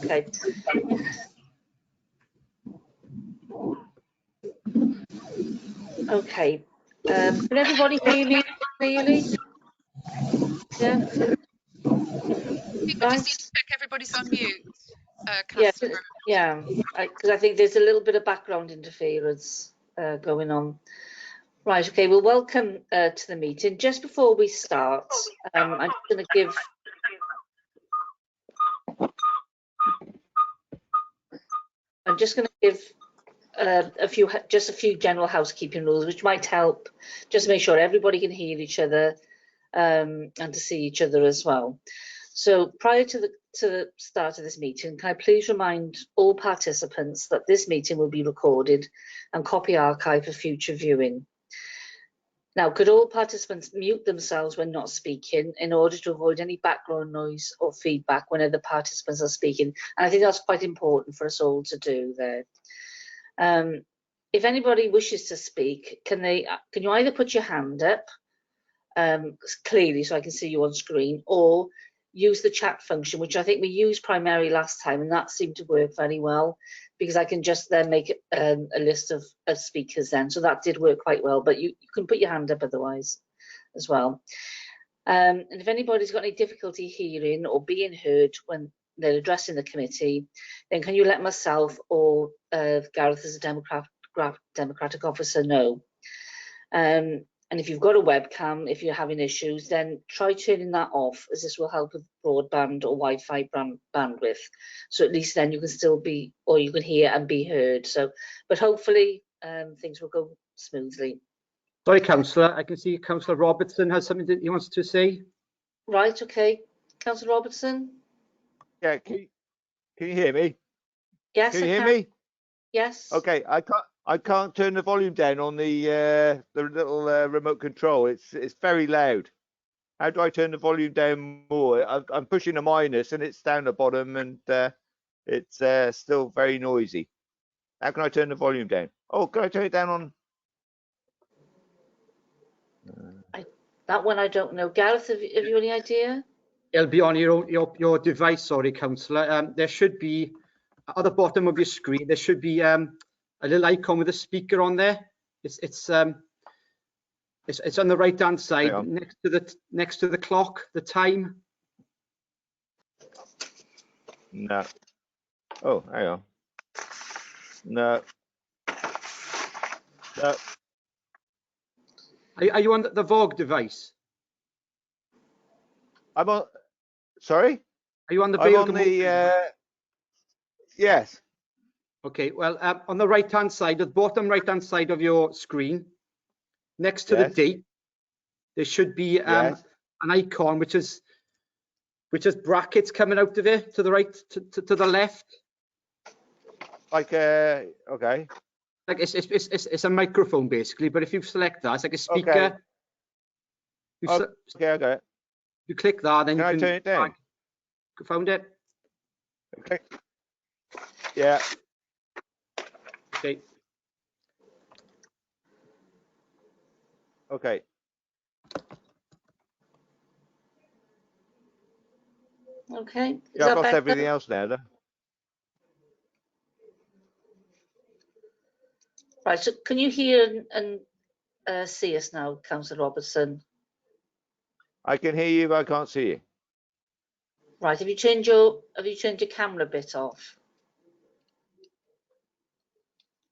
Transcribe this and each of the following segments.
Okay. Okay. Can everybody hear me clearly? Yeah. I just need to check everybody's on mute. Yeah. Because I think there's a little bit of background interference going on. Right. Okay. Well, welcome to the meeting. Just before we start, I'm just going to give. A few general housekeeping rules, which might help just to make sure everybody can hear each other and to see each other as well. So prior to the start of this meeting, can I please remind all participants that this meeting will be recorded and copy archived for future viewing. Now, could all participants mute themselves when not speaking in order to avoid any background noise or feedback when other participants are speaking? And I think that's quite important for us all to do there. If anybody wishes to speak, can you either put your hand up clearly so I can see you on screen, or use the chat function, which I think we used primarily last time, and that seemed to work very well because I can just then make a list of speakers then. So that did work quite well, but you can put your hand up otherwise as well. And if anybody's got any difficulty hearing or being heard when they're addressing the committee, then can you let myself or Gareth as a Democratic officer know? And if you've got a webcam, if you're having issues, then try turning that off, as this will help with broadband or Wi-Fi bandwidth. So at least then you can still be, or you can hear and be heard. So, but hopefully things will go smoothly. Sorry, Councillor, I can see Councillor Robertson has something that he wants to say. Right, okay. Councillor Robertson? Yeah, can you hear me? Yes, can you hear me? Yes. Okay, I can't turn the volume down on the little remote control. It's very loud. How do I turn the volume down more? I'm pushing a minus and it's down the bottom, and it's still very noisy. How can I turn the volume down? Oh, can I turn it down on? That one I don't know. Gareth, have you any idea? It'll be on your device. Sorry, Councillor. There should be at the bottom of your screen. There should be a little icon with a speaker on there. It's on the right hand side next to the clock, the time. No. Oh, hang on. No. No. Are you on the VOG device? I'm on. Sorry. Are you on the? I'm on the. Yes. Okay. Well, on the right hand side, at the bottom right hand side of your screen, next to the date, there should be an icon which is brackets coming out of it to the right, to the left. Like okay. Like it's a microphone basically, but if you select that, it's like a speaker. Okay, I got it. You click that, then can you can turn it down. Found it. Okay. Yeah. Okay. Okay. Okay. Yeah, I've lost everything else now, though. Right. So, can you hear and see us now, Councillor Robertson? I can hear you, but I can't see you. Right. Have you changed your camera bit off?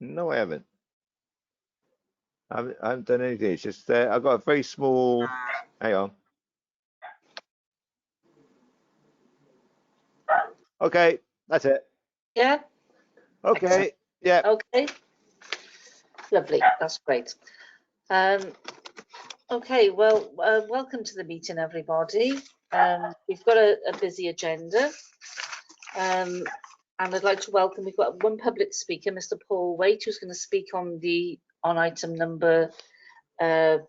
No, I haven't. I haven't done anything. It's just I've got a very small. Hang on. Okay, that's it. Yeah. Okay. Excellent. Yeah. Okay. Lovely. That's great. Okay. Well, welcome to the meeting, everybody. We've got a busy agenda, and I'd like to welcome. We've got one public speaker, Mr. Paul Waite, who's going to speak on item number 5,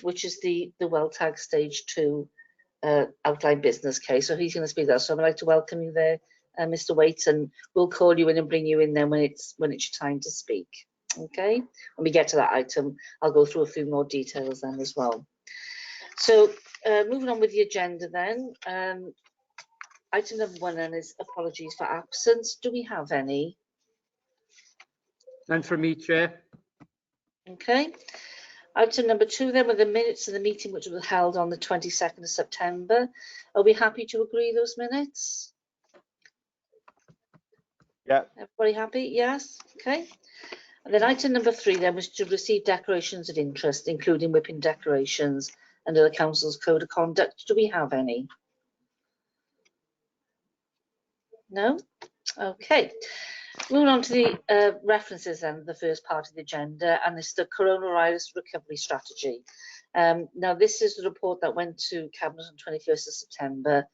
which is the WellTag Stage 2 outline business case. So he's going to speak there. So I'd like to welcome you there, Mr. Waite, and we'll call you in and bring you in then when it's your time to speak. Okay. When we get to that item, I'll go through a few more details then as well. So moving on with the agenda then. item number 1 then is apologies for absence. Do we have any? None from me, Chair. Okay. Item number 2 then were the minutes of the meeting which was held on the 22nd of September. Are we happy to agree those minutes? Yeah. Everybody happy? Yes. Okay. And then item number 3 then was to receive declarations of interest, including whipping declarations under the Council's Code of Conduct. Do we have any? No? Okay. Moving on to the references then, the first part of the agenda, and it's the coronavirus recovery strategy. Now, this is the report that went to Cabinet on 21st of September.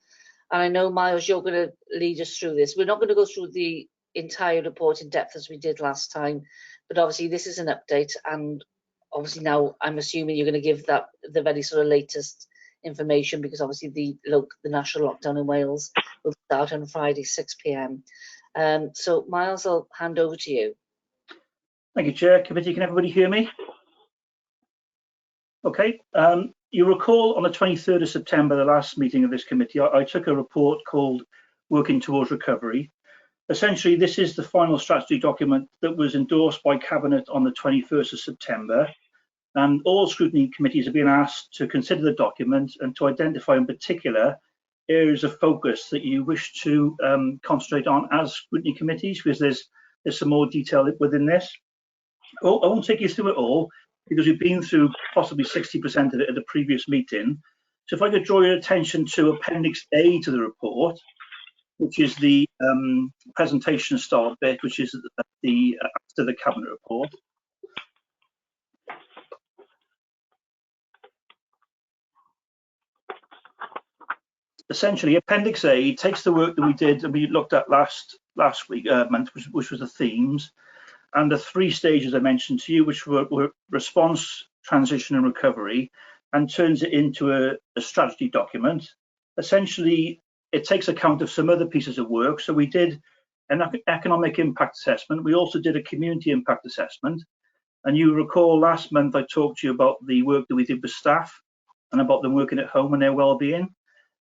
And I know, Miles, you're going to lead us through this. We're not going to go through the entire report in depth as we did last time, but obviously this is an update, and obviously now I'm assuming you're going to give that the very sort of latest information, because obviously the national lockdown in Wales will start on Friday 6 p.m. So Miles, I'll hand over to you. Thank you, Chair. Committee, can everybody hear me? Okay. You recall on the 23rd of September, the last meeting of this committee, I took a report called Working Towards Recovery. Essentially, this is the final strategy document that was endorsed by Cabinet on the 21st of September. And all scrutiny committees have been asked to consider the document and to identify in particular areas of focus that you wish to concentrate on as scrutiny committees, because there's some more detail within this. I won't take you through it all, because we've been through possibly 60% of it at the previous meeting. So if I could draw your attention to Appendix A to the report, which is the presentation style bit, which is after the Cabinet report. Essentially, Appendix A takes the work that we did and we looked at last month, which was the themes, and the 3 stages I mentioned to you, which were response, transition, and recovery, and turns it into a strategy document. Essentially, it takes account of some other pieces of work. So we did an economic impact assessment. We also did a community impact assessment. And you recall last month I talked to you about the work that we did with staff and about them working at home and their well-being.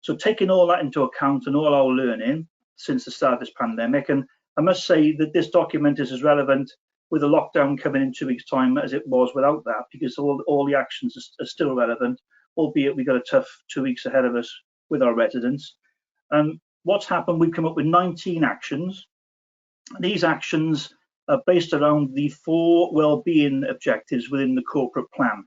So taking all that into account and all our learning since the start of this pandemic, and I must say that this document is as relevant with the lockdown coming in 2 weeks' time as it was without that, because all the actions are still relevant, albeit we've got a tough 2 weeks ahead of us with our residents. And what's happened, we've come up with 19 actions. These actions are based around the 4 well-being objectives within the corporate plan.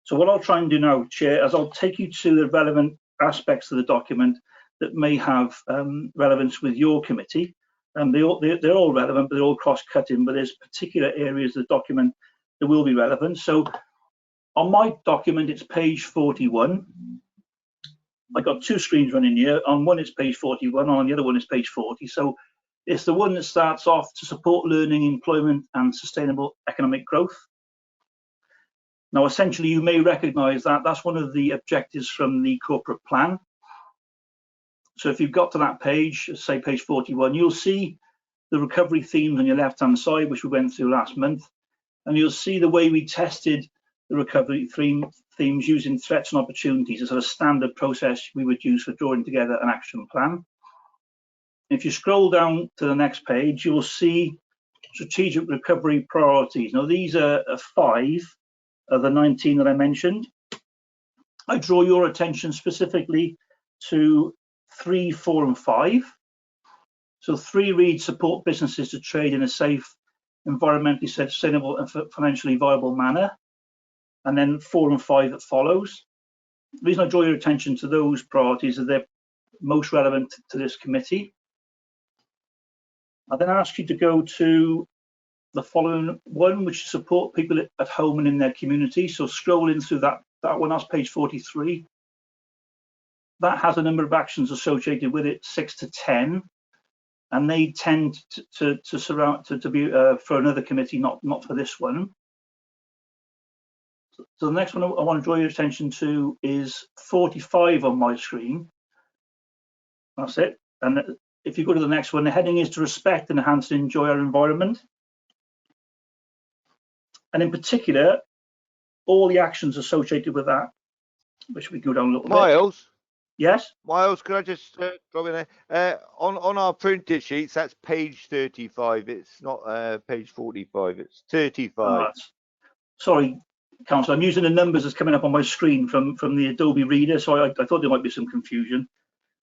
So what I'll try and do now, Chair, is I'll take you to the relevant aspects of the document that may have relevance with your committee. They're all relevant, but they're all cross-cutting, but there's particular areas of the document that will be relevant. So on my document, it's page 41. I got 2 screens running here. On one it's page 41, on the other one is page 40. So it's the one that starts off to support learning, employment, and sustainable economic growth. Now, essentially, you may recognise that that's one of the objectives from the corporate plan. So if you've got to that page, say page 41, you'll see the recovery themes on your left-hand side, which we went through last month. And you'll see the way we tested the recovery themes using threats and opportunities as a standard process we would use for drawing together an action plan. If you scroll down to the next page, you will see strategic recovery priorities. Now, these are 5 of the 19 that I mentioned. I draw your attention specifically to 3, 4, and 5. So 3 reads support businesses to trade in a safe, environmentally sustainable and financially viable manner. And then 4 and 5 that follows. The reason I draw your attention to those priorities is they're most relevant to this committee. I then ask you to go to the following one, which is support people at home and in their community. So scrolling through that one, that's page 43. That has a number of actions associated with it, 6 to 10, and they tend to be for another committee, not for this one. So the next one I want to draw your attention to is 45 on my screen. That's it. And if you go to the next one, the heading is to respect, enhance, and enjoy our environment. And in particular, all the actions associated with that, which we go down a little bit. Miles, Yes? Miles, could I just drop in there? On our printed sheets, that's page 35. It's not page 45. It's 35. Sorry, Councillor, I'm using the numbers that's coming up on my screen from the Adobe Reader, so I thought there might be some confusion.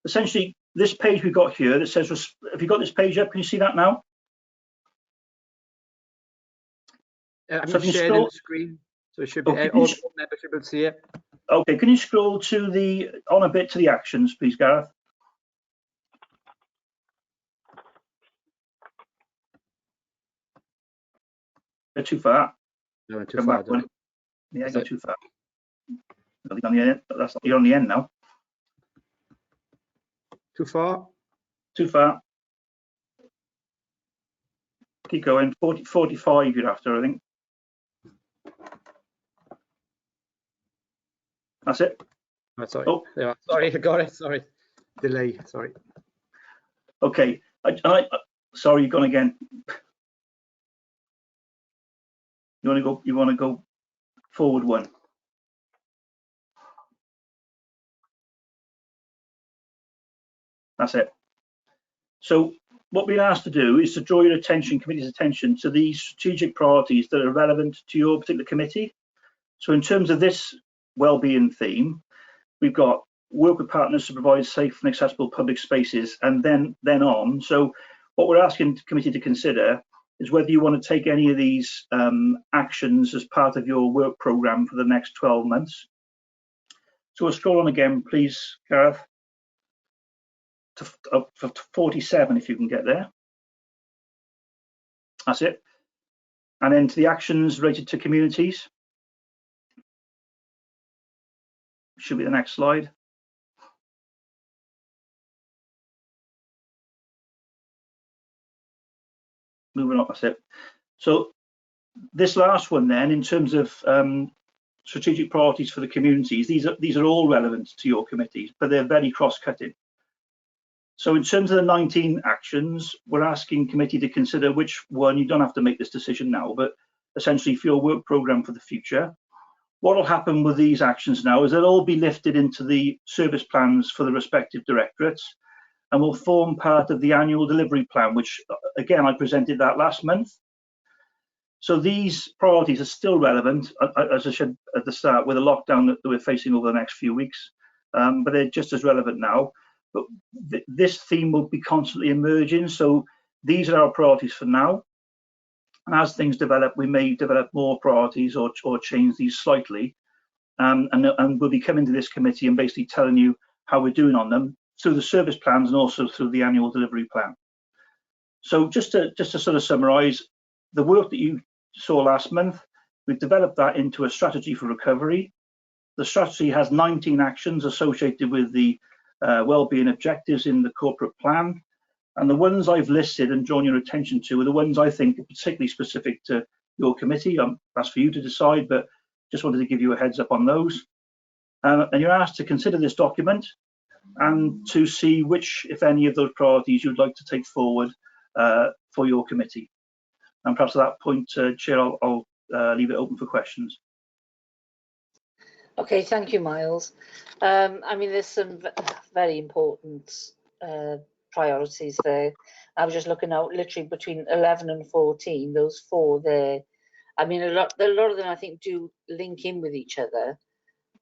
Essentially, this page we've got here that says, have you got this page up? Can you see that now? I'm So just sharing the screen, so it should be, all members should be able to see it. Okay, can you scroll to on a bit to the actions, please, Gareth? They're too far. No, too far. Yeah, go too far. On the end, you're on the end now. Too far? Too far. Keep going. 45 you're after, I think. That's it. Oh, sorry. Oh. Yeah, sorry, I got it. Sorry. Delay. Sorry. Okay. Sorry, you've gone again. You want to go forward one. That's it. So what we're asked to do is to draw your attention, committee's attention, to these strategic priorities that are relevant to your particular committee. So in terms of this wellbeing theme, we've got work with partners to provide safe and accessible public spaces, and then on. So what we're asking the committee to consider is whether you want to take any of these actions as part of your work programme for the next 12 months. So we'll scroll on again, please, Gareth, to 47 if you can get there. That's it. And then to the actions related to communities. Should be the next slide. Moving on, that's it. So this last one then, in terms of strategic priorities for the communities, these are all relevant to your committees, but they're very cross-cutting. So in terms of the 19 actions, we're asking committee to consider which one, you don't have to make this decision now, but essentially for your work programme for the future. What will happen with these actions now is they'll all be lifted into the service plans for the respective directorates and will form part of the annual delivery plan, which again, I presented that last month. So these priorities are still relevant, as I said at the start, with the lockdown that we're facing over the next few weeks, but they're just as relevant now. But this theme will be constantly emerging. So these are our priorities for now. And as things develop, we may develop more priorities or change these slightly. And we'll be coming to this committee and basically telling you how we're doing on them through the service plans and also through the annual delivery plan. So just to sort of summarise, the work that you saw last month, we've developed that into a strategy for recovery. The strategy has 19 actions associated with the wellbeing objectives in the corporate plan. And the ones I've listed and drawn your attention to are the ones I think are particularly specific to your committee. That's for you to decide, but just wanted to give you a heads up on those. And you're asked to consider this document and to see which, if any, of those priorities you'd like to take forward for your committee. And perhaps at that point, Chair, I'll leave it open for questions. Okay, thank you, Miles. I mean, there's some very important priorities there. I was just looking out, literally between 11 and 14, those four there. I mean, a lot of them I think do link in with each other,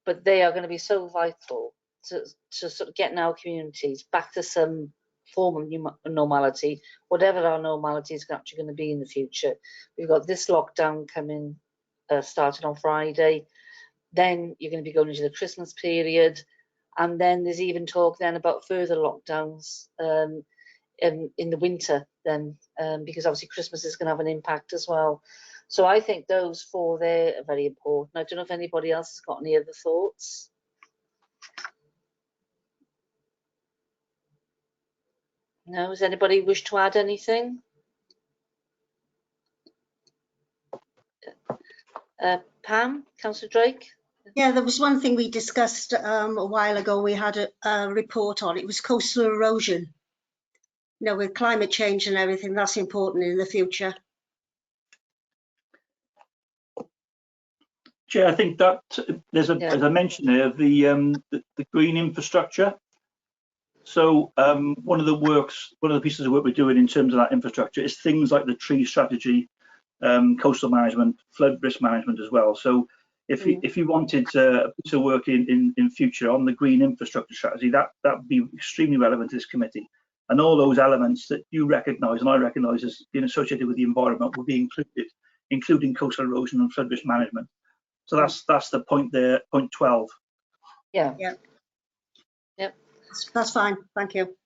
but they are going to be so vital to sort of getting our communities back to some form of normality, whatever our normality is actually going to be in the future. We've got this lockdown coming, starting on Friday. Then you're going to be going into the Christmas period, and then there's even talk then about further lockdowns in the winter then, because obviously Christmas is going to have an impact as well. So I think those four there are very important. I don't know if anybody else has got any other thoughts. No, does anybody wish to add anything? Pam, Councillor Drake? Yeah, there was one thing we discussed a while ago. We had a report on it. Was coastal erosion. You know, with climate change and everything, that's important in the future. Chair, I think that there's Yeah. as I mentioned there, the green infrastructure. So one of the pieces of work we're doing in terms of that infrastructure is things like the tree strategy, coastal management, flood risk management as well. So if you wanted a piece of work in future on the green infrastructure strategy, that would be extremely relevant to this committee. And all those elements that you recognise and I recognise as being associated with the environment will be included, including coastal erosion and flood risk management. So that's the point there, point 12. Yeah. Yeah. Yep. That's fine. Thank you.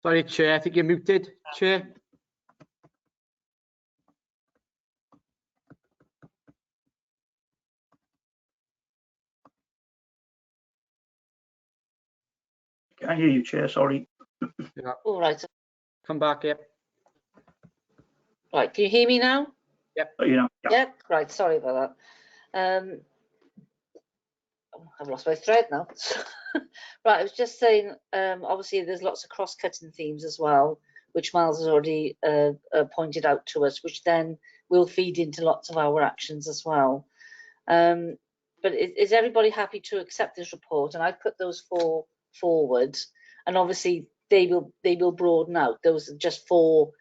Sorry, Chair, I think you're muted, Chair. Can't hear you, Chair, sorry. Yeah. All right. Come back, yep. Right. Can you hear me now? But, you know, yeah. Yep. Right. Sorry about that. I've lost my thread now. Right. I was just saying. Obviously, there's lots of cross-cutting themes as well, which Miles has already pointed out to us, which then will feed into lots of our actions as well. But is everybody happy to accept this report? And I've put those four forward, and obviously they will broaden out. Those are just 4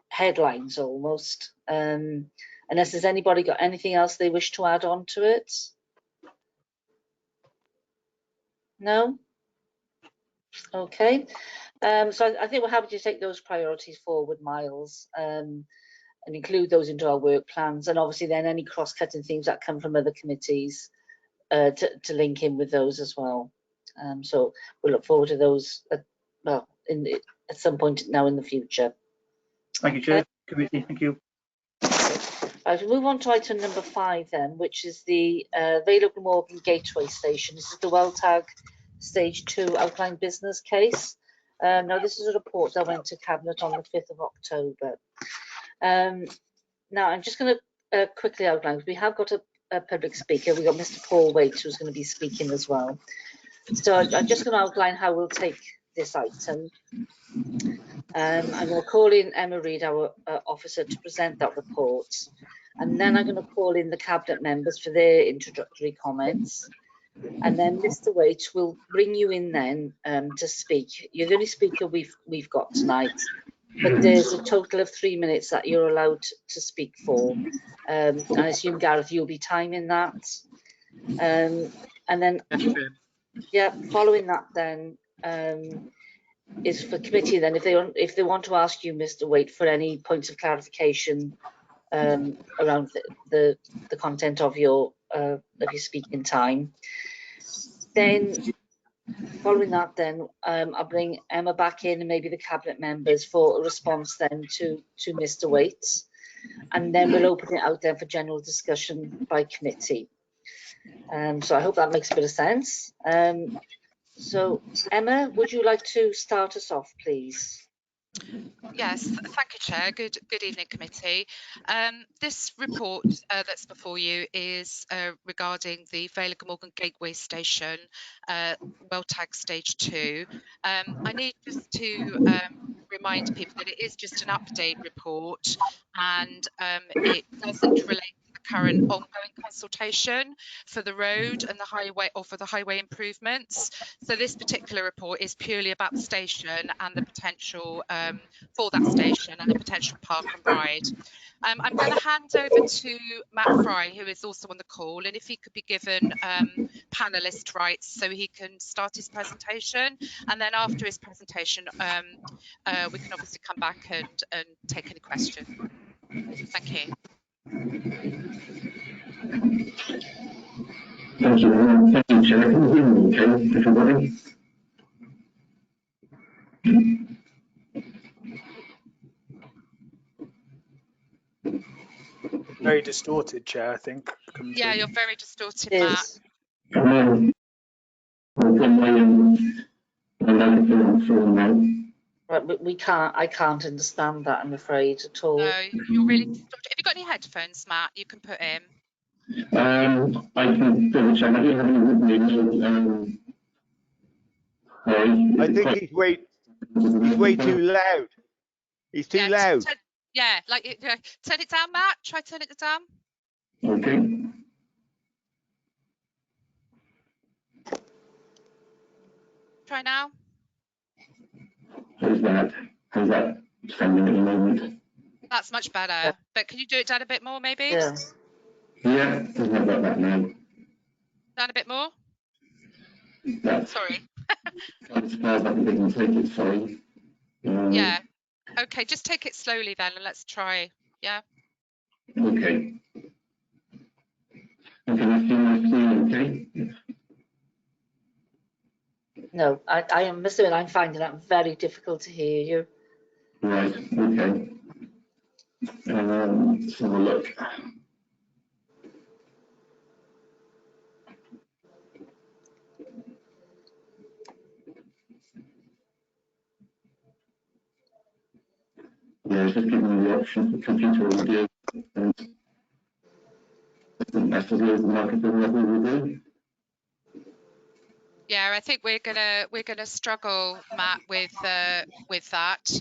headlines almost. Unless there's anybody got anything else they wish to add on to it? No? Okay. So I think we're happy to take those priorities forward, Miles, and include those into our work plans, and obviously then any cross-cutting themes that come from other committees to link in with those as well. So we'll look forward to those at some point now in the future. Thank you, Chair. Committee, thank you. Right, we'll move on to item number 5 then, which is the Vale of Glamorgan Gateway Station. This is the WellTag Stage 2 outline business case. Now this is a report that went to Cabinet on the 5th of October. Now I'm just going to quickly outline. We have got a public speaker. We've got Mr. Paul Waite, who's going to be speaking as well. So I'm just going to outline how we'll take this item. I'm going to call in Emma Reid, our officer, to present that report. And then I'm going to call in the Cabinet members for their introductory comments. And then Mr. Waite will bring you in then to speak. You're the only speaker we've got tonight, but there's a total of 3 minutes that you're allowed to speak for. And I assume, Gareth, you'll be timing that. And then, yeah, following that then is for committee then, if they want to ask you, Mr. Waite, for any points of clarification around the content of your speaking time. Then following that then I'll bring Emma back in and maybe the Cabinet members for a response then to Mr. Waite, and then we'll open it out then for general discussion by committee. So I hope that makes a bit of sense. So Emma, would you like to start us off, please? Yes, thank you, Chair. Good evening, committee. This report that's before you is regarding the Vale of Glamorgan Gateway Station, WellTag Stage 2. I need just to remind people that it is just an update report, and it doesn't relate to the current ongoing consultation for the road and the highway, or for the highway improvements. So this particular report is purely about the station and the potential for that station and the potential park and ride. I'm going to hand over to Matt Fry, who is also on the call, and if he could be given panelist rights so he can start his presentation, and then after his presentation we can obviously come back and take any questions. Thank you. Thank you, Chair. Can you hear me okay, everybody? Very distorted, Chair, I think. Yeah, you're very distorted, Matt. Right, I can't understand that, I'm afraid, at all. No, you're really distorted. Have you got any headphones, Matt? You can put in. I can double check. I don't have any with me. I think he's way too loud. He's too loud. Yeah, like turn it down, Matt. Try turn it down. Okay. Try now. How's that? How's that sounding at the moment? That's much better. But can you do it down a bit more, maybe? Yeah. Yeah, doesn't have that now. Down a bit more. That's Sorry. as far as I can take it, sorry. Yeah. Okay, just take it slowly then, and let's try. Yeah. Okay. Okay, let's do my screen, okay? No, I must admit, I'm finding that very difficult to hear you. Right, okay. Let's have a look. Yeah, it's just giving me the option for computer audio and that's as low as the microphone level will do. Yeah, I think we're gonna struggle, Matt, with that. Do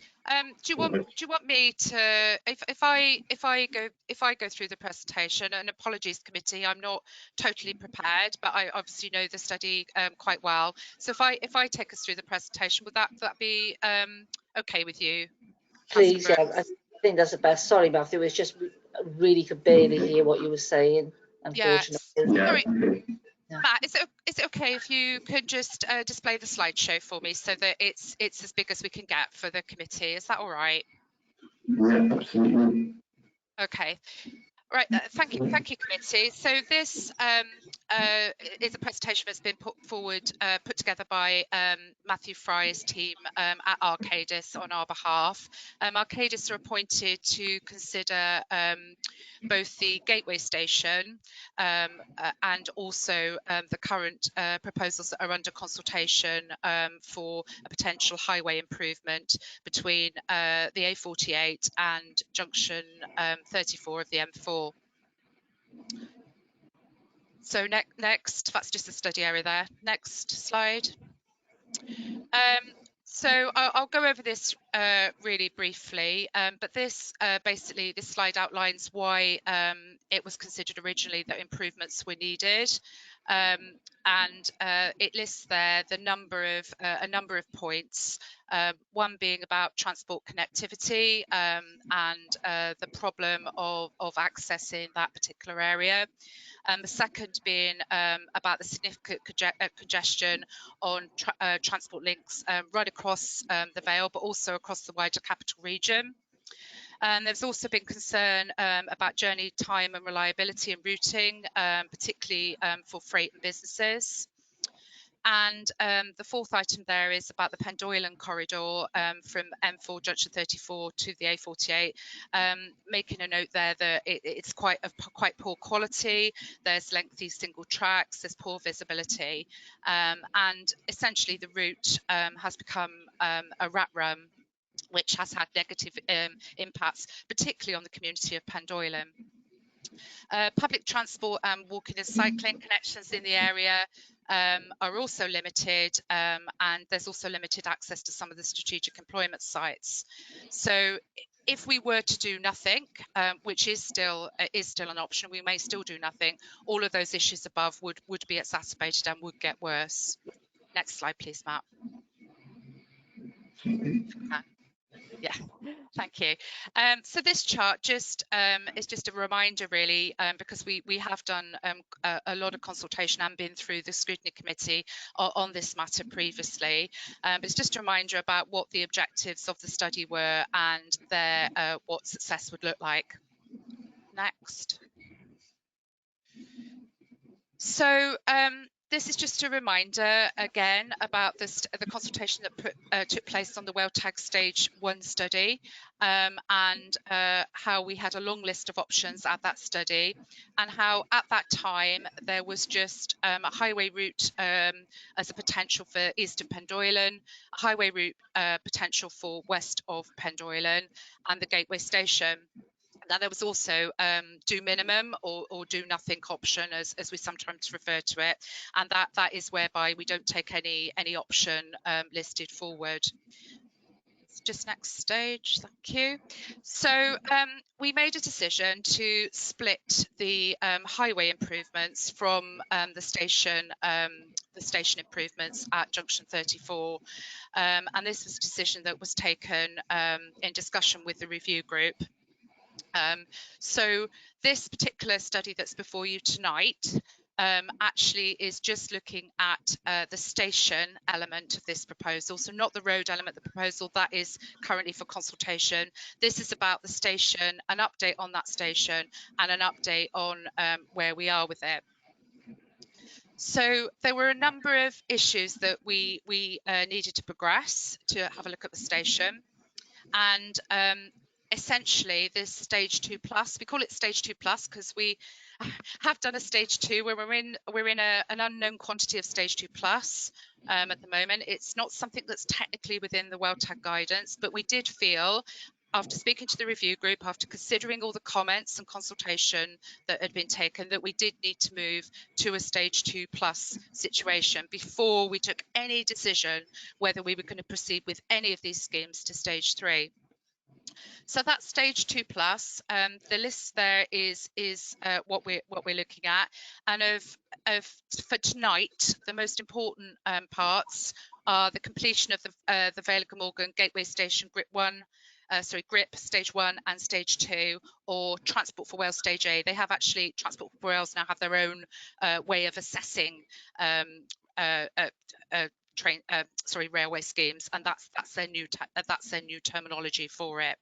you want me to if I go through the presentation, and apologies committee, I'm not totally prepared, but I obviously know the study quite well. So if I take us through the presentation, would that be okay with you? Please, yeah, I think that's the best. Sorry, Matthew, it's just I really could barely hear what you were saying, unfortunately. Yeah. Sorry. Okay. Matt, is it okay if you could just display the slideshow for me so that it's as big as we can get for the committee? Is that all right? Yeah, absolutely. Okay. Right, thank you, committee. So this is a presentation that's been put together by Matthew Fry's team at Arcadis on our behalf. Arcadis are appointed to consider both the Gateway Station and also the current proposals that are under consultation for a potential highway improvement between the A48 and junction 34 of the M4. So next, that's just the study area there. Next slide. So I'll go over this really briefly, but this basically, this slide outlines why it was considered originally that improvements were needed, and it lists there the a number of points. One being about transport connectivity and the problem of accessing that particular area. The second being about the significant congestion on transport links right across the Vale, but also across the wider capital region. There's also been concern about journey time and reliability and routing, particularly for freight and businesses. And the fourth item there is about the Pendoylan corridor from M4 junction 34 to the A48, making a note there that it's quite poor quality. There's lengthy single tracks, there's poor visibility, and essentially the route has become a rat run, which has had negative impacts, particularly on the community of Pendoylan. Public transport and walking and cycling connections in the area are also limited, and there's also limited access to some of the strategic employment sites. So if we were to do nothing, which is still an option, we may still do nothing, all of those issues above would be exacerbated and would get worse. Next slide, please, Matt. Yeah, thank you. So this chart just is just a reminder, really, because we have done a lot of consultation and been through the Scrutiny Committee on this matter previously. But it's just a reminder about what the objectives of the study were and what success would look like. Next. So this is just a reminder again about the consultation that took place on the WellTag Stage 1 study and how we had a long list of options at that study, and how at that time there was just a highway route as a potential for east of Pendoylan, a highway route potential for west of Pendoylan, and the Gateway Station. Now there was also do minimum or do nothing option, as we sometimes refer to it, and that is whereby we don't take any option listed forward. Just next stage, thank you. So we made a decision to split the highway improvements from the station improvements at junction 34, and this was a decision that was taken in discussion with the review group. So this particular study that's before you tonight actually is just looking at the station element of this proposal, so not the road element of the proposal. That is currently for consultation. This is about the station, an update on that station, and an update on where we are with it. So there were a number of issues that we needed to progress to have a look at the station, and essentially this stage 2+, we call it stage 2+ because we have done a stage 2 where we're in an unknown quantity of stage 2+ at the moment. It's not something that's technically within the WellTag guidance, but we did feel, after speaking to the review group, after considering all the comments and consultation that had been taken, that we did need to move to a stage 2+ situation before we took any decision whether we were going to proceed with any of these schemes to stage 3. So that's stage 2+. The list there is what we're looking at, and for tonight, the most important parts are the completion of the Vale of Glamorgan Gateway Station GRIP stage 1 and stage 2, or Transport for Wales stage A. They have actually, Transport for Wales now have their own way of assessing railway schemes, and that's their new terminology for it.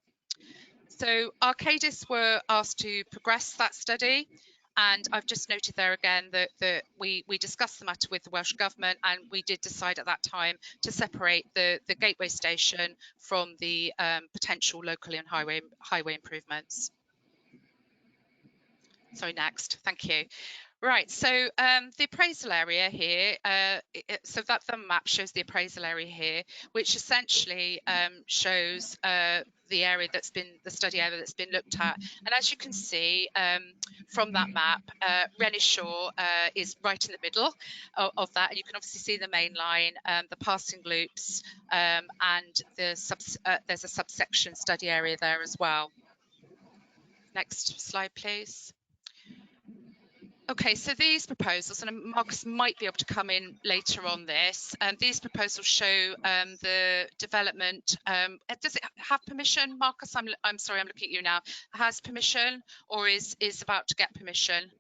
So Arcadis were asked to progress that study, and I've just noted there again that we discussed the matter with the Welsh Government, and we did decide at that time to separate the gateway station from the potential local and highway improvements. Sorry, next, thank you. Right, so the appraisal area here, so that the map shows the appraisal area here, which essentially shows the area the study area that's been looked at. And as you can see from that map, Regeneration is right in the middle of that, and you can obviously see the main line, the passing loops, and there's a subsection study area there as well. Next slide, please. Okay, so these proposals, and Marcus might be able to come in later on this, these proposals show the development. Does it have permission, Marcus? I'm sorry, I'm looking at you now. Has permission, or is about to get permission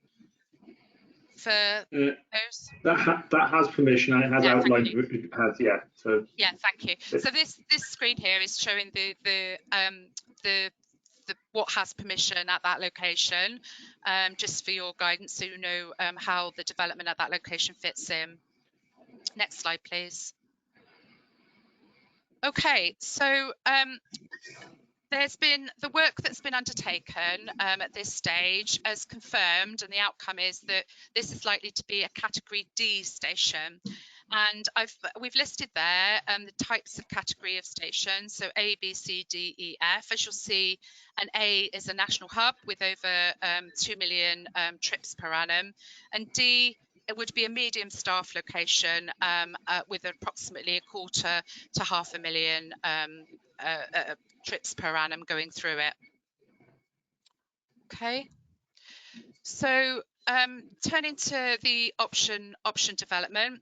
for those? That has permission, and it has outlined. It has, yeah. So yeah, thank you. So this screen here is showing the what has permission at that location, just for your guidance, so you know how the development at that location fits in. Next slide, please. Okay, so there's been the work that's been undertaken at this stage as confirmed, and the outcome is that this is likely to be a category D station. And we've listed there the types of category of stations, so A, B, C, D, E, F. As you'll see, an A is a national hub with over 2 million trips per annum, and D, it would be a medium staff location with approximately 1/4 to 500,000 trips per annum going through it. Okay, so turning to the option development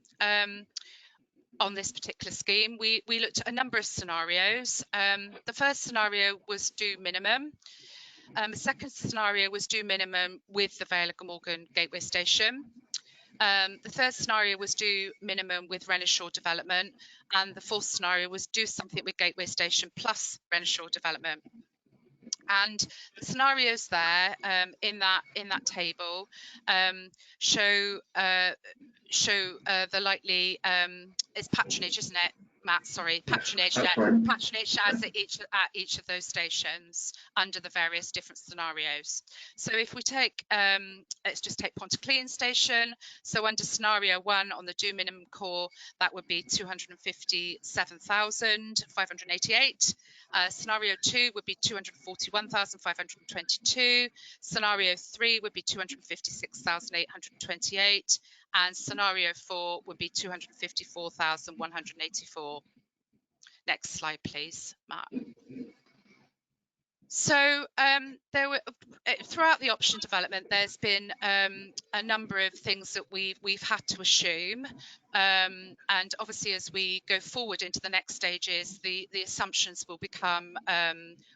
on this particular scheme, we looked at a number of scenarios. The first scenario was do minimum. The second scenario was do minimum with the Vale of Glamorgan Gateway Station. The third scenario was do minimum with Regeneration development, and the fourth scenario was do something with Gateway Station plus Regeneration development. And the scenarios there in that table show the likely it's patronage, isn't it? Matt, sorry, patronage That's right. patronage as at each of those stations under the various different scenarios. So if we take, let's just take Pontyclun station. So under scenario 1 on the due minimum core, that would be 257,588. Scenario 2 would be 241,522. Scenario 3 would be 256,828. And scenario 4 would be 254,184. Next slide, please, Matt. So there were throughout the option development, there's been a number of things that we've had to assume, and obviously as we go forward into the next stages, the assumptions will become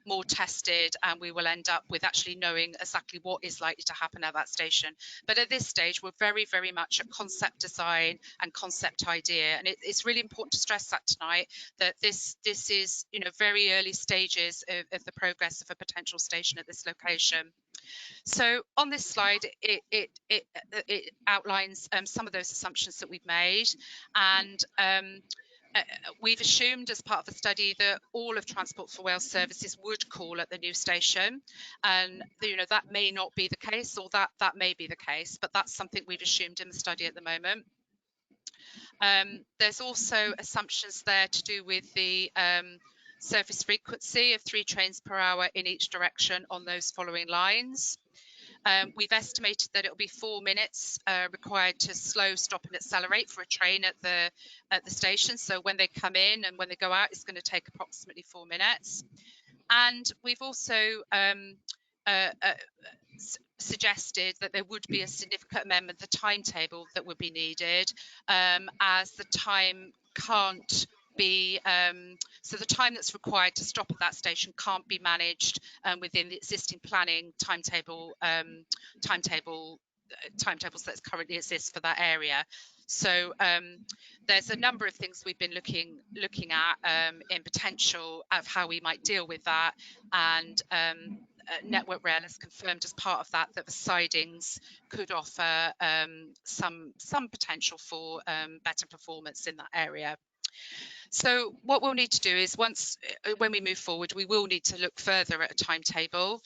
more tested, and we will end up with actually knowing exactly what is likely to happen at that station. But at this stage, we're very, very much at concept design and concept idea, and it's really important to stress that tonight, that this is, you know, very early stages of the progress of a potential station at this location. So on this slide, it outlines some of those assumptions that we've made, and we've assumed as part of the study that all of Transport for Wales services would call at the new station, and you know, that may not be the case, or that may be the case, but that's something we've assumed in the study at the moment. There's also assumptions there to do with the service frequency of 3 trains per hour in each direction on those following lines. We've estimated that it'll be 4 minutes required to slow, stop and accelerate for a train at the station. So when they come in and when they go out, it's going to take approximately 4 minutes. And we've also suggested that there would be a significant amendment to the timetable that would be needed, as the time can't be, so the time that's required to stop at that station can't be managed within the existing planning timetable, timetables that currently exist for that area. So there's a number of things we've been looking at in potential of how we might deal with that, and Network Rail has confirmed as part of that that the sidings could offer some potential for better performance in that area. So what we'll need to do is when we move forward, we will need to look further at a timetable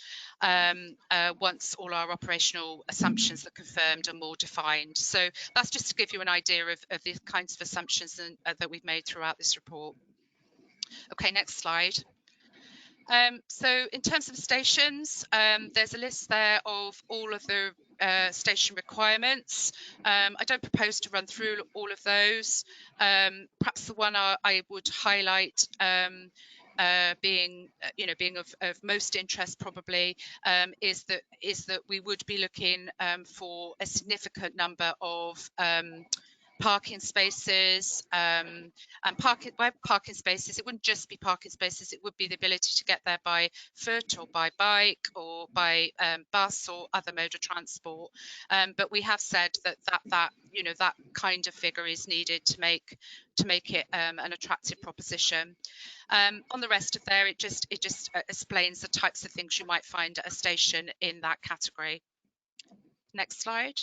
once all our operational assumptions are confirmed and more defined. So that's just to give you an idea of the kinds of assumptions that we've made throughout this report. Okay, next slide. So in terms of stations, there's a list there of all of the station requirements. I don't propose to run through all of those. Perhaps the one I would highlight being of most interest probably is that we would be looking for a significant number of parking spaces, and parking spaces, it wouldn't just be parking spaces, it would be the ability to get there by foot or by bike or by bus or other mode of transport. But we have said that kind of figure is needed to make it an attractive proposition. On the rest of there, it just explains the types of things you might find at a station in that category. Next slide.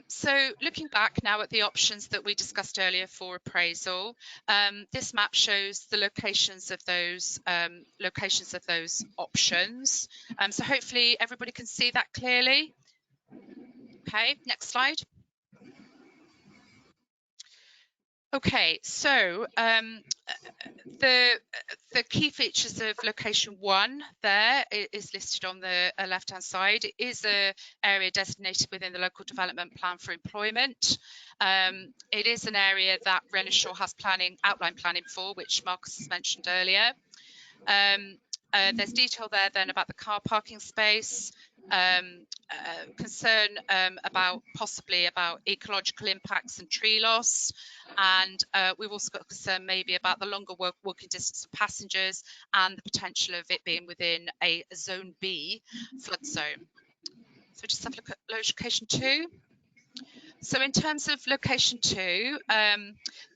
So looking back now at the options that we discussed earlier for appraisal, this map shows the locations of those options. So hopefully everybody can see that clearly. Okay, next slide. Okay, so the key features of location 1 there is listed on the left-hand side. It is an area designated within the local development plan for employment. It is an area that Regeneration has outline planning for, which Marcus has mentioned earlier. There's detail there then about the car parking space, concern possibly about ecological impacts and tree loss, and we've also got concern maybe about the longer walking distance of passengers and the potential of it being within a zone B flood zone. So just have a look at location 2. So in terms of location 2,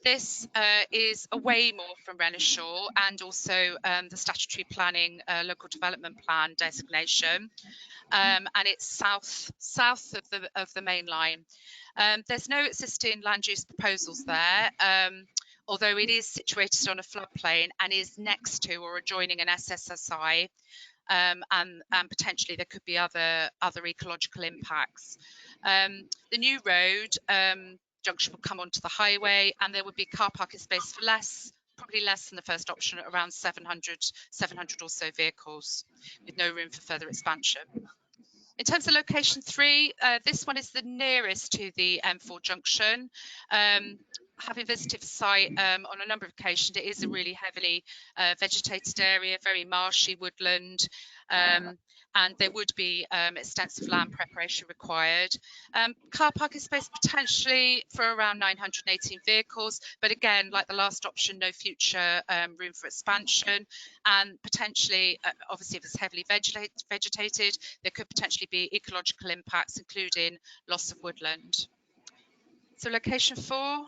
this is away more from Regeneration and also the statutory planning local development plan designation, and it's south of the main line. There's no existing land use proposals there. although it is situated on a floodplain and is next to or adjoining an SSSI, and potentially there could be other ecological impacts. The new road junction will come onto the highway, and there would be car parking space for probably less than the first option, at around 700 or so vehicles, with no room for further expansion. In terms of location 3, this one is the nearest to the M4 junction. Having visited the site on a number of occasions, it is a really heavily vegetated area, very marshy woodland, and there would be extensive land preparation required. Car parking space potentially for around 918 vehicles, but again, like the last option, no future room for expansion, and potentially, obviously, if it's heavily vegetated, there could potentially be ecological impacts, including loss of woodland. So location 4.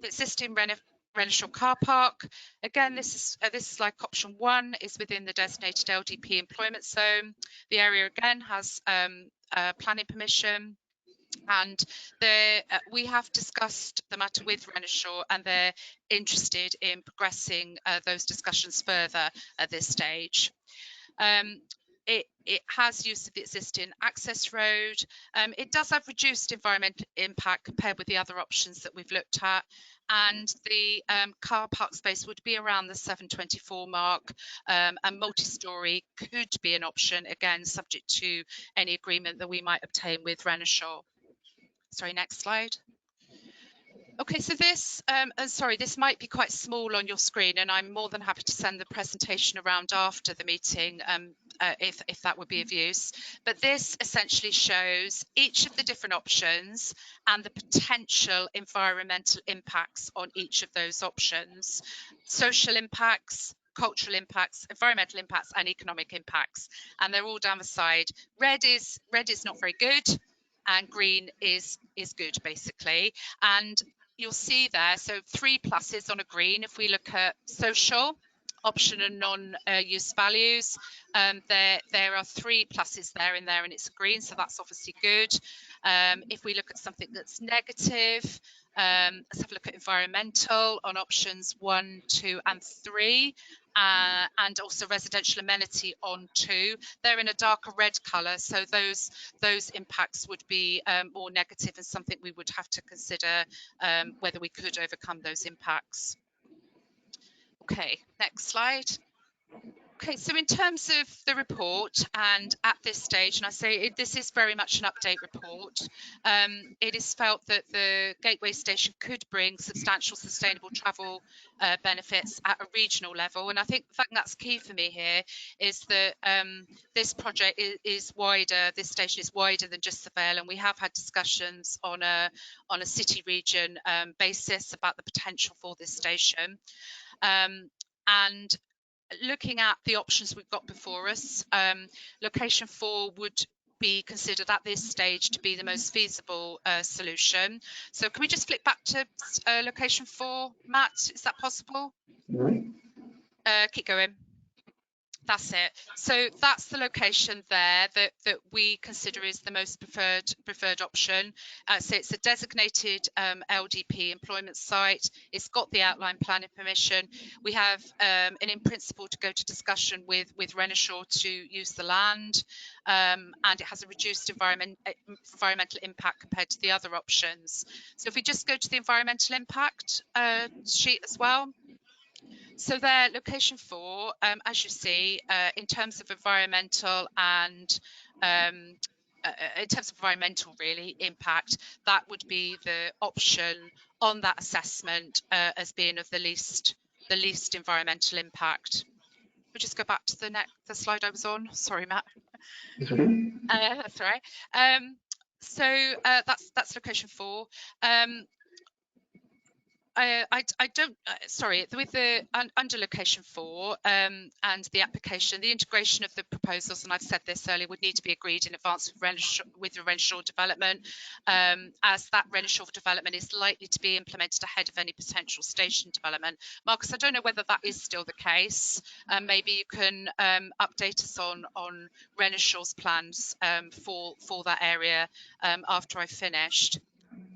The existing Renishaw car park. Again, this is like option 1, is within the designated LDP employment zone. The area again has planning permission, and we have discussed the matter with Renishaw, and they're interested in progressing those discussions further at this stage. It has use of the existing access road. It does have reduced environmental impact compared with the other options that we've looked at, and the car park space would be around the 724 mark, and multi-storey could be an option, again subject to any agreement that we might obtain with Renishaw. Sorry, next slide. Okay, so this, sorry, this might be quite small on your screen, and I'm more than happy to send the presentation around after the meeting if that would be of use. But this essentially shows each of the different options and the potential environmental impacts on each of those options. Social impacts, cultural impacts, environmental impacts, and economic impacts. And they're all down the side. Red is not very good, and green is good, basically. And you'll see there, so 3 pluses on a green. If we look at social, option and non-use values, there are 3 pluses there, and it's green, so that's obviously good. If we look at something that's negative, let's have a look at environmental on options 1, 2, and 3. And also residential amenity on 2. They're in a darker red colour, so those impacts would be more negative, and something we would have to consider whether we could overcome those impacts. Okay, next slide. Okay, so in terms of the report, and at this stage, and I say this is very much an update report, it is felt that the Gateway Station could bring substantial sustainable travel benefits at a regional level. And I think the fact that's key for me here is that this project is wider, this station is wider than just the Vale, and we have had discussions on a city region basis about the potential for this station. And looking at the options we've got before us, location 4 would be considered at this stage to be the most feasible solution. So can we just flip back to location 4, Matt? Is that possible? Keep going. That's it. So that's the location there that we consider is the most preferred option. So it's a designated LDP employment site. It's got the outline planning permission. We have an in principle to go to discussion with Renishaw to use the land, and it has a reduced environmental impact compared to the other options. So if we just go to the environmental impact sheet as well. So there, location 4, as you see, in terms of environmental and in terms of environmental really impact, that would be the option on that assessment as being of the least environmental impact. We'll just go back to the slide I was on. Sorry, Matt. That's all right. So that's location 4. I don't, sorry, with the under location 4 and the application, the integration of the proposals, and I've said this earlier, would need to be agreed in advance with the Renishaw development, as that Renishaw development is likely to be implemented ahead of any potential station development. Marcus, I don't know whether that is still the case. Maybe you can update us on Renishaw's plans for that area after I've finished.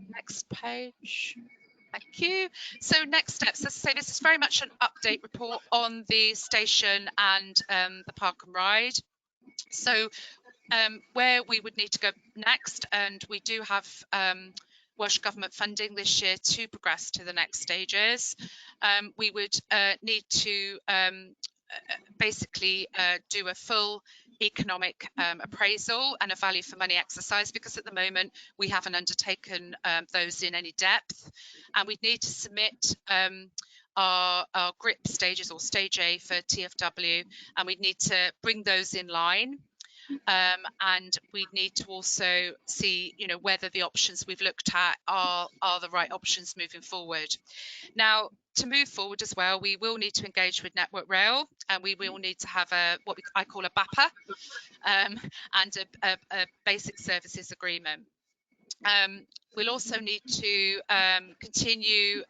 Next page. Thank you. So next steps, as I say, this is very much an update report on the station and the park and ride. So where we would need to go next, and we do have Welsh Government funding this year to progress to the next stages, we would need to basically do a full economic appraisal and a value for money exercise, because at the moment we haven't undertaken those in any depth, and we'd need to submit our GRIP stages, or stage A for TFW, and we'd need to bring those in line. And we need to also see, whether the options we've looked at are the right options moving forward. Now, to move forward as well, we will need to engage with Network Rail, and we will need to have what I call a BAPA and a basic services agreement. We'll also need to continue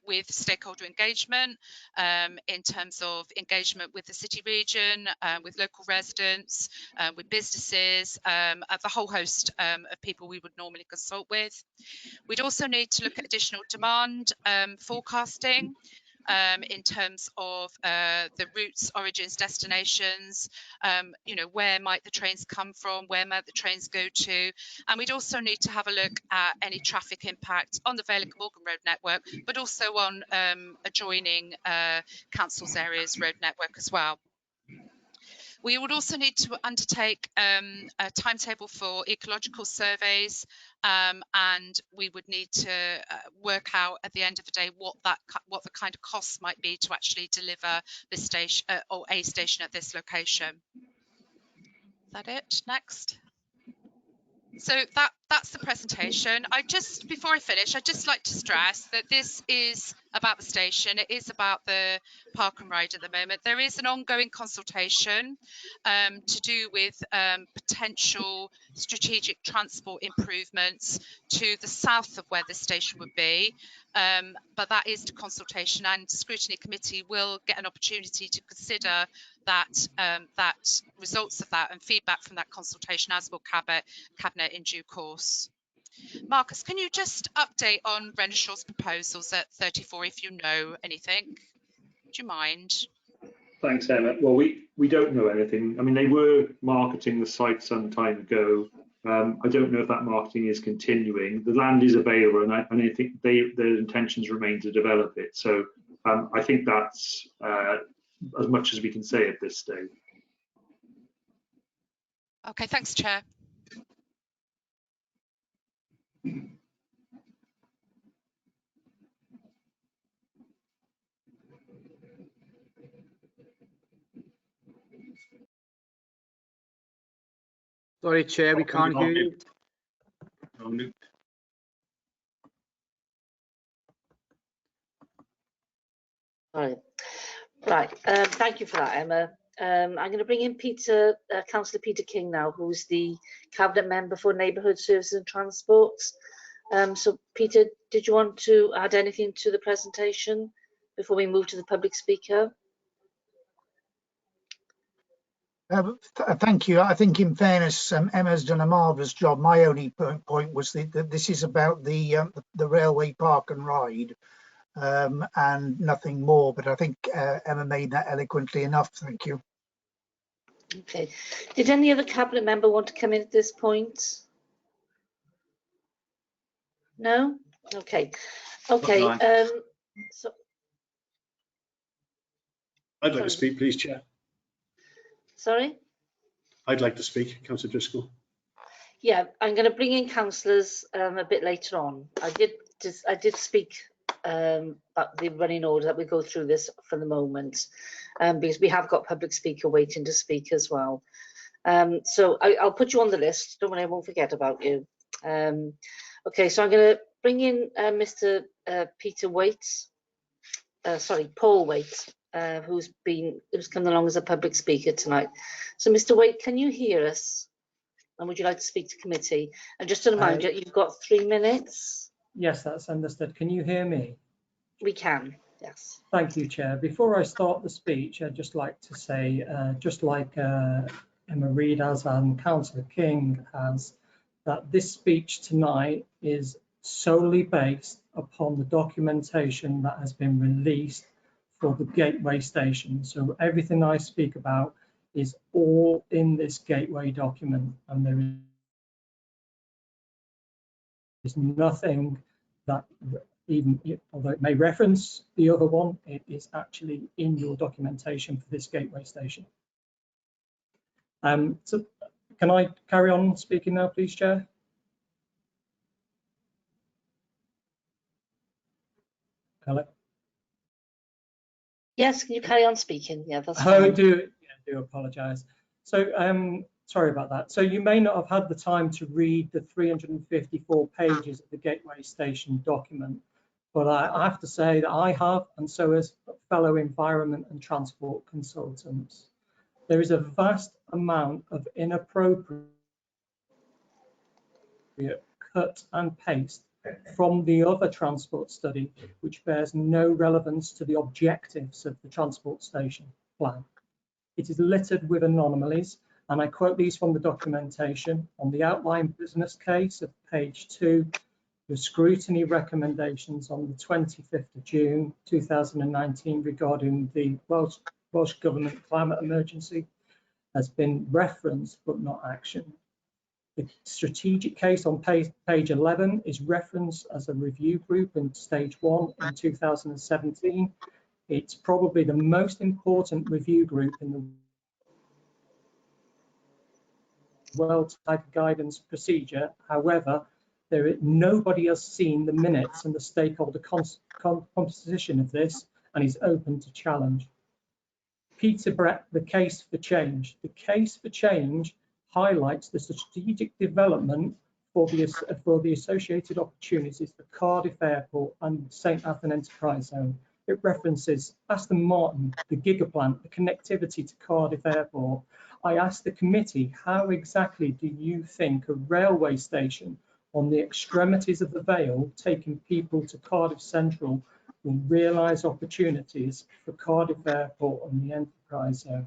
with stakeholder engagement in terms of engagement with the city region, with local residents, with businesses, the whole host of people we would normally consult with. We'd also need to look at additional demand forecasting in terms of the routes, origins, destinations, where might the trains come from, where might the trains go to, and we'd also need to have a look at any traffic impact on the Vale of Glamorgan road network, but also on adjoining councils' areas road network as well. We would also need to undertake a timetable for ecological surveys, and we would need to work out at the end of the day what the kind of costs might be to actually deliver this station or a station at this location. Is that it? Next. So that's the presentation. Before I finish, I'd just like to stress that this is about the station. It is about the park and ride at the moment. There is an ongoing consultation to do with potential strategic transport improvements to the south of where the station would be. But that is the consultation, and Scrutiny Committee will get an opportunity to consider that results of that and feedback from that consultation, as will Cabinet in due course. Marcus, can you just update on Renshaw's proposals at 34 if you know anything? Do you mind? Thanks, Emma. Well, we don't know anything. I mean, they were marketing the site some time ago. I don't know if that marketing is continuing. The land is available, and I think their intentions remain to develop it. So I think that's as much as we can say at this stage. Okay, thanks, Chair. Sorry, Chair, we can't hear you. Right. Thank you for that, Emma. I'm going to bring in Councillor Peter King now, who's the Cabinet Member for Neighbourhood Services and Transports. So, Peter, did you want to add anything to the presentation before we move to the public speaker? Thank you. I think, in fairness, Emma's done a marvellous job. My only point was that this is about the railway park and ride, and nothing more. But I think Emma made that eloquently enough. Thank you. Okay. Did any other Cabinet member want to come in at this point? No? Okay. Okay. So I'd like to speak, please, Chair. Sorry? I'd like to speak, Councillor Driscoll. Yeah, I'm going to bring in councillors a bit later on. I did speak about the running order that we go through this for the moment, because we have got public speaker waiting to speak as well. So I'll put you on the list. Don't worry, I won't forget about you. Okay, so I'm going to bring in Mr. Paul Waite, who's come along as a public speaker tonight. So, Mr. Waite, can you hear us? And would you like to speak to committee? And just to remind you, you've got 3 minutes. Yes, that's understood. Can you hear me? We can, yes. Thank you, Chair. Before I start the speech, I'd just like to say, just like Emma Reid has and Councillor King has, that this speech tonight is solely based upon the documentation that has been released for the gateway station. So everything I speak about is all in this gateway document, and there is nothing that, even although it may reference the other one, it is actually in your documentation for this gateway station. So can I carry on speaking now, please, Chair? Hello. Yes, can you carry on speaking? Yeah, that's I fine. do apologise. So sorry about that. So you may not have had the time to read the 354 pages of the gateway station document, but I have to say that I have, and so has fellow environment and transport consultants. There is a vast amount of inappropriate cut and paste from the other transport study, which bears no relevance to the objectives of the transport station plan. It is littered with anomalies, and I quote these from the documentation. On the outline business case of page 2, the scrutiny recommendations on the 25th of June 2019 regarding the Welsh Government climate emergency has been referenced but not actioned. The strategic case on page 11 is referenced as a review group in stage 1 in 2017. It's probably the most important review group in the World Type Guidance procedure. However, nobody has seen the minutes and the stakeholder composition of this and is open to challenge. Peter Brett, the case for change. The case for change highlights the strategic development for the associated opportunities for Cardiff Airport and St Athan Enterprise Zone. It references Aston Martin, the gigaplant, the connectivity to Cardiff Airport. I asked the committee, how exactly do you think a railway station on the extremities of the Vale, taking people to Cardiff Central, will realise opportunities for Cardiff Airport and the Enterprise Zone?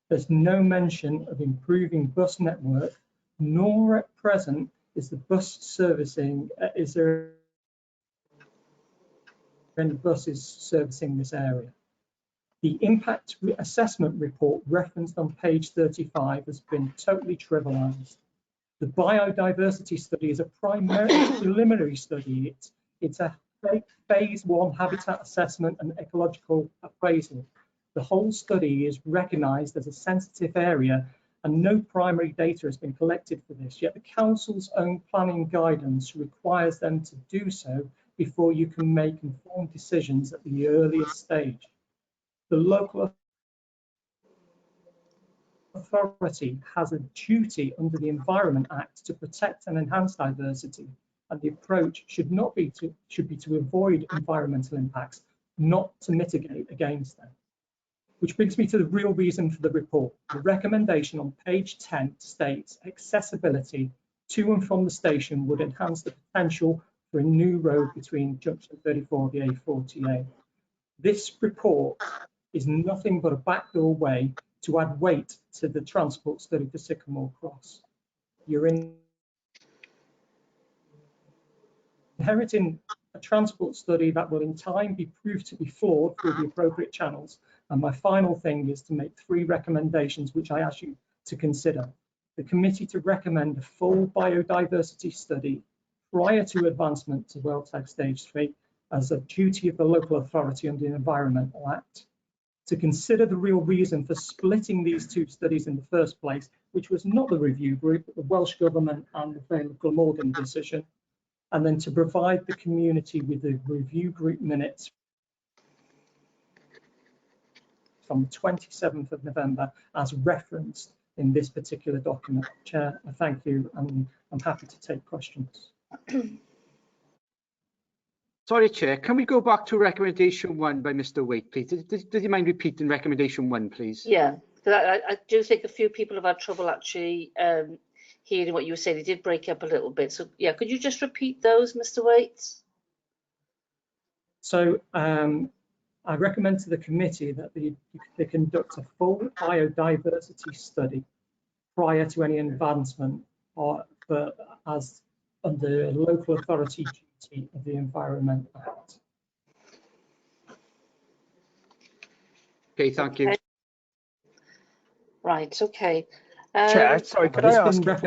There's no mention of improving bus network, nor at present is the bus servicing, is there any buses servicing this area. The impact assessment report referenced on page 35 has been totally trivialised. The biodiversity study is a preliminary study. It's a phase 1 habitat assessment and ecological appraisal. The whole study is recognised as a sensitive area and no primary data has been collected for this, yet the Council's own planning guidance requires them to do so before you can make informed decisions at the earliest stage. The local authority has a duty under the Environment Act to protect and enhance diversity, and the approach should be to avoid environmental impacts, not to mitigate against them. Which brings me to the real reason for the report. The recommendation on page 10 states accessibility to and from the station would enhance the potential for a new road between junction 34 and the A48. This report is nothing but a backdoor way to add weight to the transport study for Sycamore Cross. You're inheriting a transport study that will in time be proved to be flawed through the appropriate channels. And my final thing is to make 3 recommendations which I ask you to consider. The committee to recommend a full biodiversity study prior to advancement to World Tag Stage 3 as a duty of the local authority under the Environmental Act. To consider the real reason for splitting these 2 studies in the first place, which was not the review group, but the Welsh Government and the Vale of Glamorgan decision. And then to provide the community with the review group minutes from the 27th of November as referenced in this particular document. Chair, I thank you, and I'm happy to take questions. Sorry, Chair, can we go back to recommendation 1 by Mr. Waite, please? Does you mind repeating recommendation 1, please? Yeah, I do think a few people have had trouble actually hearing what you were saying. It did break up a little bit. So yeah, could you just repeat those, Mr. Waite? So I recommend to the committee that they conduct a full biodiversity study prior to any advancement, or as under local authority of the Environment Act. Okay, thank you. Right, okay. Chair, sorry, could I ask if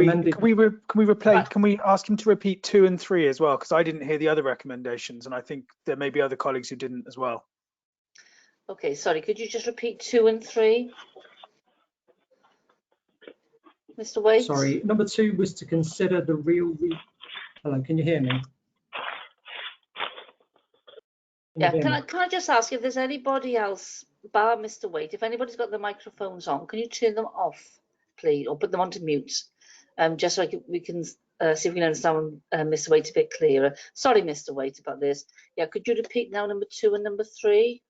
can we ask him to repeat 2 and 3 as well? Because I didn't hear the other recommendations, and I think there may be other colleagues who didn't as well. Okay, sorry, could you just repeat 2 and 3? Mr. Waite? Sorry, number 2 was to consider the real. Hello, can you hear me? Can I just ask if there's anybody else, bar Mr. Waite, if anybody's got the microphones on, can you turn them off, please, or put them onto mute, just so we can see if we can understand Mr. Waite a bit clearer. Sorry, Mr. Waite, about this. Yeah, could you repeat now number 2 and number 3?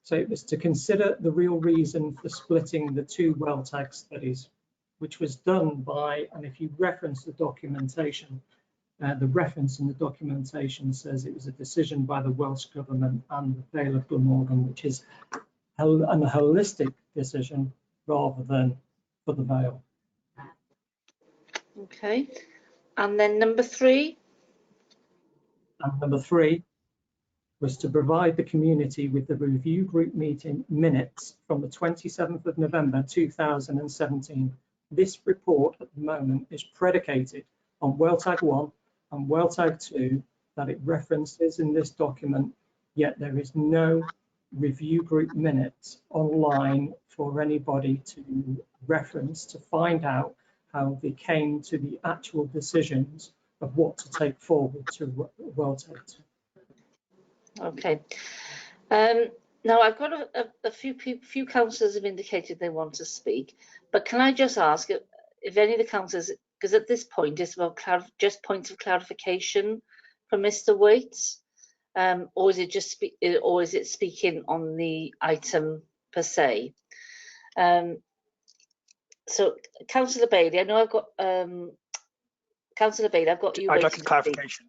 So it was to consider the real reason for splitting the 2 well tag studies, which was done by, and if you reference the documentation, the reference in the documentation says it was a decision by the Welsh Government and the Vale of Glamorgan, which is a holistic decision rather than for the Vale. Okay, and then number 3? And number 3 was to provide the community with the review group meeting minutes from the 27th of November 2017. This report at the moment is predicated on well tag 1 and well tag 2 that it references in this document, yet there is no review group minutes online for anybody to reference to find out how they came to the actual decisions of what to take forward to well tag 2. Okay. Now I've got a few councillors have indicated they want to speak, but can I just ask if any of the councillors, because at this point it's about just points of clarification from Mr. Waite, or is it just speaking on the item per se? So Councillor Bailey, I know I've got Councillor Bailey, I've got you. I'd like a clarification.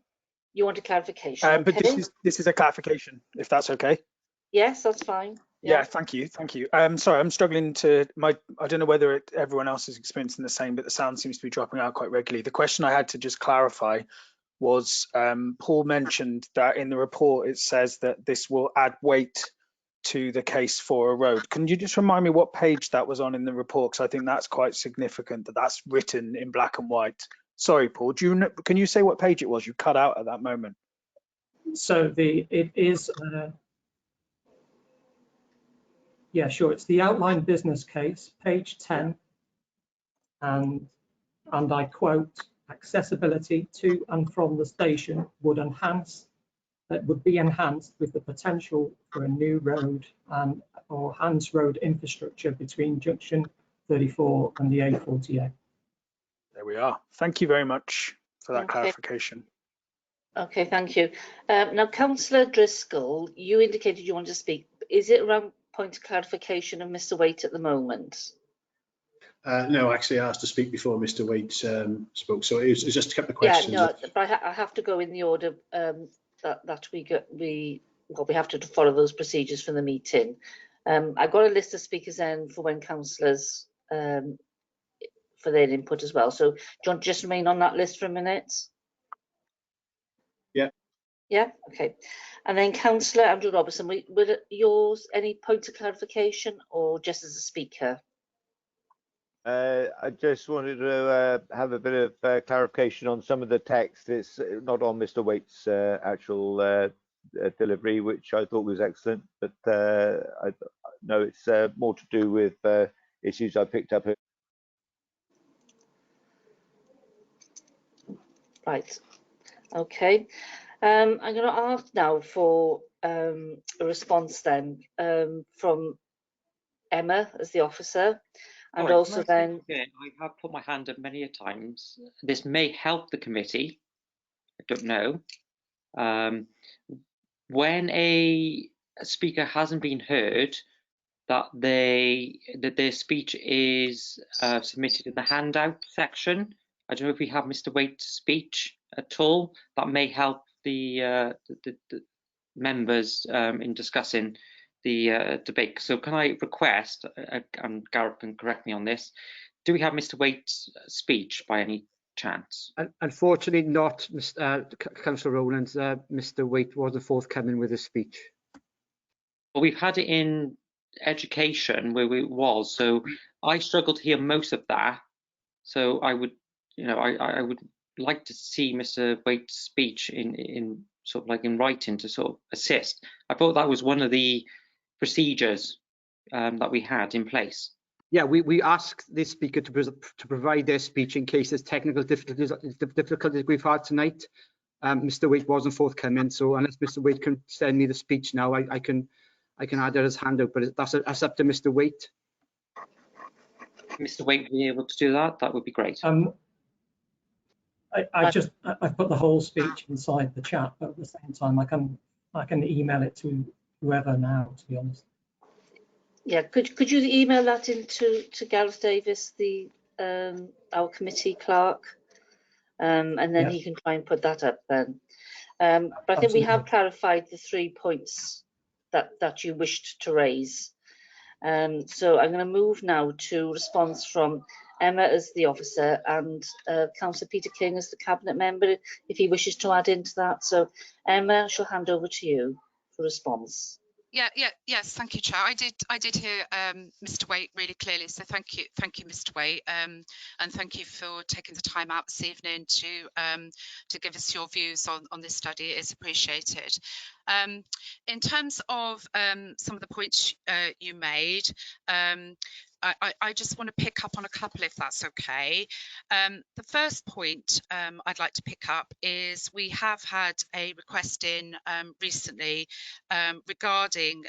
You want a clarification? Okay. But this is a clarification, if that's okay. Yes, that's fine. Yeah, thank you. Sorry, I'm struggling to I don't know whether everyone else is experiencing the same, but the sound seems to be dropping out quite regularly. The question I had to just clarify was Paul mentioned that in the report it says that this will add weight to the case for a road. Can you just remind me what page that was on in the report? Because I think that's quite significant that that's written in black and white. Sorry, Paul, can you say what page it was? You cut out at that moment. So it is, yeah, sure. It's the outline business case, page 10, and I quote, accessibility to and from the station would be enhanced with the potential for a new road or Hans Road infrastructure between junction 34 and the A48. There we are. Thank you very much for that clarification. Okay, thank you. Now, Councillor Driscoll, you indicated you want to speak. Is it around point of clarification of Mr. Waite at the moment? No, actually, I asked to speak before Mr. Waite spoke, so it was just a couple of questions. Yeah, no, but I have to go in the order that we have to follow those procedures for the meeting. I've got a list of speakers then for when councillors for their input as well. So do you want to just remain on that list for a minute? Yeah. Yeah, okay. And then Councillor Andrew Robertson, were yours any points of clarification or just as a speaker? I just wanted to have a bit of clarification on some of the text. It's not on Mr. Waite's actual delivery, which I thought was excellent, but no, it's more to do with issues I picked up. Right, okay. I'm going to ask now for a response then from Emma as the officer, and also then... I have put my hand up many a times. This may help the committee, I don't know. When a speaker hasn't been heard, that their speech is submitted in the handout section. I don't know if we have Mr. Waite's speech at all. That may help the members in discussing the debate. So can I request, and Gareth can correct me on this, do we have Mr. Waite's speech by any chance? Unfortunately not, Councillor Rowlands. Mr Waite wasn't forthcoming with his speech. Well, we've had it in education where it was, so I struggled to hear most of that. So I would, I would like to see Mr Waite's speech in sort of like in writing to sort of assist. I thought that was one of the procedures that we had in place. Yeah, we asked the speaker to provide their speech in case there's technical difficulties we've had tonight. Mr Waite wasn't forthcoming, so unless Mr Waite can send me the speech now, I can add it as handout, but that's up to Mr Waite. Mr Waite be able to do that? That would be great. I put the whole speech inside the chat, but at the same time, I can email it to whoever now, to be honest. Yeah, could you email that into Gareth Davis, the our committee clerk, and then he can try and put that up then. But I think we have clarified the 3 points that you wished to raise. So I'm going to move now to response from Emma as the officer and Councillor Peter King as the cabinet member, if he wishes to add into that. So Emma, I shall hand over to you for response. Yes, thank you, Chair. I did hear Mr Waite really clearly, so thank you, Mr Waite, and thank you for taking the time out this evening to give us your views on this study. It is appreciated. In terms of some of the points you made, I just want to pick up on a couple, if that's okay. The first point I'd like to pick up is we have had a request in recently regarding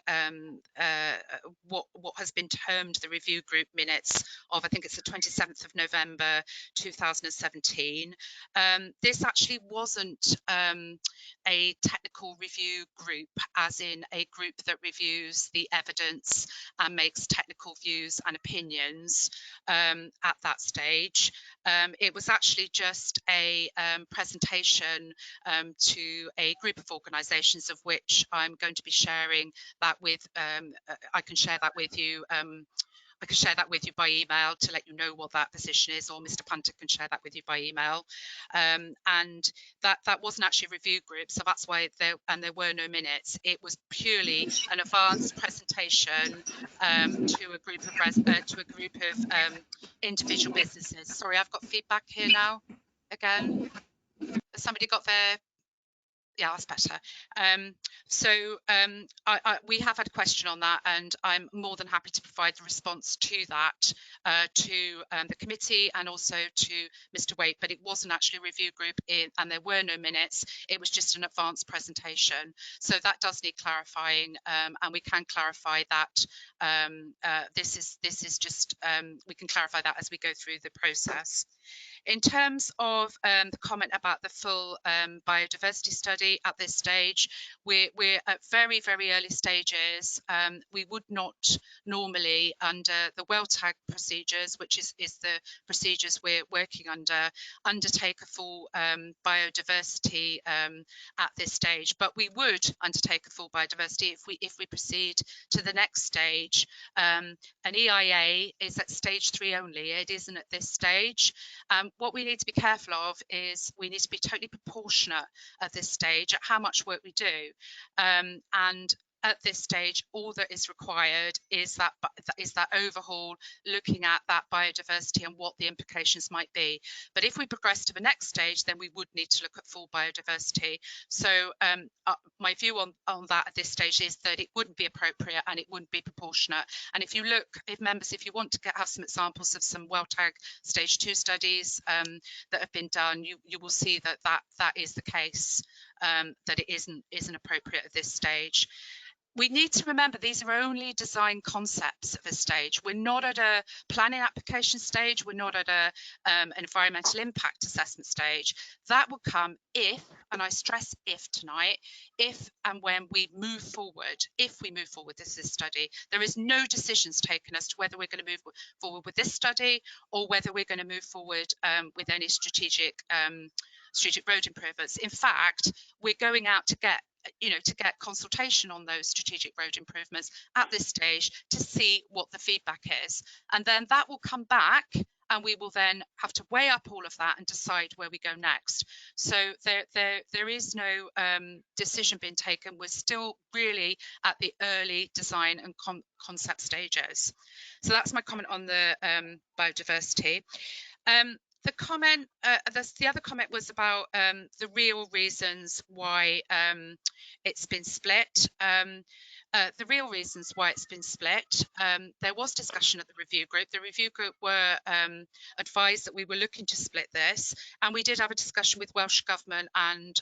what has been termed the review group minutes of, I think it's the 27th of November 2017. This actually wasn't a technical review group, as in a group that reviews the evidence and makes technical views and opinions at that stage. It was actually just a presentation to a group of organisations, of which I'm going to be sharing that with. I can share that with you. I can share that with you by email to let you know what that position is, or Mr Punter can share that with you by email. And that wasn't actually a review group, so that's why there were no minutes. It was purely an advanced presentation to a group of individual businesses. Sorry, I've got feedback here now. Again, has somebody got their? Yeah, that's better. We have had a question on that, and I'm more than happy to provide the response to that to the committee and also to Mr Waite, but it wasn't actually a review group and there were no minutes. It was just an advanced presentation. So that does need clarifying, and we can clarify that this is just, we can clarify that as we go through the process. In terms of the comment about the full biodiversity study at this stage, we're at very, very early stages. We would not normally, under the WellTag procedures, which is the procedures we're working under, undertake a full biodiversity at this stage. But we would undertake a full biodiversity if we proceed to the next stage. An EIA is at stage 3 only. It isn't at this stage. What we need to be careful of is we need to be totally proportionate at this stage at how much work we do. And at this stage, all that is required is that overhaul, looking at that biodiversity and what the implications might be. But if we progress to the next stage, then we would need to look at full biodiversity. So my view on that at this stage is that it wouldn't be appropriate and it wouldn't be proportionate. And if you look, if you want to have some examples of some WellTag stage 2 studies that have been done, you will see that is the case, that it isn't appropriate at this stage. We need to remember these are only design concepts at this stage. We're not at a planning application stage. We're not at an environmental impact assessment stage. That will come if, and I stress if tonight, if and when we move forward, if we move forward with this study. There is no decisions taken as to whether we're going to move forward with this study or whether we're going to move forward with any strategic road improvements. In fact, we're going out to get consultation on those strategic road improvements at this stage to see what the feedback is, and then that will come back and we will then have to weigh up all of that and decide where we go next. So there is no decision being taken. We're still really at the early design and concept stages. So that's my comment on the biodiversity. The comment, the other comment was about the real reasons why it's been split. The real reasons why it's been split, there was discussion at the review group. The review group were advised that we were looking to split this, and we did have a discussion with Welsh Government and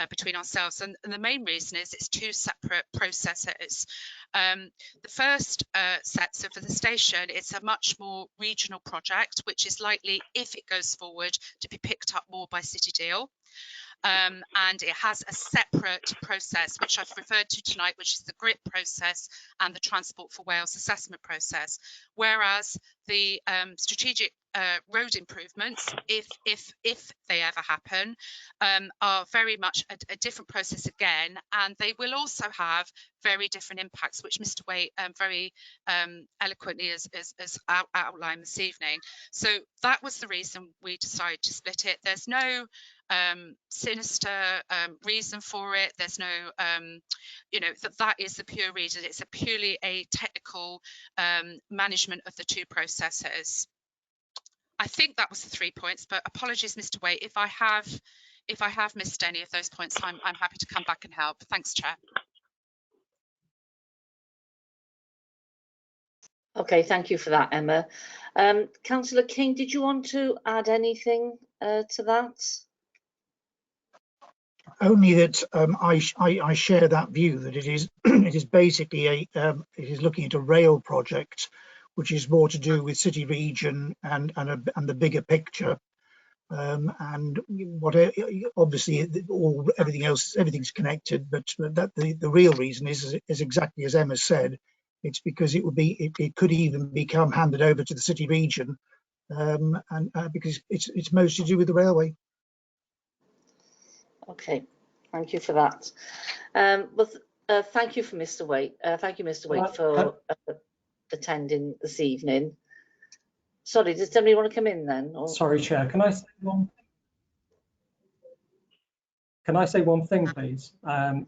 between ourselves. And the main reason is it's two separate processes. The first set, so for the station, it's a much more regional project, which is likely, if it goes forward, to be picked up more by City Deal. And it has a separate process, which I've referred to tonight, which is the GRIP process and the Transport for Wales assessment process. Whereas the strategic road improvements, if they ever happen, are very much a different process again, and they will also have very different impacts, which Mr. Waite very eloquently has outlined this evening. So that was the reason we decided to split it. There's no sinister reason for it. There's no, you know, that is the pure reason. It's purely a technical management of the two processes. I think that was the 3 points, but apologies, Mr. Waite, if I have missed any of those points, I'm happy to come back and help. Thanks, Chair. Okay, thank you for that, Emma. Councillor King, did you want to add anything to that? Only that I share that view that it is it is basically it is looking at a rail project, which is more to do with city region and the bigger picture, and what obviously everything's connected, but that the real reason is exactly as Emma said. It's because it could even become handed over to the city region, and because it's mostly to do with the railway. Okay, thank you for that. Well, thank you for Mr. Waite. Thank you, Mr. Waite, for attending this evening. Sorry, does somebody want to come in then? Or? Sorry, Chair. Can I say one? Can I say one thing, please?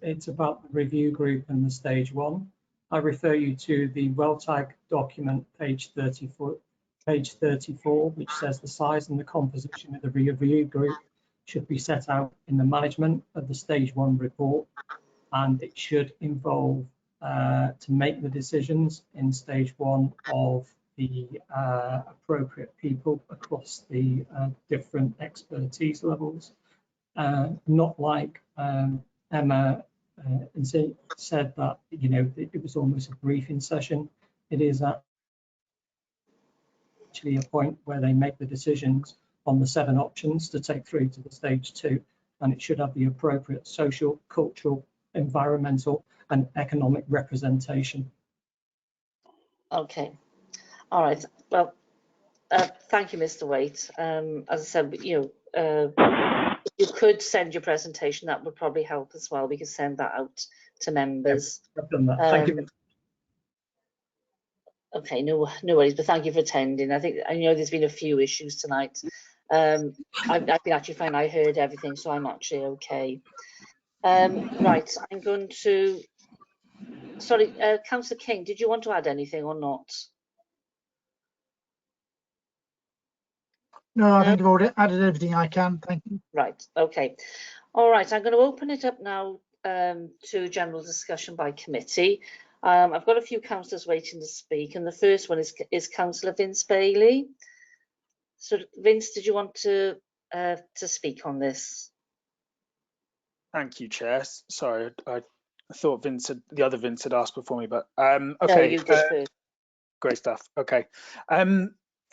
It's about the review group and the stage one. I refer you to the WellTag document, page 34, which says the size and the composition of the review group should be set out in the management of the stage one report, and it should involve to make the decisions in stage one of the appropriate people across the different expertise levels, not like Emma said that, you know, it was almost a briefing session. It is actually a point where they make the decisions on the 7 options to take through to the stage 2, and it should have the appropriate social, cultural, environmental and economic representation. Okay, all right. Well, thank you, Mr. Waite. As I said, you know, if you could send your presentation, that would probably help as well. We can send that out to members. Yep, I've done that. Thank you. Okay, no worries, but thank you for attending. I know there's been a few issues tonight. I've been actually fine. I heard everything, so I'm actually okay. Right, I'm going to. Sorry, Councillor King, did you want to add anything or not? No, I think I've already added everything I can. Thank you. Right. Okay. All right. I'm going to open it up now to general discussion by committee. I've got a few councillors waiting to speak, and the first one is Councillor Vince Bailey. So, Vince, did you want to speak on this? Thank you, Chair. Sorry, I thought the other Vince had asked before me, but okay. No, you did first. Great stuff. Okay.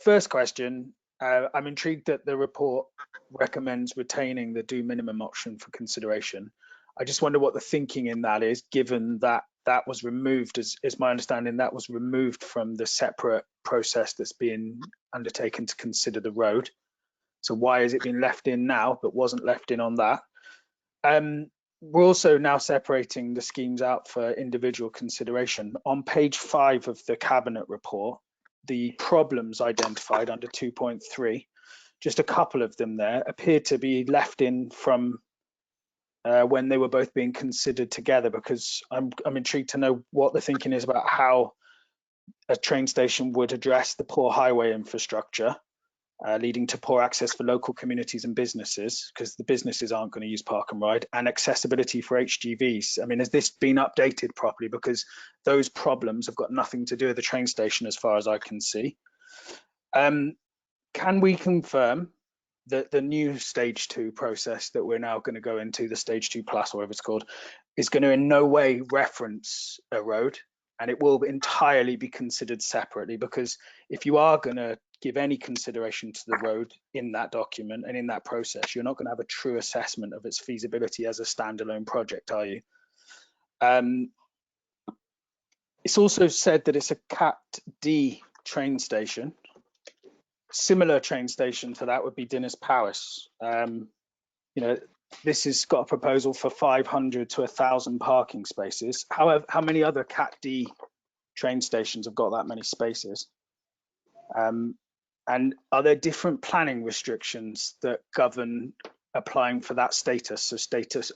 First question. I'm intrigued that the report recommends retaining the do minimum option for consideration. I just wonder what the thinking in that is, given that that was removed, is my understanding, that was removed from the separate process that's being undertaken to consider the road. So why is it being left in now, but wasn't left in on that? We're also now separating the schemes out for individual consideration. On page 5 of the Cabinet report, the problems identified under 2.3, just a couple of them there appear to be left in from when they were both being considered together, because I'm intrigued to know what the thinking is about how a train station would address the poor highway infrastructure, leading to poor access for local communities and businesses, because the businesses aren't going to use park and ride, and accessibility for HGVs. I mean, has this been updated properly? Because those problems have got nothing to do with the train station as far as I can see. Can we confirm that the new stage 2 process that we're now going to go into, the stage 2 plus, or whatever it's called, is going to in no way reference a road, and it will entirely be considered separately? Because if you are going to give any consideration to the road in that document and in that process, you're not going to have a true assessment of its feasibility as a standalone project, are you? It's also said that it's a Cat D train station. Similar train station to that would be Dinas Powys. You know, this has got a proposal for 500 to 1,000 parking spaces. However, how many other Cat D train stations have got that many spaces? And are there different planning restrictions that govern applying for that status, so status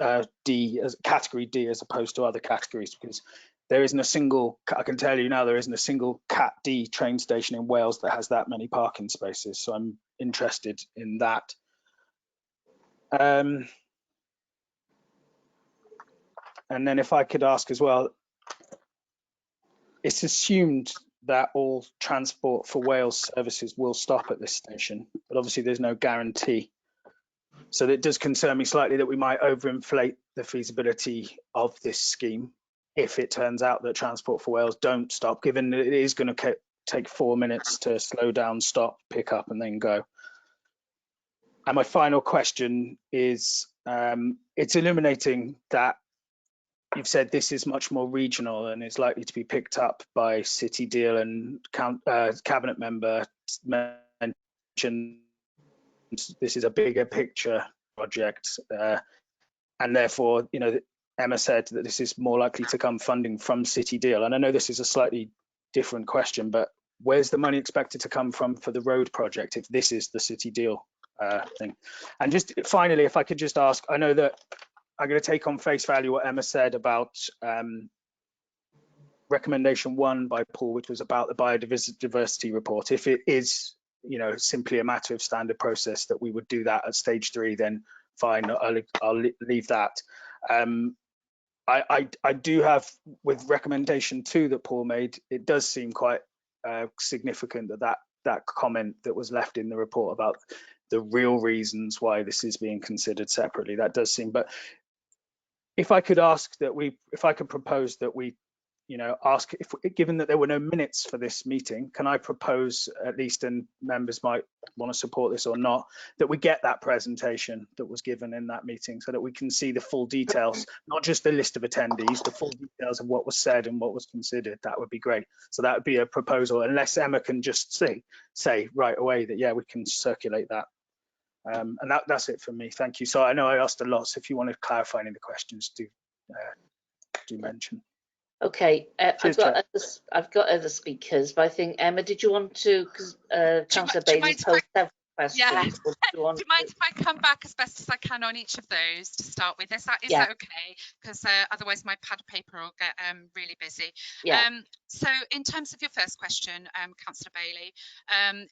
D, as category D, as opposed to other categories? Because there isn't a single, I can tell you now, there isn't a single Cat D train station in Wales that has that many parking spaces. So I'm interested in that. And then if I could ask as well, it's assumed that all Transport for Wales services will stop at this station, but obviously there's no guarantee. So it does concern me slightly that we might overinflate the feasibility of this scheme if it turns out that Transport for Wales don't stop, given that it is going to take 4 minutes to slow down, stop, pick up, and then go. And my final question is, it's illuminating that you've said this is much more regional and is likely to be picked up by City Deal, and Cabinet member mentioned this is a bigger picture project, and therefore, you know, Emma said that this is more likely to come funding from City Deal. And I know this is a slightly different question, but where's the money expected to come from for the road project if this is the City Deal thing? And just finally, if I could just ask, I know that I'm going to take on face value what Emma said about recommendation 1 by Paul, which was about the biodiversity report. If it is, you know, simply a matter of standard process that we would do that at stage 3, then fine, I'll leave that. I do have, with recommendation 2 that Paul made, it does seem quite significant that comment that was left in the report about the real reasons why this is being considered separately. That does seem, but if I could ask that if I could propose that we, you know, ask, given that there were no minutes for this meeting, can I propose, at least, and members might want to support this or not, that we get that presentation that was given in that meeting so that we can see the full details, not just the list of attendees, the full details of what was said and what was considered. That would be great. So that would be a proposal, unless Emma can just say right away that, yeah, we can circulate that. And that's it from me. Thank you. So I know I asked a lot, so if you want to clarify any of the questions, do mention. Okay, I've got other speakers, but I think, Emma, did you want to, because Councillor Bailey posed several questions. Yeah. Do you mind if I come back as best as I can on each of those to start with? Is that okay? Because otherwise my pad of paper will get really busy. Yeah. So in terms of your first question, Councillor Bailey,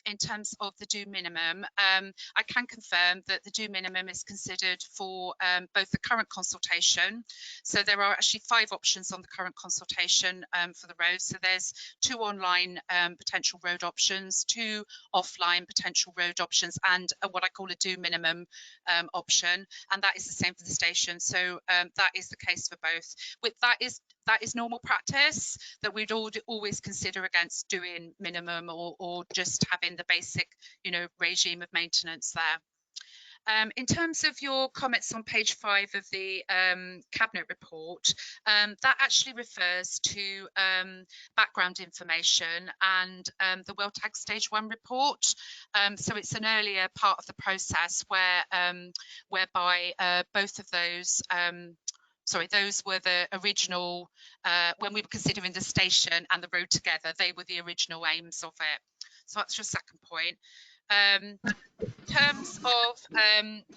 in terms of the due minimum, I can confirm that the due minimum is considered for both the current consultation. So there are actually 5 options on the current consultation for the roads. So there's 2 online potential road options, 2 offline potential road options, and what I call a due minimum option, and that is the same for the station. So that is the case for both. That is normal practice that we'd always consider against doing minimum or just having the basic, you know, regime of maintenance there. In terms of your comments on page 5 of the Cabinet report, that actually refers to background information and the WellTag Stage 1 report. So it's an earlier part of the process where whereby both of those sorry, those were the original, when we were considering the station and the road together, they were the original aims of it. So that's your second point. In terms of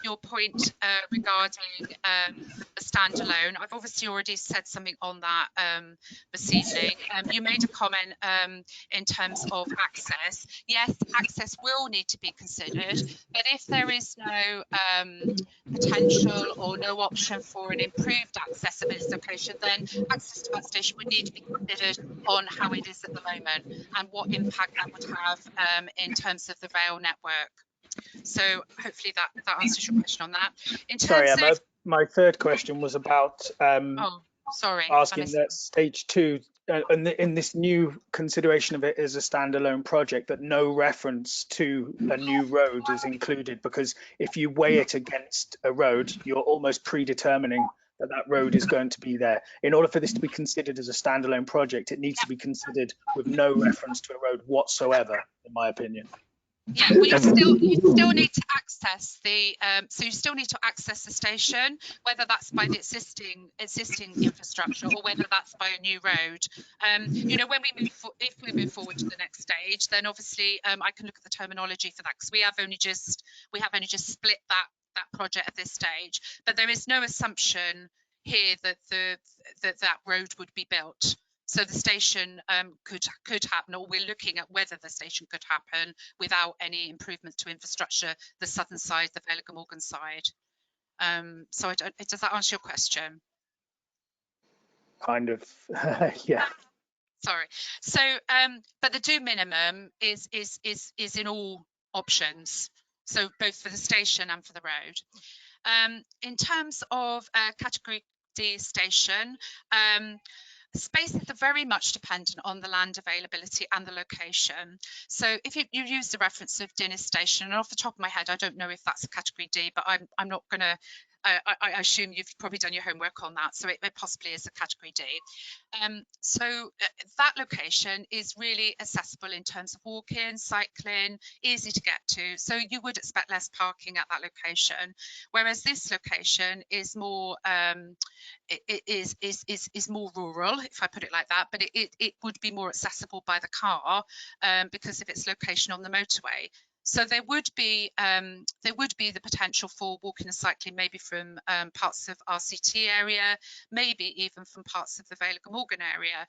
your point regarding a standalone, I've obviously already said something on that this evening. You made a comment in terms of access. Yes, access will need to be considered, but if there is no potential or no option for an improved access at this location, then access to that station would need to be considered on how it is at the moment and what impact that would have in terms of the rail network. So hopefully that answers your question on that. In terms Sorry, of my third question was about asking that stage 2 in this new consideration of it as a standalone project, that no reference to a new road is included, because if you weigh it against a road, you're almost predetermining that that road is going to be there. In order for this to be considered as a standalone project, it needs to be considered with no reference to a road whatsoever, in my opinion. Yeah, well, you still need to access the so you still need to access the station, whether that's by the existing infrastructure or whether that's by a new road. You know, when we if we move forward to the next stage, then obviously I can look at the terminology for that, because we have only just split that project at this stage, but there is no assumption here that that road would be built. So the station could happen, or we're looking at whether the station could happen without any improvements to infrastructure, the southern side, the Vale Glamorgan side. So does that answer your question? Kind of, yeah. Sorry. So, but the do minimum is in all options. So both for the station and for the road. In terms of category D station, spaces are very much dependent on the land availability and the location. So if you use the reference of Dinas Station, and off the top of my head, I don't know if that's a category D, but I'm not going to, I assume you've probably done your homework on that, so it possibly is a category D. So that location is really accessible in terms of walking, cycling, easy to get to. So you would expect less parking at that location, whereas this location is more is more rural, if I put it like that, but it would be more accessible by the car because of its location on the motorway. So there would be the potential for walking and cycling, maybe from parts of RCT area, maybe even from parts of the Vale Glamorgan area,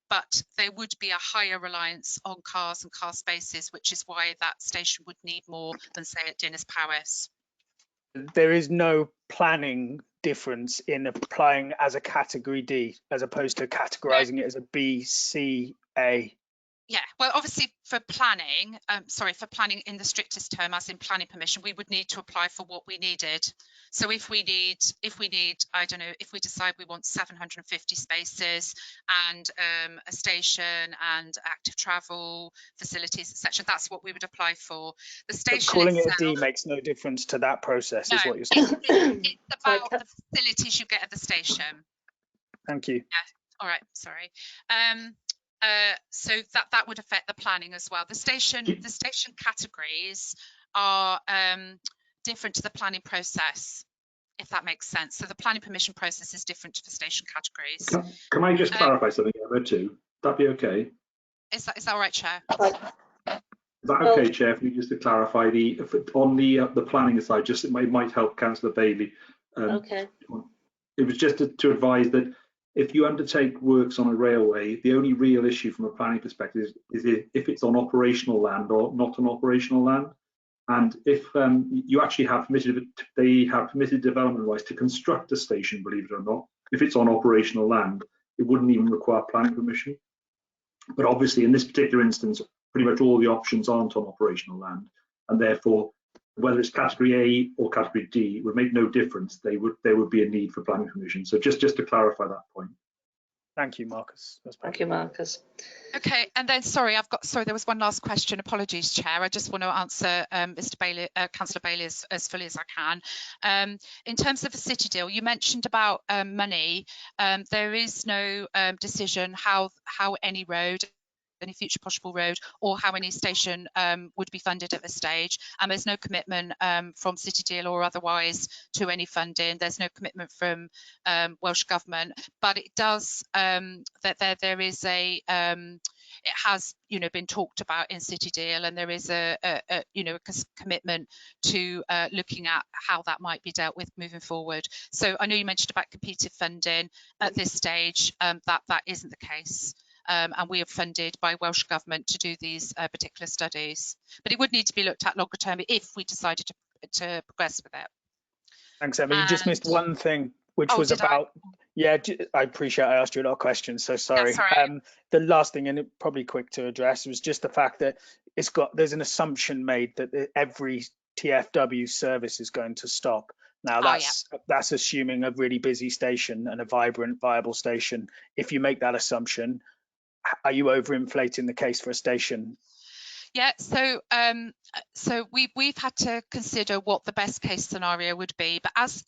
but there would be a higher reliance on cars and car spaces, which is why that station would need more than, say, at Dinas Powys. There is no planning difference in applying as a category D as opposed to categorizing it as a B, C, A. Yeah, well, obviously for planning, for planning in the strictest term, as in planning permission, we would need to apply for what we needed. So if we need, I don't know, if we decide we want 750 spaces and a station and active travel facilities, etc., that's what we would apply for. The station calling itself, it a D makes no difference to that process, no, is what you're saying. It's about the facilities you get at the station. Thank you. Yeah. All right, sorry. So that would affect the planning as well. The station categories are different to the planning process, if that makes sense. So the planning permission process is different to the station categories. Can I just clarify something there too? That'd be okay. Is that all right, Chair? Is that okay, Chair? For you just to clarify on the planning side, just it might help Councillor Bailey. Okay. It was just to advise that if you undertake works on a railway, the only real issue from a planning perspective is if it's on operational land or not on operational land. And if you actually have permitted development rights to construct a station, believe it or not, if it's on operational land, it wouldn't even require planning permission. But obviously in this particular instance, pretty much all the options aren't on operational land, and therefore whether it's category A or category D would make no difference. There would be a need for planning permission. So just to clarify that point. Thank you, Marcus. Thank you, Marcus. Okay, and then sorry, there was one last question. Apologies, Chair. I just want to answer Mr. Bailey, Councillor Bailey, as fully as I can. In terms of the city deal, you mentioned about money. There is no decision how any road, any future possible road, or how any station would be funded at this stage. And there's no commitment from City Deal or otherwise to any funding. There's no commitment from Welsh Government, but it does that there is a it has been talked about in City Deal, and there is a commitment to looking at how that might be dealt with moving forward. So I know you mentioned about competitive funding. At this stage, that isn't the case. And we are funded by Welsh Government to do these particular studies. But it would need to be looked at longer term if we decided to progress with it. Thanks, Emma. You just missed one thing, which was about, I appreciate I asked you a lot of questions, so sorry. The last thing, and probably quick to address, was just the fact that there's an assumption made that every TFW service is going to stop. Now that's assuming a really busy station and a vibrant, viable station. If you make that assumption, are you overinflating the case for a station? Yeah, so we've had to consider what the best case scenario would be, but as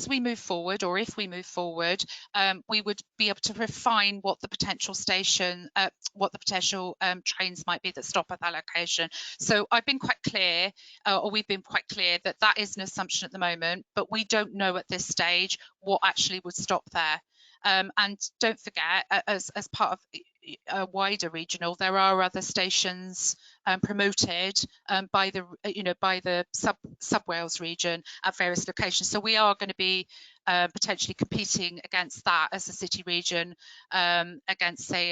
we move forward, we would be able to refine what the potential station, what the potential trains might be that stop at that location. So I've been quite clear, or we've been quite clear that that is an assumption at the moment, but we don't know at this stage what actually would stop there. And don't forget, as part of a wider regional, there are other stations promoted by the sub Wales region at various locations. So we are going to be potentially competing against that as a city region, against say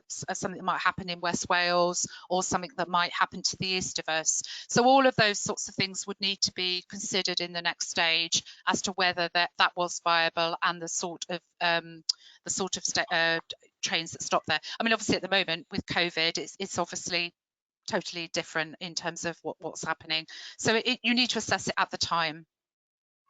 something that might happen in West Wales or something that might happen to the east of us. So all of those sorts of things would need to be considered in the next stage as to whether that was viable and the sort of trains that stop there. I mean, obviously at the moment with COVID, it's obviously totally different in terms of what's happening. So you need to assess it at the time.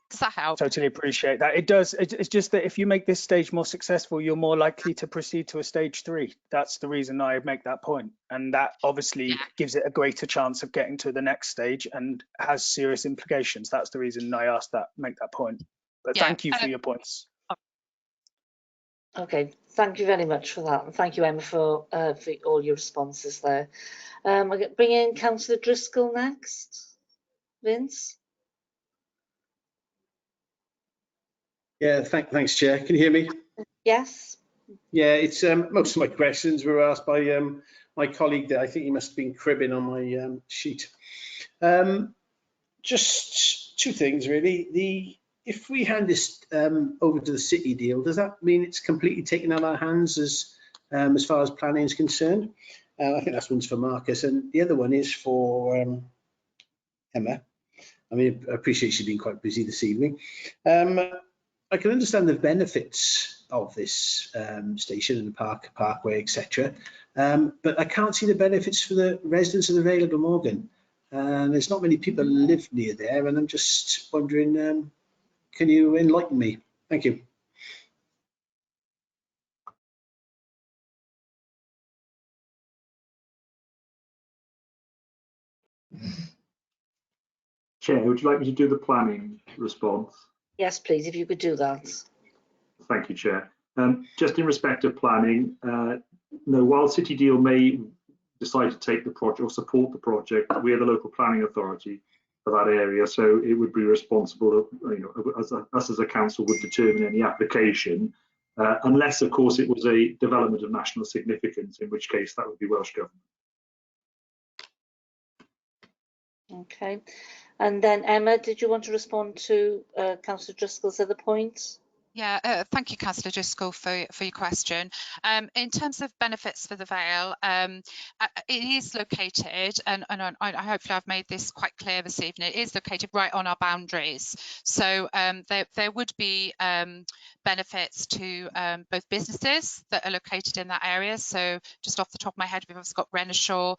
Does that help? Totally appreciate that. It does. It's just that if you make this stage more successful, you're more likely to proceed to a stage 3. That's the reason I make that point. And that obviously gives it a greater chance of getting to the next stage and has serious implications. That's the reason I make that point. But thank you for your points. Okay, thank you very much for that. And thank you, Emma, for all your responses there. I'll bring in Councillor Driscoll next. Vince? Yeah, thanks, Chair. Can you hear me? Yes. Yeah, it's most of my questions were asked by my colleague there. I think he must have been cribbing on my sheet. Just two things, really. If we hand this over to the City Deal, does that mean it's completely taken out of our hands as far as planning is concerned? I think that's one's for Marcus, and the other one is for Emma. I mean, I appreciate she's been quite busy this evening. I can understand the benefits of this station and the parkway, etc. But I can't see the benefits for the residents of the Vale of Glamorgan. There's not many people who live near there, and I'm just wondering, can you enlighten me? Thank you. Chair, would you like me to do the planning response? Yes, please, if you could do that. Thank you, Chair. Just in respect of planning, no, while City Deal may decide to take the project or support the project, we are the local planning authority for that area, so it would be responsible, us as a council would determine any application, unless, of course, it was a development of national significance, in which case that would be Welsh Government. Okay. And then Emma, did you want to respond to Councillor Driscoll's other points? Yeah, thank you, Councillor Driscoll, for your question. In terms of benefits for the Vale, it is located, and I hopefully I've made this quite clear this evening, it is located right on our boundaries. So there would be benefits to both businesses that are located in that area. So just off the top of my head, we've also got Regeneration,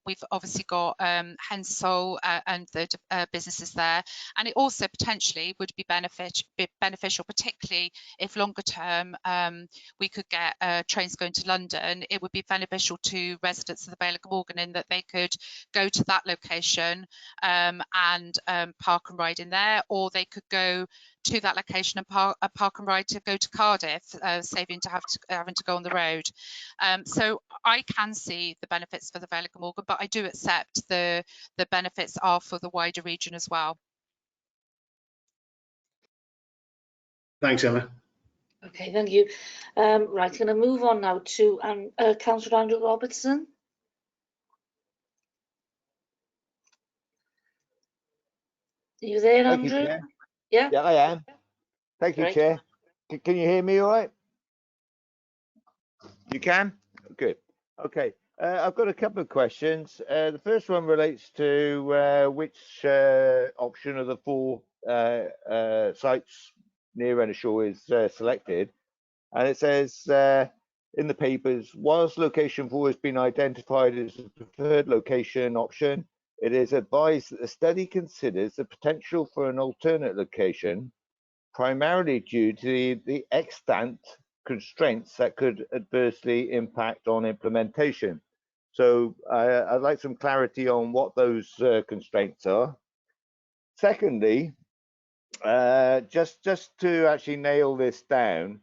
we've obviously got Hensol and the businesses there. And it also potentially would be beneficial, particularly likely if longer term we could get trains going to London, it would be beneficial to residents of the Vale of Glamorgan in that they could go to that location and park and ride in there, or they could go to that location and park and ride to go to Cardiff, saving having to go on the road. So I can see the benefits for the Vale of Glamorgan, but I do accept the benefits are for the wider region as well. Thanks, Emma. Okay, thank you. Right, going to move on now to Councillor Andrew Robertson. Are you there, Thank Andrew? you, Chair. Yeah? Yeah, I am. Thank you, Great. Chair. Can you hear me all right? You can? Good. Okay. I've got a couple of questions. The first one relates to which option of the four sites near Renishaw is selected. And it says in the papers, whilst location 4 has been identified as the preferred location option, it is advised that the study considers the potential for an alternate location, primarily due to the extant constraints that could adversely impact on implementation. So I'd like some clarity on what those constraints are. Secondly, just to actually nail this down,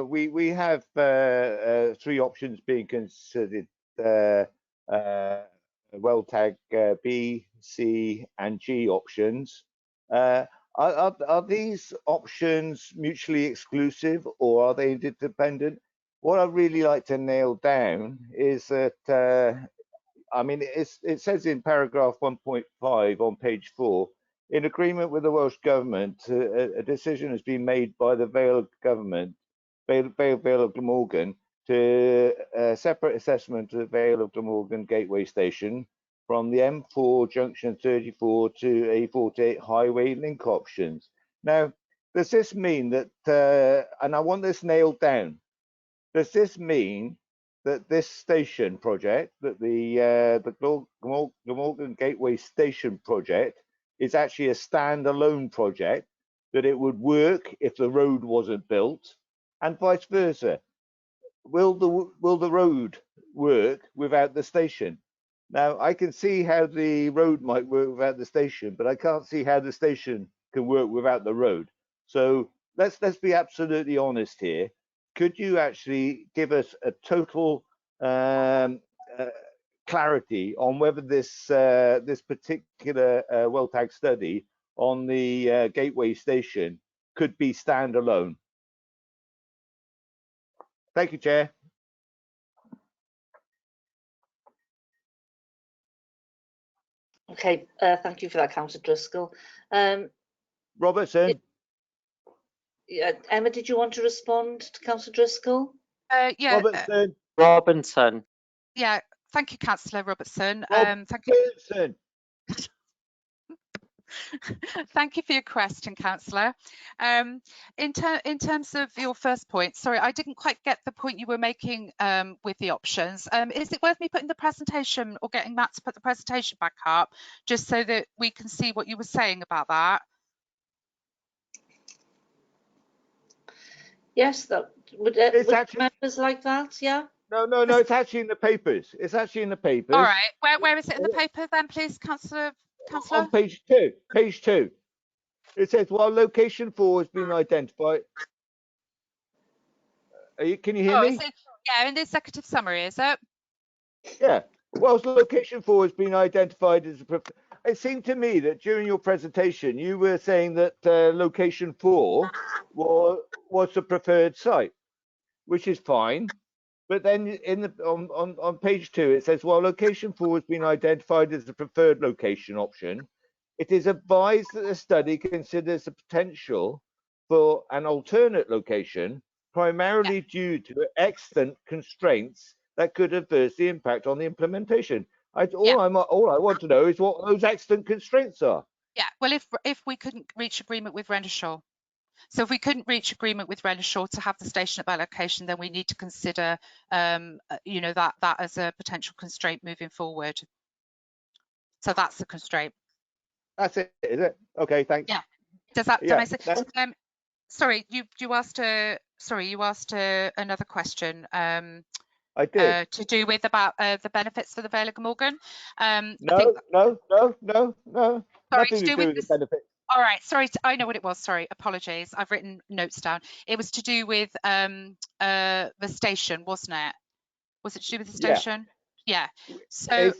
we have 3 options being considered, well tag B, C, and G options. Are these options mutually exclusive, or are they interdependent? What I'd really like to nail down is that, I mean, it says in paragraph 1.5 on page 4, in agreement with the Welsh Government, a decision has been made by the Vale Government, Vale of Glamorgan, to separate assessment of the Vale of Glamorgan Gateway Station from the M4 junction 34 to A48 highway link options. Now, does this mean that, and I want this nailed down, does this mean that this station project, that the Glamorgan Gateway Station project, is actually a standalone project, that it would work if the road wasn't built, and vice versa? Will the road work without the station? Now, I can see how the road might work without the station, but I can't see how the station can work without the road. So let's be absolutely honest here. Could you actually give us a total clarity on whether this this particular well tag study on the Gateway Station could be standalone? Thank you, Chair. Okay, thank you for that, Councillor Driscoll. Robertson. Emma, did you want to respond to Councillor Driscoll? Yeah. Robertson. Robinson. Yeah. Thank you, Councillor Robertson. Thank you. Thank you for your question, Councillor. In terms of your first point, sorry, I didn't quite get the point you were making with the options. Is it worth me putting the presentation or getting Matt to put the presentation back up, just so that we can see what you were saying about that? Yes, that would members like that, yeah? No, it's actually in the papers. It's actually in the papers. All right, where is it in the paper then, please, Councillor? On page 2. Page 2. It says, while location 4 has been identified. Can you hear me? Yeah, in the executive summary, is it? Yeah. Whilst location 4 has been identified as a it seemed to me that during your presentation you were saying that location 4 was the preferred site, which is fine. But then in the on page 2 it says, while location 4 has been identified as the preferred location option, it is advised that the study considers the potential for an alternate location, primarily due to extant constraints that could adversely impact on the implementation. All I want to know is what those extant constraints are. Yeah, well, if we couldn't reach agreement with Renishaw. So if we couldn't reach agreement with Renishaw to have the station at that location, then we need to consider, you know, that as a potential constraint moving forward. So that's the constraint. That's it, is it? Okay, thanks. Yeah. Does that make sense? sorry, you asked another question. I did. To do with about the benefits for the Vale of Glamorgan. No. Sorry, Nothing to do with the benefits. All right, sorry, I know what it was. Sorry, apologies. I've written notes down. It was to do with the station, wasn't it? Was it to do with the station? Yeah. So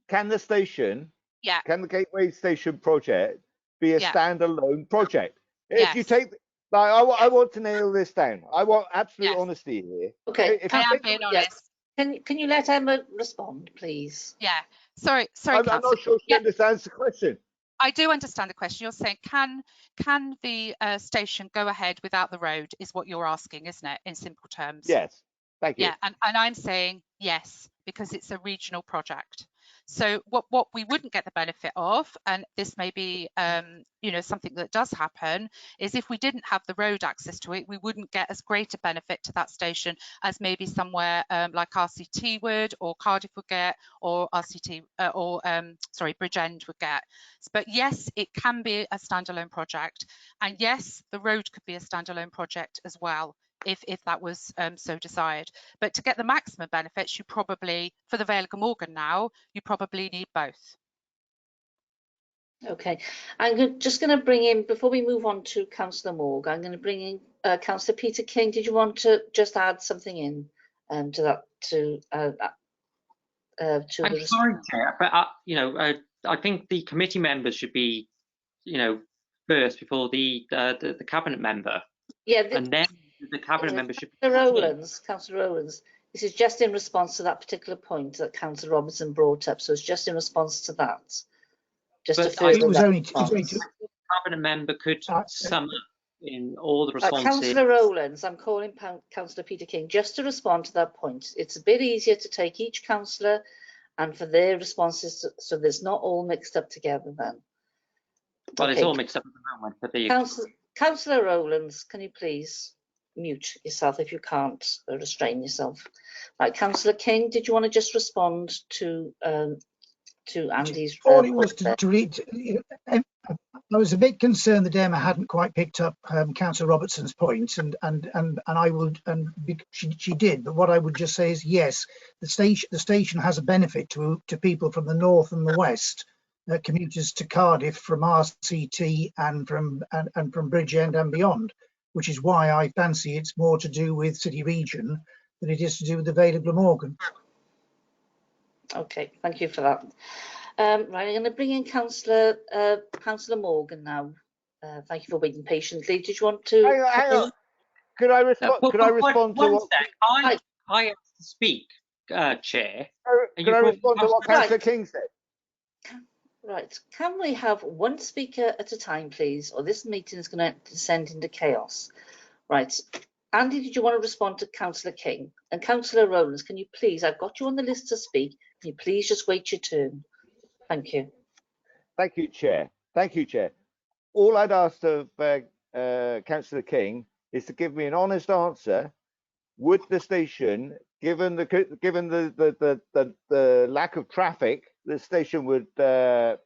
can the station? Yeah. Can the Gateway Station project be a standalone project? If you Yes. take, like, I want to nail this down. I want absolute honesty here. Okay. If I you am take, being honest. Can you let Emma respond, please? Yeah. Sorry, I'm not sure she understands the question. I do understand the question. You're saying, can the station go ahead without the road, is what you're asking, isn't it, in simple terms? Yes. Thank you. Yeah, and I'm saying yes, because it's a regional project. So what we wouldn't get the benefit of, and this may be something that does happen, is if we didn't have the road access to it, we wouldn't get as great a benefit to that station as maybe somewhere like RCT would, or Cardiff would get, or Bridgend would get. But yes, it can be a standalone project, and yes, the road could be a standalone project as well, if that was so desired. But to get the maximum benefits, you probably, for the Vale of Glamorgan now, you probably need both. Okay, I'm just going to bring in, before we move on to Councillor Morg, I'm going to bring in Councillor Peter King. Did you want to just add something in to that, to I'm the sorry, Chair, but I think the committee members should be, first before the cabinet member. Yeah, and then the cabinet member should be. Councillor Rowlands, this is just in response to that particular point that Councillor Robertson brought up. So it's just in response to that. Just to further the cabinet member could sum up in all the responses. Councillor Rowlands, I'm calling Councillor Peter King just to respond to that point. It's a bit easier to take each councillor and for their responses, so there's not all mixed up together then. Well, it's all mixed up at the moment. But Councillor Rowlands, can you please mute yourself if you can't restrain yourself? Right, Councillor King, did you want to just respond to Andy's? All it was to read. I was a bit concerned that Emma hadn't quite picked up Councillor Robertson's point, and I would, she did. But what I would just say is, yes, the station has a benefit to people from the north and the west, commuters to Cardiff from RCT and from Bridgend and beyond, which is why I fancy it's more to do with City Region than it is to do with the Vale of Glamorgan. Okay, thank you for that. Right, I'm going to bring in Councillor Morgan now. Thank you for waiting patiently. Did you want to? Hang on. Could I respond? Could I respond to what? I asked to speak, Chair. Can I respond to what Councillor King said? Right. Can we have one speaker at a time, please? Or this meeting is going to descend into chaos. Right. Andy, did you want to respond to Councillor King? And Councillor Rowlands, can you please, I've got you on the list to speak. Can you please just wait your turn? Thank you. Thank you, Chair. Thank you, Chair. All I'd asked of Councillor King is to give me an honest answer. Would the station, given the lack of traffic the station would have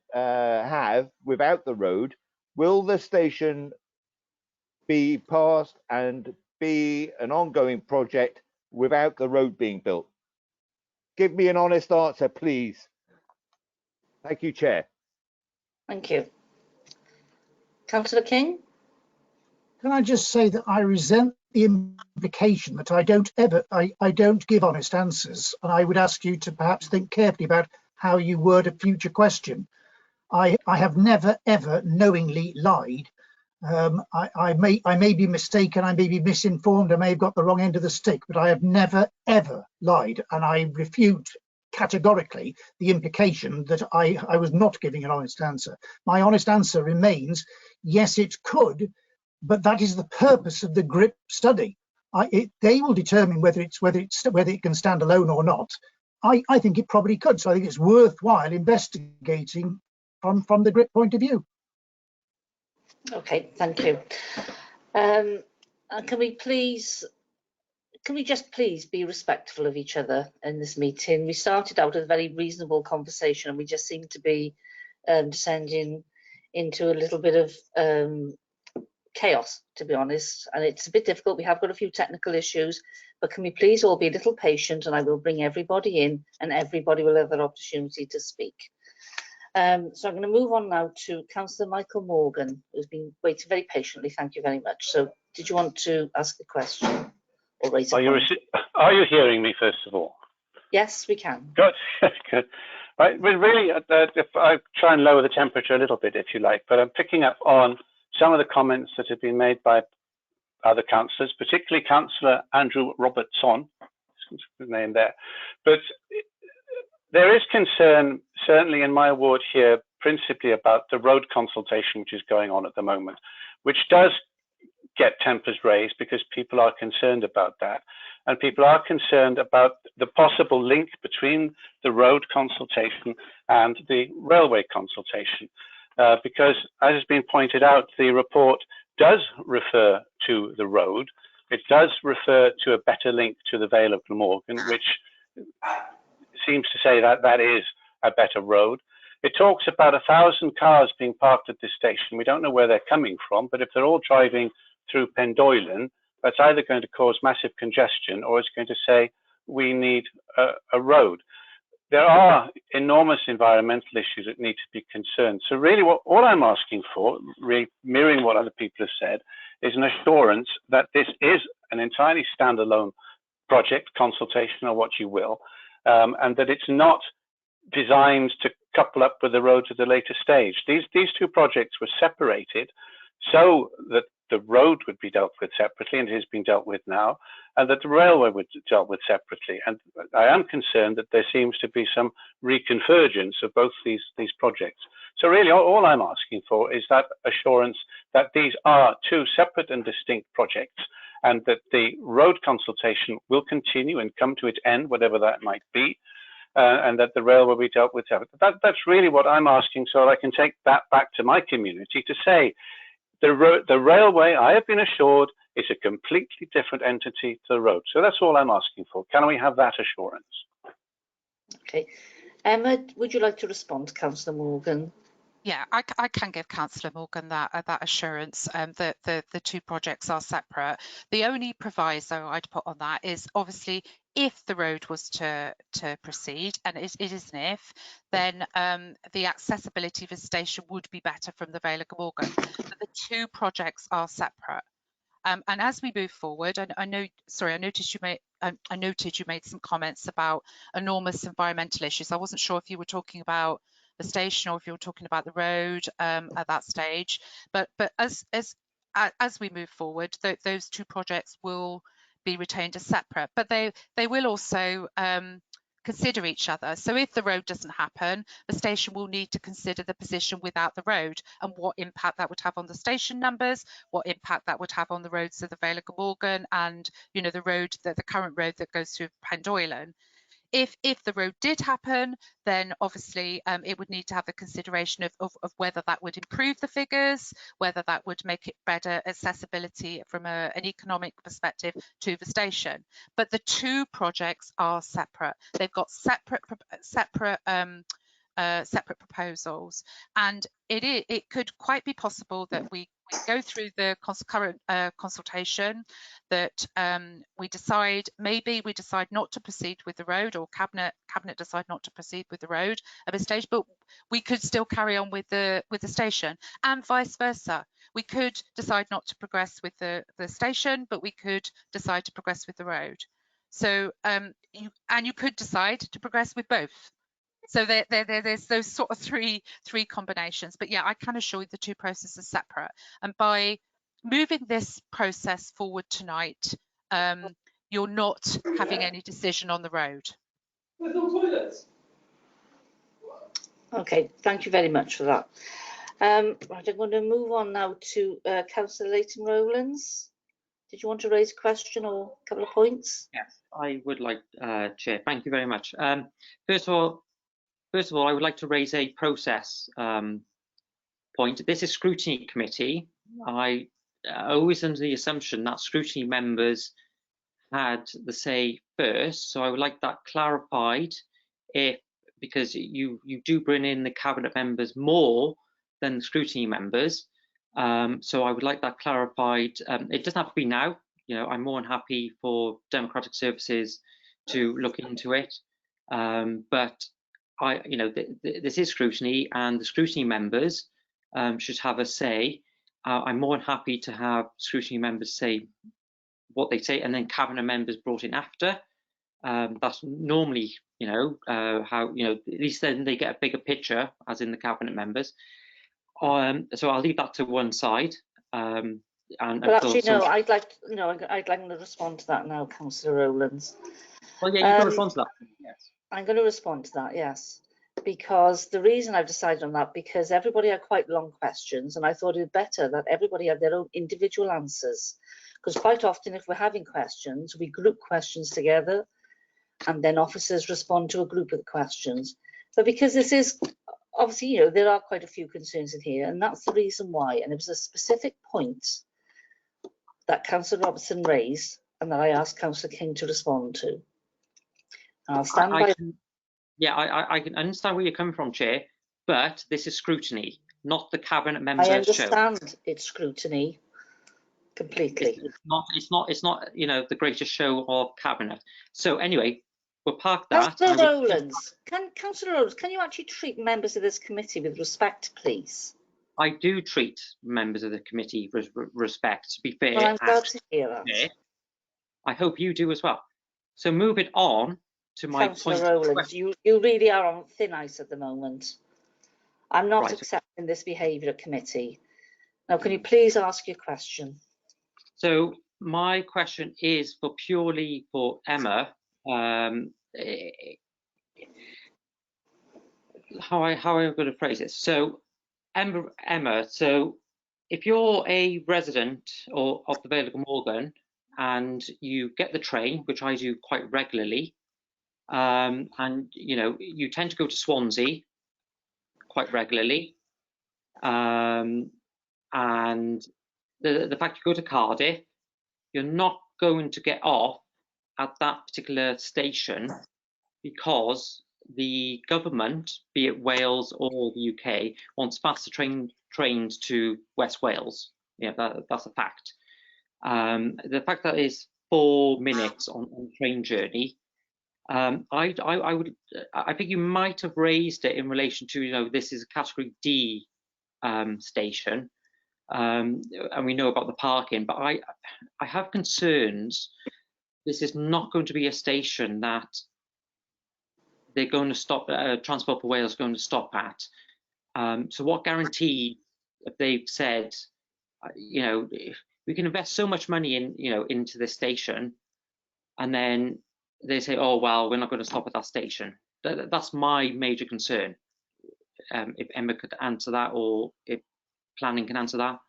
without the road, will the station be passed and be an ongoing project without the road being built? Give me an honest answer, please. Thank you, Chair. Thank you. Councillor King? Can I just say that I resent the implication that I don't give honest answers, and I would ask you to perhaps think carefully about how you word a future question. I have never ever knowingly lied. I may be mistaken, I may be misinformed, I may have got the wrong end of the stick, but I have never ever lied, and I refute categorically the implication that I was not giving an honest answer. My honest answer remains, yes, it could, but that is the purpose of the GRIP study. They will determine whether it can stand alone or not. I think it probably could, so I think it's worthwhile investigating from the GRIP point of view. Okay, thank you. And can we just please be respectful of each other in this meeting? We started out a very reasonable conversation and we just seem to be descending into a little bit of chaos, to be honest, and it's a bit difficult. We have got a few technical issues, but can we please all be a little patient, and I will bring everybody in and everybody will have their opportunity to speak. So I'm going to move on now to Councillor Michael Morgan, who's been waiting very patiently. Thank you very much. So did you want to ask a question or raise a point? Are you hearing me, first of all? Yes, we can. Good, good. Right, well, really, if I try and lower the temperature a little bit, if you like, but I'm picking up on some of the comments that have been made by other councillors, particularly Councillor Andrew Robertson, his name there. But there is concern, certainly in my ward here, principally about the road consultation which is going on at the moment, which does get tempers raised because people are concerned about that. And people are concerned about the possible link between the road consultation and the railway consultation. Because, as has been pointed out, the report does refer to the road. It does refer to a better link to the Vale of Glamorgan, which seems to say that that is a better road. It talks about 1,000 cars being parked at this station. We don't know where they're coming from, but if they're all driving through Pendoylan, that's either going to cause massive congestion or it's going to say we need a road. There are enormous environmental issues that need to be concerned. So really all I'm asking for, really mirroring what other people have said, is an assurance that this is an entirely standalone project, consultation, or what you will, and that it's not designed to couple up with the roads at a later stage. These two projects were separated so that the road would be dealt with separately, and it is being dealt with now, and that the railway would be dealt with separately. And I am concerned that there seems to be some reconvergence of both these projects. So really all I'm asking for is that assurance that these are two separate and distinct projects, and that the road consultation will continue and come to its end, whatever that might be, and that the rail will be dealt with separately. That's really what I'm asking, so I can take that back to my community to say, the railway, I have been assured, is a completely different entity to the road. So that's all I'm asking for. Can we have that assurance? Okay. Emma, would you like to respond to Councillor Morgan? Yeah, I can give Councillor Morgan that assurance that the two projects are separate. The only proviso I'd put on that is obviously if the road was to proceed, and it is an if, then the accessibility of the station would be better from the Vale of Glamorgan. But the two projects are separate. And as we move forward, and I noticed you made some comments about enormous environmental issues. I wasn't sure if you were talking about the station or if you were talking about the road at that stage. But as we move forward, those two projects will be retained as separate, but they will also consider each other. So if the road doesn't happen, the station will need to consider the position without the road and what impact that would have on the station numbers, what impact that would have on the roads of the Vale of Glamorgan and, you know, the current road that goes through Pendoylan. If the road did happen, then obviously it would need to have the consideration of whether that would improve the figures, whether that would make it better accessibility from an economic perspective to the station. But the two projects are separate. They've got separate proposals, and it could quite be possible that we go through the current consultation, that we decide not to proceed with the road, or cabinet decide not to proceed with the road at this stage, but we could still carry on with the station, and vice versa. We could decide not to progress with the station, but we could decide to progress with the road. So you could decide to progress with both. So there's those sort of three combinations. But yeah, I can assure you the two processes are separate. And by moving this process forward tonight, you're not having any decision on the road. There's no toilets. Okay, thank you very much for that. Right, I'm going to move on now to Councillor Leighton Rowlands. Did you want to raise a question or a couple of points? Yes, I would like, Chair. Thank you very much. First of all, I would like to raise a process point. This is Scrutiny Committee. I always under the assumption that Scrutiny members had the say first, so I would like that clarified, because you do bring in the Cabinet members more than the Scrutiny members. So I would like that clarified. It doesn't have to be now. You know, I'm more than happy for Democratic Services to look into it. But you know, this is scrutiny, and the scrutiny members should have a say. I'm more than happy to have scrutiny members say what they say, and then cabinet members brought in after. That's normally, you know, how, you know, at least then they get a bigger picture, as in the cabinet members. So I'll leave that to one side. Well, actually, no, I'd like to respond to that now, Councillor Rowlands. Well, yeah, you can respond to that. Yes. I'm going to respond to that, yes. Because the reason I've decided on that, because everybody had quite long questions, and I thought it'd be better that everybody had their own individual answers. Because quite often, if we're having questions, we group questions together, and then officers respond to a group of questions. But because this is, obviously, you know, there are quite a few concerns in here, and that's the reason why. And it was a specific point that Councillor Robertson raised, and that I asked Councillor King to respond to. And I'll stand by. I can understand where you're coming from, Chair, but this is scrutiny, not the cabinet members' show. I understand it's scrutiny completely. It's not, you know, the greatest show of cabinet. So anyway, we'll park that. Councillor Rowlands, Councillor Rowlands, can you actually treat members of this committee with respect, please? I do treat members of the committee with respect, to be fair. Well, I'm glad to hear that. I hope you do as well. So move it on to my Councillor point. Rowlands, you really are on thin ice at the moment. I'm not accepting this behaviour at committee. Now, can you please ask your question? So my question is purely for Emma. How am I going to phrase it? So Emma, so if you're a resident of the Vale of Glamorgan and you get the train, which I do quite regularly, and you know, you tend to go to Swansea quite regularly, and the fact you go to Cardiff, you're not going to get off at that particular station because the government, be it Wales or the UK, wants faster trains to West Wales. Yeah, that's a fact. The fact that is 4 minutes on train journey. I think you might have raised it in relation to, you know, this is a category D station, and we know about the parking, but I have concerns. This is not going to be a station that they're going to stop, Transport for Wales going to stop at. So what guarantee if they've said, you know, we can invest so much money in, you know, into this station, and then they say, oh, well, we're not going to stop at that station. That's my major concern. If Emma could answer that, or if planning can answer that.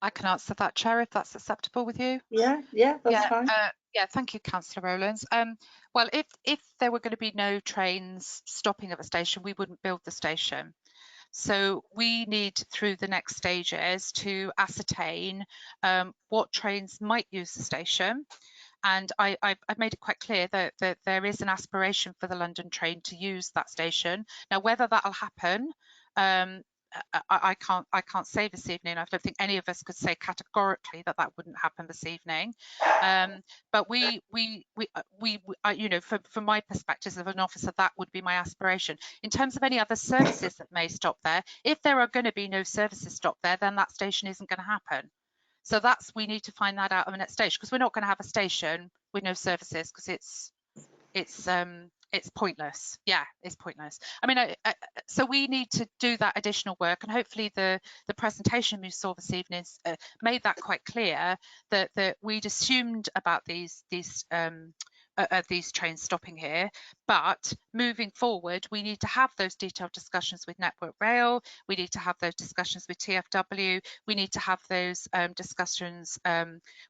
I can answer that, Chair, if that's acceptable with you. Yeah, that's fine. Yeah, thank you, Councillor Rowlands. Well, if there were going to be no trains stopping at the station, we wouldn't build the station. So we need, through the next stages, to ascertain what trains might use the station. And I've made it quite clear that there is an aspiration for the London train to use that station. Now, whether that'll happen, I can't say this evening. I don't think any of us could say categorically that wouldn't happen this evening. But we you know, from my perspective as an officer, that would be my aspiration. In terms of any other services that may stop there, if there are going to be no services stop there, then that station isn't going to happen. So we need to find that out at the next stage, because we're not going to have a station with no services, because it's pointless. Yeah, it's pointless. I mean, so we need to do that additional work, and hopefully the presentation we saw this evening made that quite clear, that we'd assumed about these trains stopping here, but moving forward we need to have those detailed discussions with Network Rail, we need to have those discussions with TfW, we need to have those discussions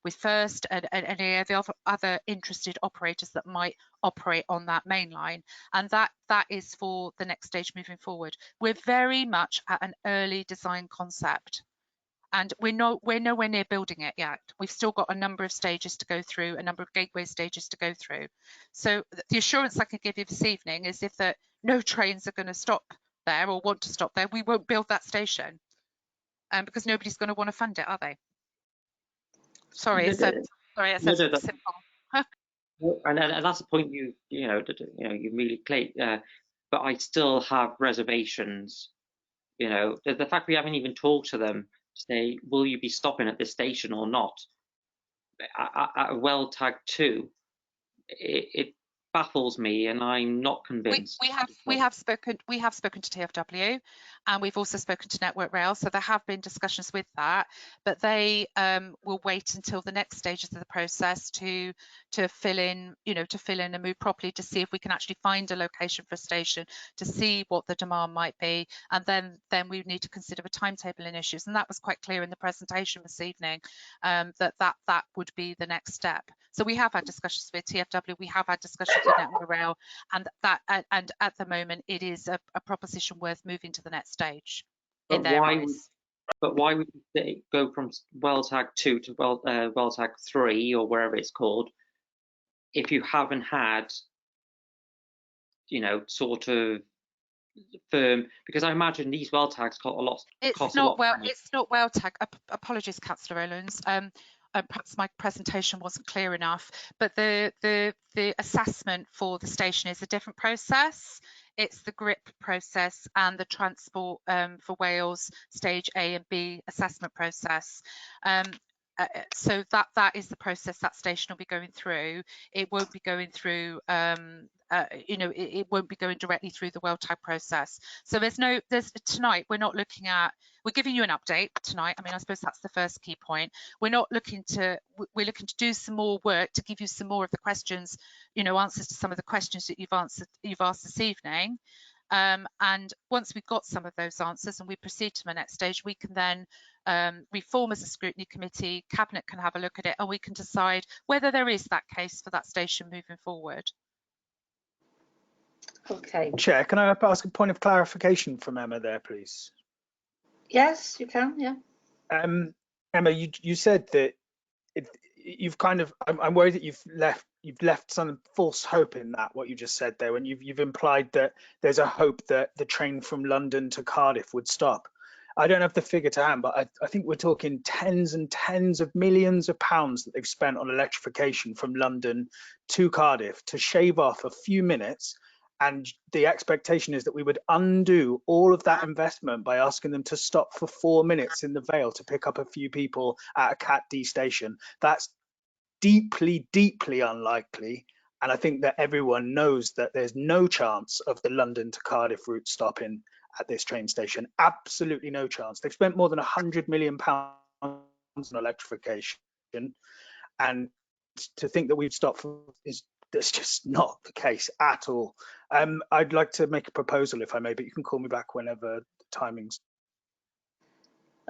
with First and any of the other interested operators that might operate on that main line, and that is for the next stage moving forward. We're very much at an early design concept, and we're nowhere near building it yet. We've still got a number of stages to go through, a number of gateway stages to go through. So the assurance I can give you this evening is if no trains are going to stop there or want to stop there, we won't build that station. because nobody's going to want to fund it, are they? Sorry, No, it's so simple. And that's the point you really clear. But I still have reservations. You know, the fact we haven't even talked to them to say, will you be stopping at this station or not? At a well tag 2, it baffles me, and I'm not convinced. We have spoken to TfW, and we've also spoken to Network Rail, so there have been discussions with that, but they will wait until the next stages of the process to fill in and move properly, to see if we can actually find a location for a station, to see what the demand might be, and then we need to consider a timetabling issues. And that was quite clear in the presentation this evening, that would be the next step. So we have had discussions with TfW, we have had discussions with Network Rail, and at the moment it is a proposition worth moving to the next stage in their eyes. But why would you go from well tag 2 to well tag 3 or wherever it's called if you haven't had, sort of firm? Because I imagine these well tags cost a lot. It's not well tag. Apologies, Councillor Owens. Perhaps my presentation wasn't clear enough, but the assessment for the station is a different process. It's the GRIP process and the Transport for Wales Stage A and B assessment process. So that is the process that station will be going through. It won't be going through it won't be going directly through the well tag process. So tonight we're giving you an update tonight. I mean, I suppose that's the first key point. We're looking to do some more work to give you some more of the questions, answers to some of the questions that you've asked this evening. And once we've got some of those answers and we proceed to the next stage, we can then reform as a scrutiny committee. Cabinet can have a look at it, and we can decide whether there is that case for that station moving forward. Okay. Chair, can I ask a point of clarification from Emma there, please? Yes, you can. Yeah. Emma, you said that you've kind of. I'm worried that you've left some false hope in that, what you just said there, when you've implied that there's a hope that the train from London to Cardiff would stop. I don't have the figure to hand, but I think we're talking tens and tens of millions of pounds that they've spent on electrification from London to Cardiff to shave off a few minutes. And the expectation is that we would undo all of that investment by asking them to stop for 4 minutes in the Vale to pick up a few people at a Cat D station. That's deeply, deeply unlikely. And I think that everyone knows that there's no chance of the London to Cardiff route stopping at this train station. Absolutely no chance. They've spent more than £100 million on electrification. And to think that we'd stop that's just not the case at all. I'd like to make a proposal, if I may, but you can call me back whenever the timing's.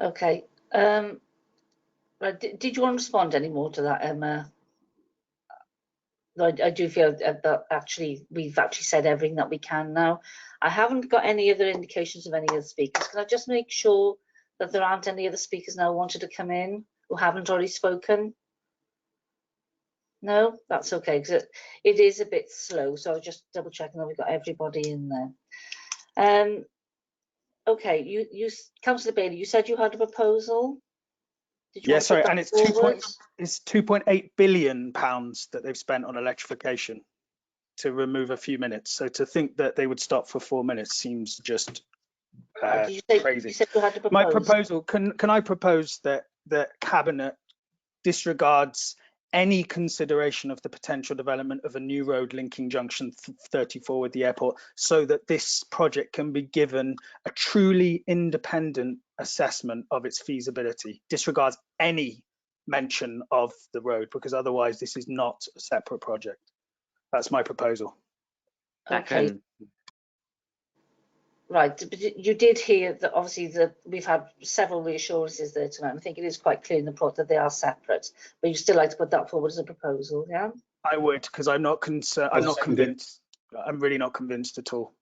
Okay. Did you want to respond any more to that, Emma? I do feel that we've actually said everything that we can now. I haven't got any other indications of any other speakers. Can I just make sure that there aren't any other speakers now who wanted to come in who haven't already spoken? No, that's okay, because it is a bit slow, so I'll just double checking that we've got everybody in there. Okay, you Councillor Bailey, you said you had a proposal. Yeah, sorry, and it's 2.8 billion pounds that they've spent on electrification to remove a few minutes. So to think that they would stop for 4 minutes seems just crazy. You said you had to propose. My proposal, can I propose that Cabinet disregards any consideration of the potential development of a new road linking junction 34 with the airport, so that this project can be given a truly independent assessment of its feasibility, disregards any mention of the road, because otherwise this is not a separate project. That's my proposal. Okay. Right, but you did hear that obviously we've had several reassurances there tonight. I think it is quite clear in the plot that they are separate, but you still like to put that forward as a proposal, yeah? I would, because I'm not concerned. I'm not convinced. I'm really not convinced at all.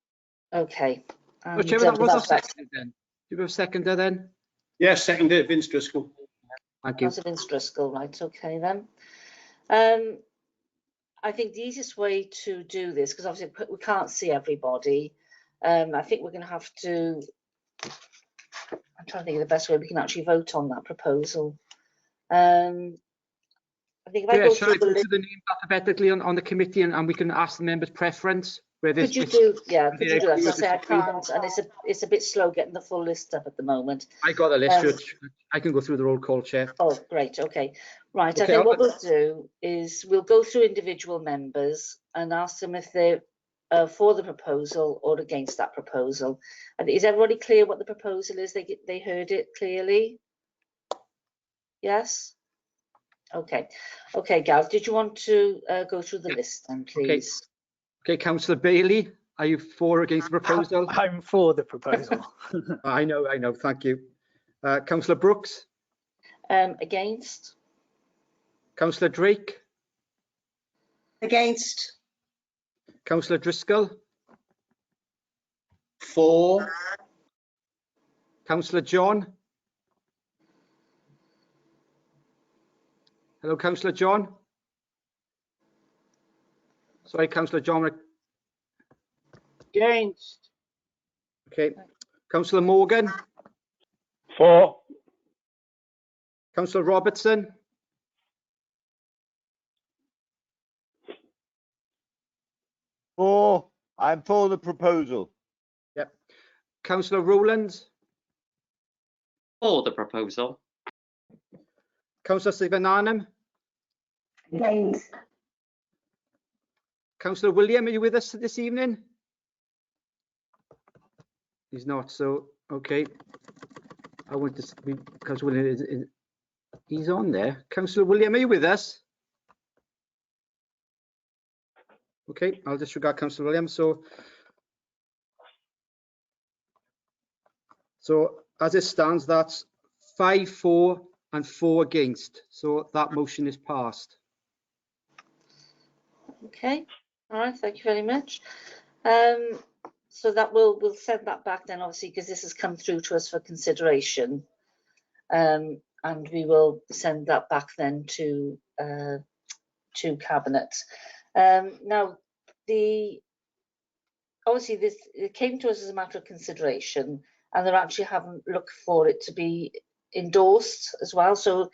Okay. That was a second then. Do you have a seconder then? Yes, seconded, Vince Driscoll. Thank you. That's Vince Driscoll, right? Okay then. I think the easiest way to do this, because obviously we can't see everybody. I think we're going to have to I'm trying to think of the best way we can actually vote on that proposal. I think if I go shall I through the put list, the name alphabetically on the committee, and we can ask the members' preference? Where this, could you do, yeah, where could they you do that? agree So I or say I disagree. can't, and it's a bit slow getting the full list up at the moment. I got a list. I can go through the roll call, Chair. Oh, great. Okay. Right. Okay, I think what we'll do is we'll go through individual members and ask them if they're for the proposal or against that proposal. And is everybody clear what the proposal is? They heard it clearly? Yes? Okay. Okay, Gav, did you want to go through the list then, please? Okay, Councillor Bailey, are you for or against the proposal? I'm for the proposal. I know. Thank you. Councillor Brooks? Against? Councillor Drake? Against? Councillor Driscoll? For? Councillor John? Hello, Councillor John? Sorry, Councillor John. Against? Okay. Councillor Morgan? For? Councillor Robertson? For? I'm for the proposal. Yep. Councillor Rowland? For the proposal. Councillor Sivananam? Against. Councillor William, are you with us this evening? He's not, so okay. I want to because William he's on there. Councillor William, are you with us? Okay, I'll disregard Councillor William. So as it stands, that's 5 for and 4 against. So that motion is passed. Okay. All right. Thank you very much. So that we'll send that back then, obviously, because this has come through to us for consideration, and we will send that back then to Cabinet. Now, obviously it came to us as a matter of consideration, and they're actually haven't looked for it to be endorsed as well. So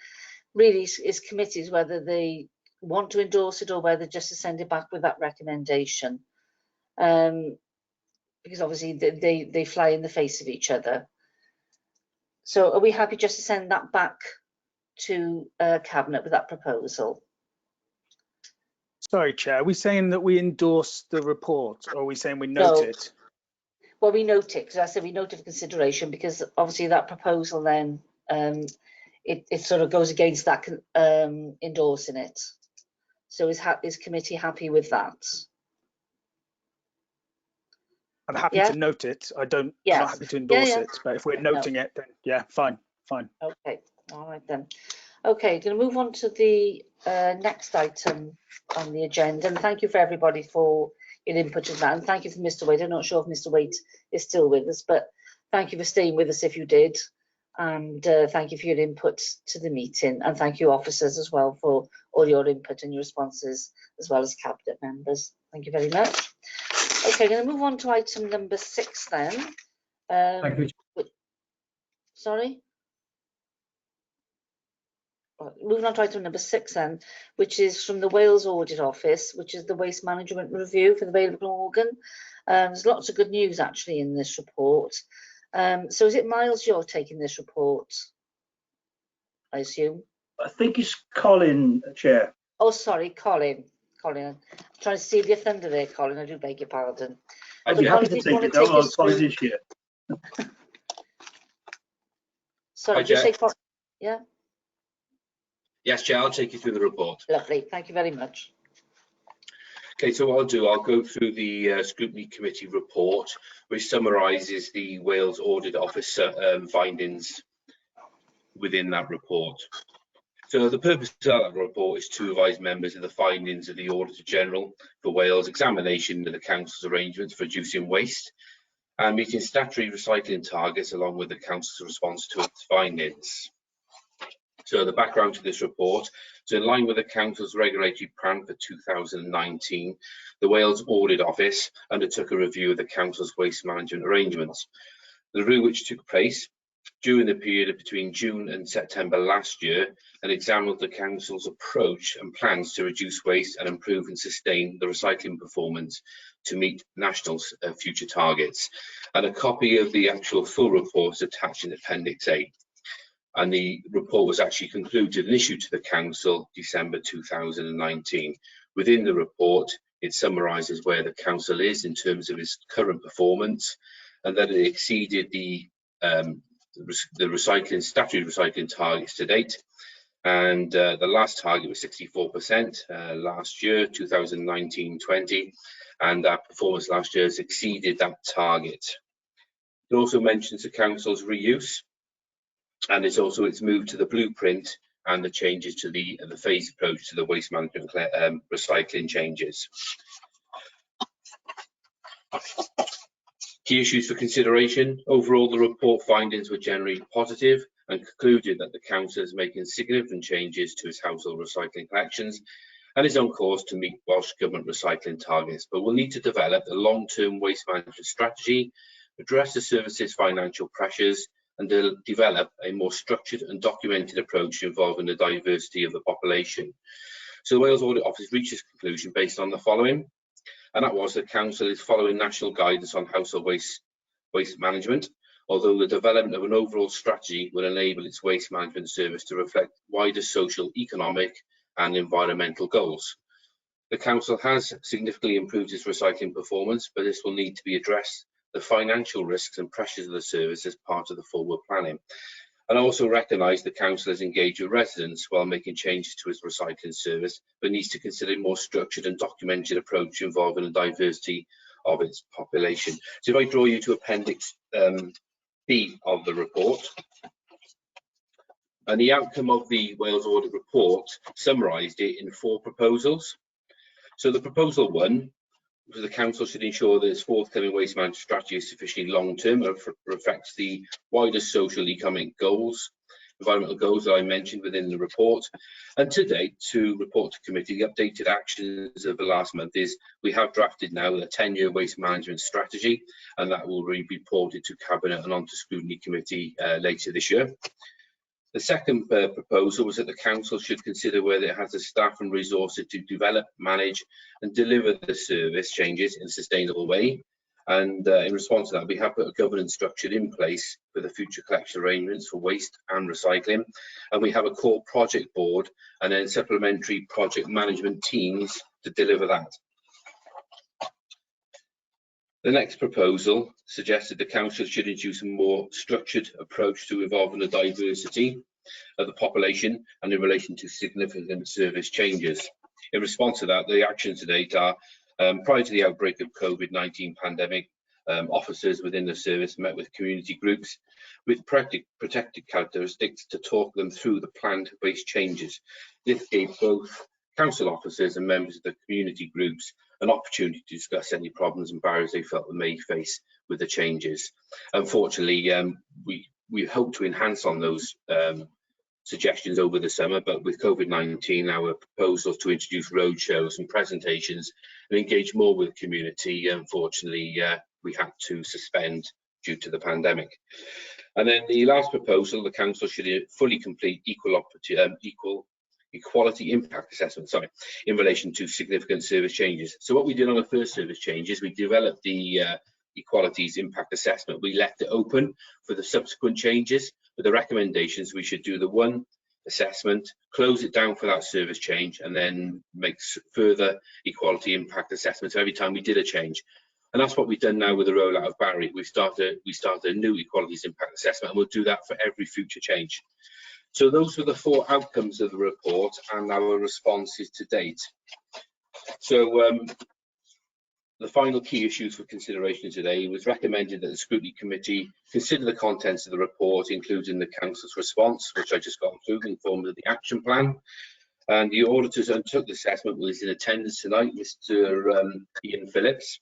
really, it's committees whether they want to endorse it or whether just to send it back with that recommendation. Because obviously they fly in the face of each other. So are we happy just to send that back to Cabinet with that proposal? Sorry, Chair, are we saying that we endorse the report, or are we saying we note it? Well, we note it, because I said we note it for consideration, because obviously that proposal then, it sort of goes against that endorsing it. So is committee happy with that? I'm happy to note it. I'm not happy to endorse it, but if we're noting it, then yeah, fine. Okay, all right then. Okay, going to move on to the next item on the agenda, and thank you for everybody for your input in that, and thank you for Mr. Wade. I'm not sure if Mr. Wade is still with us, but thank you for staying with us if you did, and thank you for your input to the meeting, and thank you officers as well for all your input and your responses, as well as Cabinet members. Thank you very much. Okay, going to move on to item number 6 then. Thank you. Sorry? Moving on to item number 6 then, which is from the Wales Audit Office, which is the Waste Management Review for the Vale of Glamorgan. There's lots of good news actually in this report. So is it Miles you're taking this report, I assume? I think it's Colin, Chair. Oh, sorry, Colin. I'm trying to steal your thunder there, Colin. I do beg your pardon. I'd be happy to take it. Oh, Colin is here. Sorry, did you say Colin? Yeah? Yes, Chair, I'll take you through the report. Lovely, thank you very much. Okay, so what I'll do, I'll go through the Scrutiny Committee report, which summarises the Wales Audit Office findings within that report. So the purpose of that report is to advise members of the findings of the Auditor General for Wales' examination of the Council's arrangements for reducing waste and meeting statutory recycling targets along with the Council's response to its findings. So the background to this report, so in line with the Council's regulatory plan for 2019, the Wales Audit Office undertook a review of the Council's waste management arrangements. The review which took place during the period between June and September last year and examined the Council's approach and plans to reduce waste and improve and sustain the recycling performance to meet national future targets. And a copy of the actual full report is attached in Appendix A. And the report was actually concluded and issued to the Council December 2019. Within the report, it summarises where the Council is in terms of its current performance, and that it exceeded the statutory recycling targets to date. And the last target was 64% last year, 2019-20, and that performance last year has exceeded that target. It also mentions the Council's reuse, and it's moved to the blueprint and the changes to the phased approach to the waste management recycling changes. Key issues for consideration. Overall, the report findings were generally positive and concluded that the Council is making significant changes to its household recycling collections and is on course to meet Welsh Government recycling targets, but will need to develop a long-term waste management strategy, address the service's financial pressures, and develop a more structured and documented approach involving the diversity of the population. So the Wales Audit Office reached this conclusion based on the following, and that was the Council is following national guidance on household waste management, although the development of an overall strategy will enable its waste management service to reflect wider social, economic and environmental goals. The Council has significantly improved its recycling performance, but this will need to be addressed the financial risks and pressures of the service as part of the forward planning. And I also recognise the Council has engaged with residents while making changes to its recycling service, but needs to consider a more structured and documented approach involving the diversity of its population. So if I draw you to Appendix B of the report, and the outcome of the Wales Audit Report summarised it in 4 proposals. So the proposal 1, the Council should ensure that its forthcoming waste management strategy is sufficiently long-term and reflects the wider social economic goals, environmental goals that I mentioned within the report. And to date, to report to committee, the updated actions of the last month is we have drafted now a 10-year waste management strategy, and that will be reported to Cabinet and onto Scrutiny Committee later this year. The second proposal was that the Council should consider whether it has the staff and resources to develop, manage and deliver the service changes in a sustainable way. And in response to that, we have put a governance structure in place for the future collection arrangements for waste and recycling. And we have a core project board and then supplementary project management teams to deliver that. The next proposal suggested the Council should introduce a more structured approach to involving the diversity of the population and in relation to significant service changes. In response to that, the actions to date are, prior to the outbreak of COVID-19 pandemic, officers within the service met with community groups with protected characteristics to talk them through the planned waste changes. This gave both Council officers and members of the community groups an opportunity to discuss any problems and barriers they felt they may face with the changes. Unfortunately, we hope to enhance on those suggestions over the summer, but with COVID-19, our proposals to introduce roadshows and presentations and engage more with the community, unfortunately, we had to suspend due to the pandemic. And then the last proposal, the Council should fully complete equality impact assessment, in relation to significant service changes. So what we did on the first service changes, we developed the equalities impact assessment. We left it open for the subsequent changes, but the recommendations, we should do the one assessment, close it down for that service change, and then make further equality impact assessments every time we did a change. And that's what we've done now with the rollout of Barry. We started a new equalities impact assessment, and we'll do that for every future change. So those were the 4 outcomes of the report and our responses to date. So the final key issues for consideration today was recommended that the Scrutiny Committee consider the contents of the report, including the Council's response, which I just got through in form of the action plan. And the auditors undertook the assessment was in attendance tonight, Mr. Ian Phillips,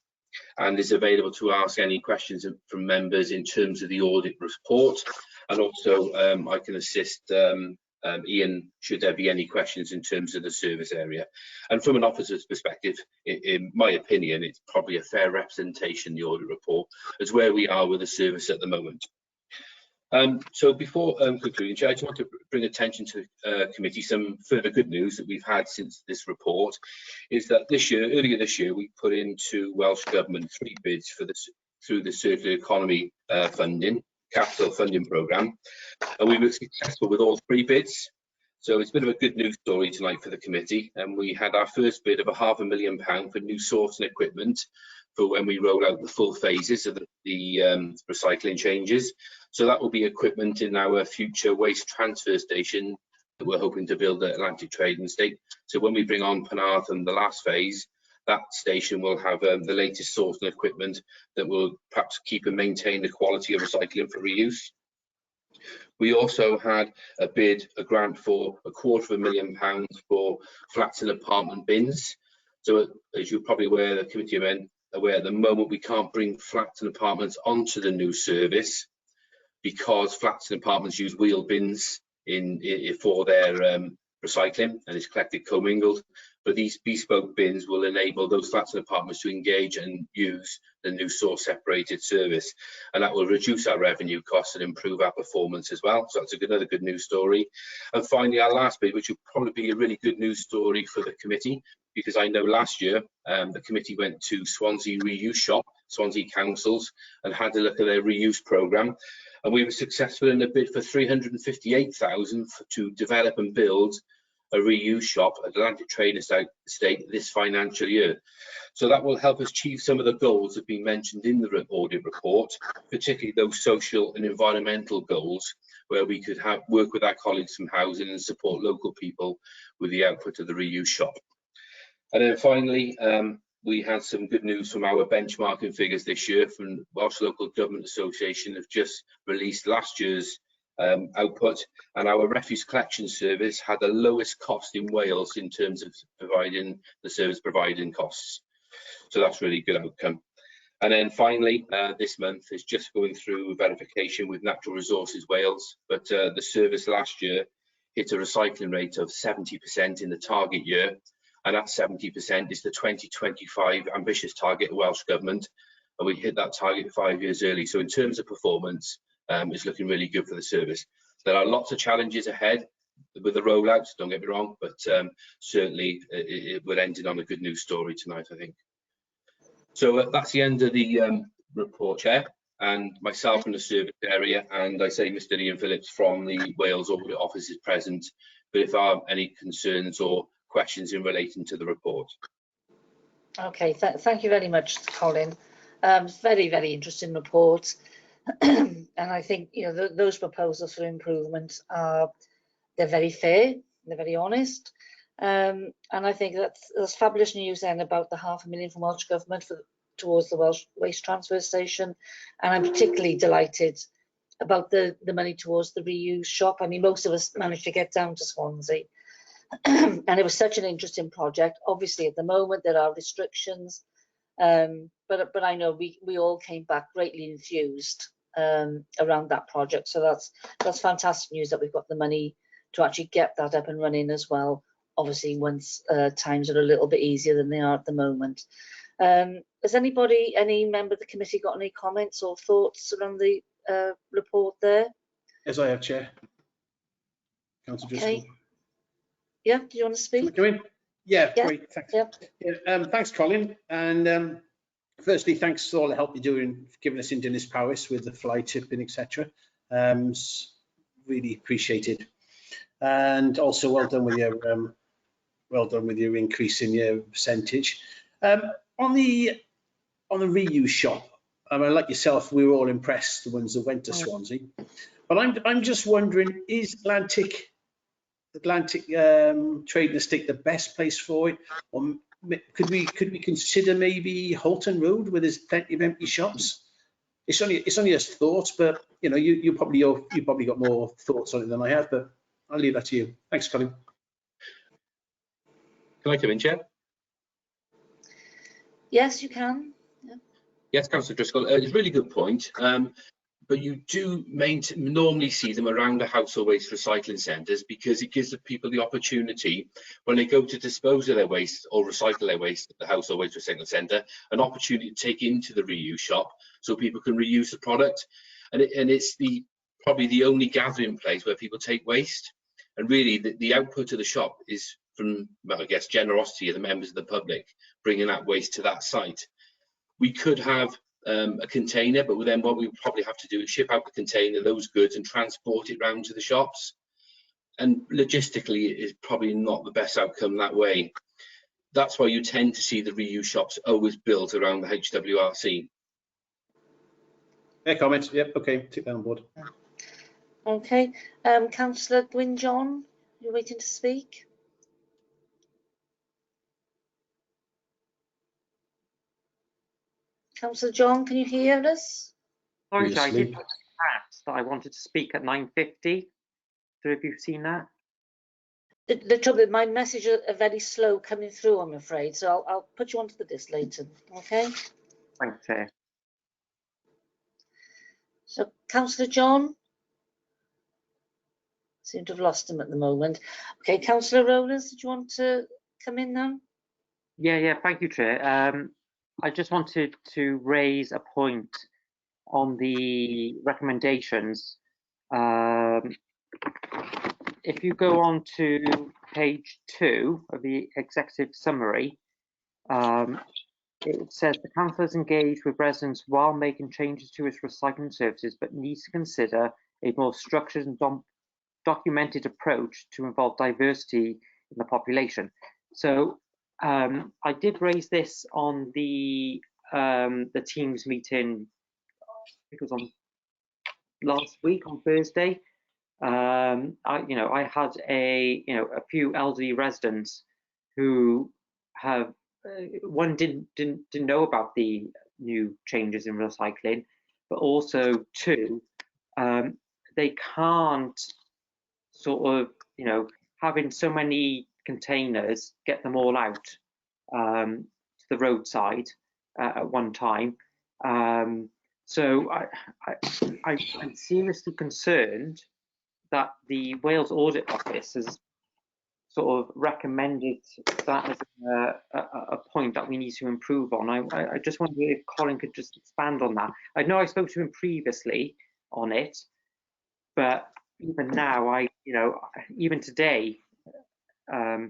and is available to ask any questions from members in terms of the audit report. And also I can assist Ian should there be any questions in terms of the service area. And from an officer's perspective, in my opinion, it's probably a fair representation, the audit report, as where we are with the service at the moment. So before concluding, Chair, I just want to bring attention to committee some further good news that we've had since this report. Is that earlier this year, we put into Welsh Government 3 bids for this through the circular economy capital funding programme, and we were successful with all 3 bids. So it's a bit of a good news story tonight for the committee, and we had our first bid of £500,000 for new sorting equipment for when we roll out the full phases of the recycling changes. So that will be equipment in our future waste transfer station that we're hoping to build at Atlantic Trading Estate. So when we bring on Penarth and the last phase, that station will have the latest sorting equipment that will perhaps keep and maintain the quality of recycling for reuse. We also had a grant for £250,000 for flats and apartment bins. So as you're probably aware, the committee are aware at the moment we can't bring flats and apartments onto the new service because flats and apartments use wheel bins for their recycling, and it's collected commingled. But these bespoke bins will enable those flats and apartments to engage and use the new source separated service, and that will reduce our revenue costs and improve our performance as well. So that's another good news story. And finally, our last bit, which will probably be a really good news story for the committee, because I know last year the committee went to Swansea Reuse Shop, Swansea Councils, and had a look at their reuse programme. And we were successful in a bid for £358,000 to develop and build a reuse shop at Atlantic Trading Estate this financial year. So that will help us achieve some of the goals that have been mentioned in the audit report, particularly those social and environmental goals, where we could work with our colleagues from housing and support local people with the output of the reuse shop. And then finally, we had some good news from our benchmarking figures this year from Welsh Local Government Association have just released last year's output, and our refuse collection service had the lowest cost in Wales in terms of providing the service providing costs. So that's really good outcome. And then finally, this month is just going through verification with Natural Resources Wales, but the service last year hit a recycling rate of 70% in the target year, and that 70% is the 2025 ambitious target of Welsh Government, and we hit that target 5 years early. So in terms of performance, it's looking really good for the service. There are lots of challenges ahead with the rollouts, don't get me wrong, but certainly we're ending on a good news story tonight, I think. So that's the end of the report, Chair, and myself from the service area, and I say Mr. Ian Phillips from the Wales Audit Office is present, but if there are any concerns or questions in relating to the report. Okay, thank you very much, Colin. Very, very interesting report. And I think those proposals for improvement they're very fair, they're very honest, and I think that's fabulous news then about the £500,000 from Welsh Government towards the Welsh Waste Transfer Station, and I'm particularly delighted about the money towards the reuse shop. I mean, most of us managed to get down to Swansea, and it was such an interesting project. Obviously, at the moment there are restrictions, but I know we all came back greatly enthused around that project. So that's fantastic news that we've got the money to actually get that up and running as well. Obviously, once times are a little bit easier than they are at the moment. Has any member of the committee got any comments or thoughts around the report there? Yes, I have, Chair. Councillor Driscoll. Okay. Yeah, do you want to speak? Yeah, great, thanks. Yeah, thanks, Colin. And firstly, thanks for all the help you're doing, giving us in Dennis Powys with the fly tipping, etc. Really appreciated. And also well done with your increase in your percentage. On the reuse shop, I mean, like yourself, we were all impressed, the ones that went to Swansea. But I'm just wondering, is Atlantic Trading Estate the best place for it, or could we consider maybe Halton Road, where there's plenty of empty shops? It's only a thought, but you probably got more thoughts on it than I have, but I'll leave that to you. Thanks, Colin. Can I come in, Chair? Yes, you can. Yeah. Yes, Councillor Driscoll, it's a really good point. But you do normally see them around the household waste recycling centres, because it gives the people the opportunity, when they go to dispose of their waste or recycle their waste at the household waste recycling centre, an opportunity to take into the reuse shop so people can reuse the product. And it's the probably the only gathering place where people take waste. And really, the output of the shop is from, well, I guess, generosity of the members of the public, bringing that waste to that site. We could have a container, but then what we would probably have to do is ship out the container, those goods, and transport it round to the shops. And logistically, it is probably not the best outcome that way. That's why you tend to see the reuse shops always built around the HWRC. Fair comment. Yep. Okay. Take that on board. Okay. Councillor Gwyn John, you're waiting to speak. Councillor John, can you hear us? Sorry, I did put that I wanted to speak at 9:50. So have you seen that? The trouble, my messages are very slow coming through, I'm afraid. So I'll put you onto the list later. Okay. Thanks, Chair. So, Councillor John, seem to have lost him at the moment. Okay, Councillor Rowlands, did you want to come in now? Yeah, thank you, Chair. I just wanted to raise a point on the recommendations. If you go on to page 2 of the executive summary, it says the council is engaged with residents while making changes to its recycling services, but needs to consider a more structured and documented approach to involve diversity in the population. So I did raise this on the Teams meeting, I think it was on last week on Thursday. I had a few elderly residents who have one didn't know about the new changes in recycling, but also two, they can't sort of having so many containers, get them all out to the roadside at one time. So I'm seriously concerned that the Wales Audit Office has sort of recommended that as a point that we need to improve on. I just wonder if Colin could just expand on that. I know I spoke to him previously on it, but even now, even today, a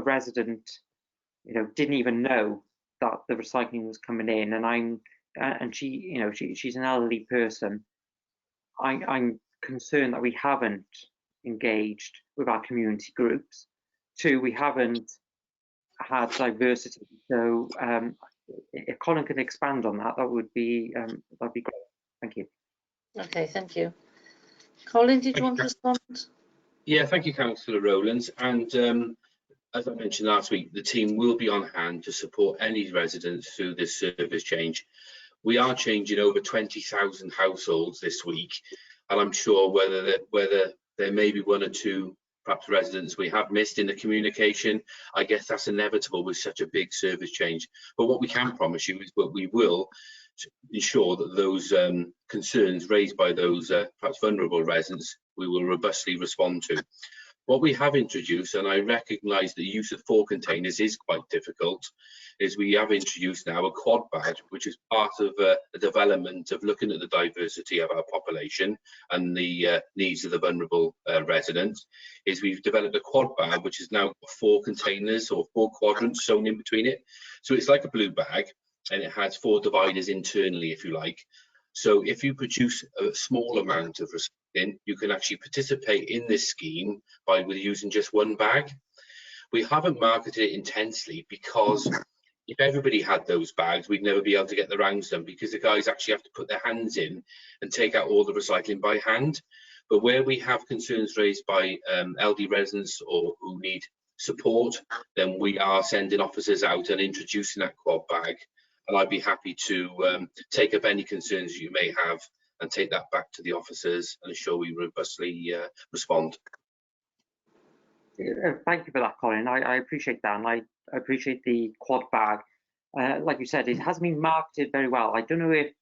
resident, didn't even know that the recycling was coming in, and she's an elderly person. I'm concerned that we haven't engaged with our community groups. Two, we haven't had diversity. So if Colin can expand on that, that'd be great. Thank you. Okay, thank you. Colin, did you want to respond? Yeah, thank you, Councillor Rowlands. And as I mentioned last week, the team will be on hand to support any residents through this service change. We are changing over 20,000 households this week, and I'm sure whether there may be one or two perhaps residents we have missed in the communication, I guess that's inevitable with such a big service change. But what we can promise you is that we will ensure that those concerns raised by those perhaps vulnerable residents, we will robustly respond to. What we have introduced, and I recognise the use of 4 containers is quite difficult, is we have introduced now a quad badge, which is part of a development of looking at the diversity of our population and the needs of the vulnerable residents. Is we've developed a quad bag, which is now 4 containers or 4 quadrants sewn in between it. So it's like a blue bag, and it has 4 dividers internally, if you like. So if you produce a small amount of recycling, you can actually participate in this scheme by using just 1 bag. We haven't marketed it intensely because if everybody had those bags, we'd never be able to get the rounds done, because the guys actually have to put their hands in and take out all the recycling by hand. But where we have concerns raised by elderly residents or who need support, then we are sending officers out and introducing that quad bag. And I'd be happy to take up any concerns you may have and take that back to the officers and ensure we robustly respond. Thank you for that, Colin. I appreciate that, and I appreciate the quad bag. Like you said, it has been marketed very well. I don't know if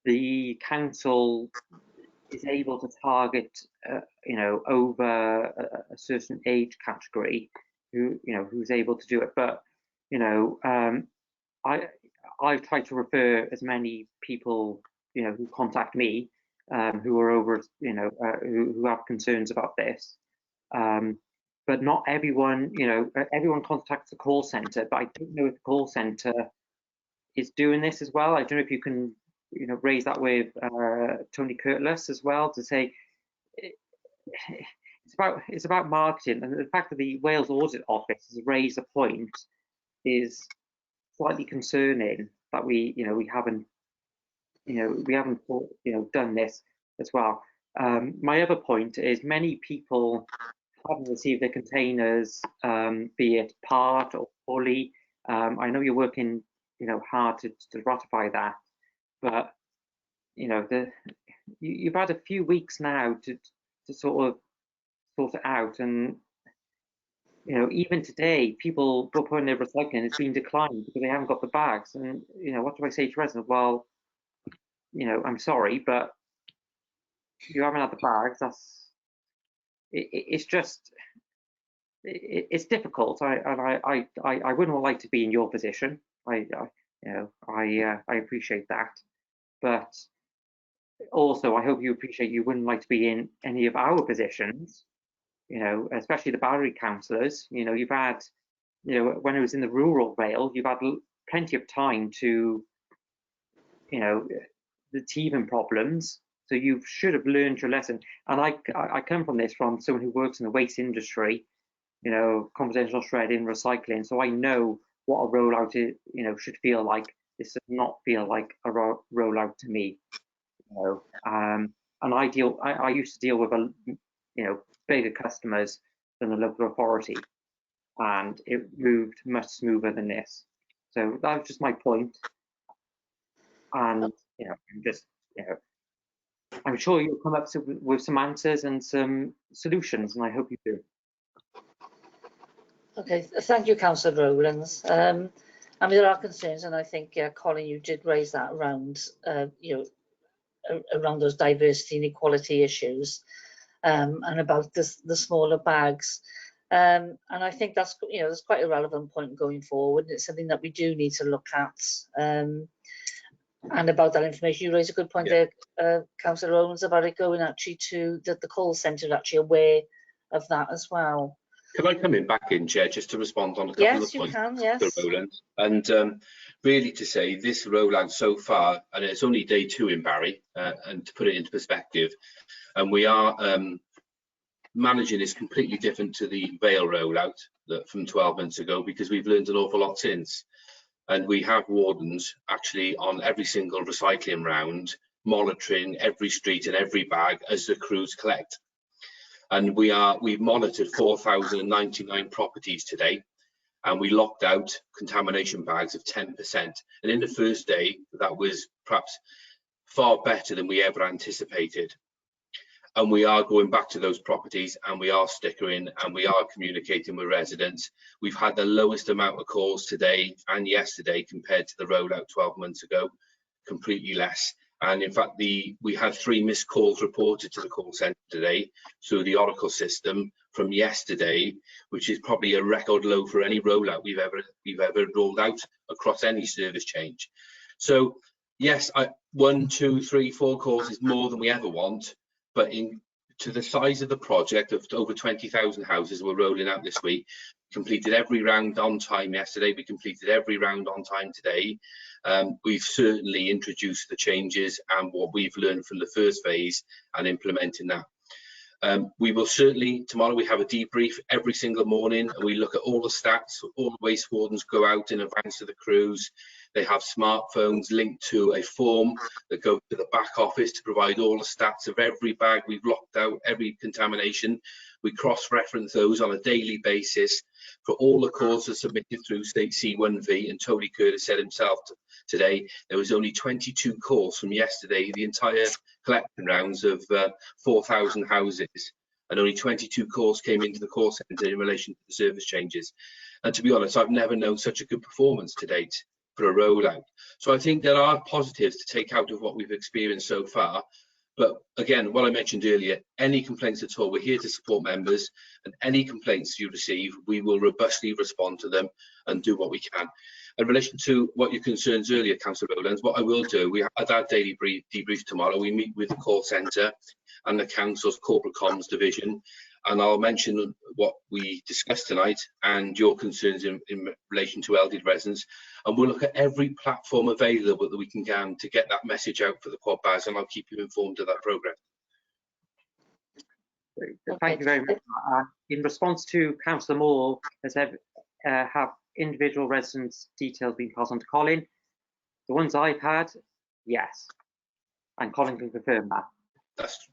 the council is able to target, over a certain age category, who's able to do it. But I've tried to refer as many people, who contact me who are over, who have concerns about this. But not everyone, everyone contacts the call centre, but I don't know if the call centre is doing this as well. I don't know if you can, raise that with Tony Curtlis as well, to say it's about marketing, and the fact that the Wales Audit Office has raised a point is slightly concerning, that we haven't done this as well. My other point is many people haven't received their containers, be it part or fully. I know you're working, hard to ratify that, but you've had a few weeks now to sort of sort it out, and even today, people go put in their recycling, it's been declined because they haven't got the bags. And what do I say to residents? Well, I'm sorry, but you haven't had the bags. It's just, it's difficult. I wouldn't like to be in your position. I appreciate that, but also I hope you appreciate you wouldn't like to be in any of our positions. Especially the Barry councillors. You've had, when it was in the rural Vale, you've had plenty of time to, the teething problems. So you should have learned your lesson. And I come from this from someone who works in the waste industry, confidential shredding, recycling. So I know what a rollout is, should feel like. This does not feel like a rollout to me. And I used to deal with bigger customers than the local authority, and it moved much smoother than this. So that was just my point. And I'm sure you'll come up with some answers and some solutions, and I hope you do. Okay, thank you, Councillor Rowlands. I mean, there are concerns, and I think, Colin, you did raise that around, around those diversity and equality issues, and about the smaller bags. And I think that's, that's quite a relevant point going forward. It's something that we do need to look at. And about that information, you raised a good point there, Councillor Owens, about it going actually to the call centre, actually aware of that as well. Can I come back in, Chair, just to respond on a couple of points? Yes, you can, yes. Roland. And really to say this rollout so far, and it's only day 2 in Barry, and to put it into perspective, and we are managing this completely different to the Vale rollout from 12 months ago, because we've learned an awful lot since. And we have wardens actually on every single recycling round, monitoring every street and every bag as the crews collect. And we've monitored 4,099 properties today, and we locked out contamination bags of 10%. And in the first day, that was perhaps far better than we ever anticipated. And we are going back to those properties, and we are stickering, and we are communicating with residents. We've had the lowest amount of calls today and yesterday compared to the rollout 12 months ago, completely less. And in fact, we had 3 missed calls reported to the call centre today through the Oracle system from yesterday, which is probably a record low for any rollout we've ever rolled out across any service change. So yes, 1, 2, 3, 4 calls is more than we ever want, but to the size of the project of over 20,000 houses we're rolling out this week, completed every round on time yesterday, we completed every round on time today. We've certainly introduced the changes and what we've learned from the first phase and implementing that. We will certainly, tomorrow we have a debrief every single morning, and we look at all the stats. All the waste wardens go out in advance of the crews. They have smartphones linked to a form that goes to the back office to provide all the stats of every bag we've locked out, every contamination. We cross-reference those on a daily basis for all the calls that are submitted through State C1V, and Tony Curtis said himself today, there was only 22 calls from yesterday, the entire collection rounds of 4,000 houses, and only 22 calls came into the call centre in relation to the service changes. And to be honest, I've never known such a good performance to date for a rollout. So I think there are positives to take out of what we've experienced so far. But again, what I mentioned earlier, any complaints at all, we're here to support members, and any complaints you receive, we will robustly respond to them and do what we can. In relation to what your concerns earlier, Councillor Rowlands, what I will do, we have our daily debrief tomorrow. We meet with the call centre and the council's corporate comms division, and I'll mention what we discussed tonight and your concerns in relation to elderly residents, and we'll look at every platform available that we can to get that message out for the quad bars, and I'll keep you informed of that progress. Thank you very much. In response to Councillor Moore, have individual residents' details been passed on to Colin? The ones I've had, yes, and Colin can confirm that.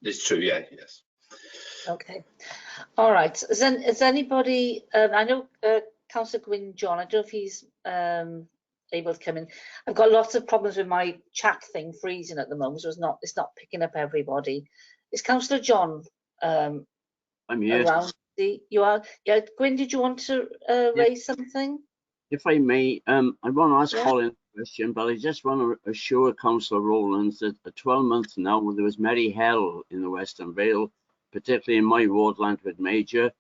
That's true, yeah, yes. Okay, all right. Is anybody? I know Councillor Gwyn John. I don't know if he's able to come in. I've got lots of problems with my chat thing freezing at the moment, so it's not picking up everybody. Is Councillor John I'm here. around? You are. Yeah, Gwyn, did you want to raise something? If I may, I want to ask Colin a question, but I just want to assure Councillor Rowlands that at 12 months now, there was merry hell in the Western Vale, particularly in my ward, Lantford Major.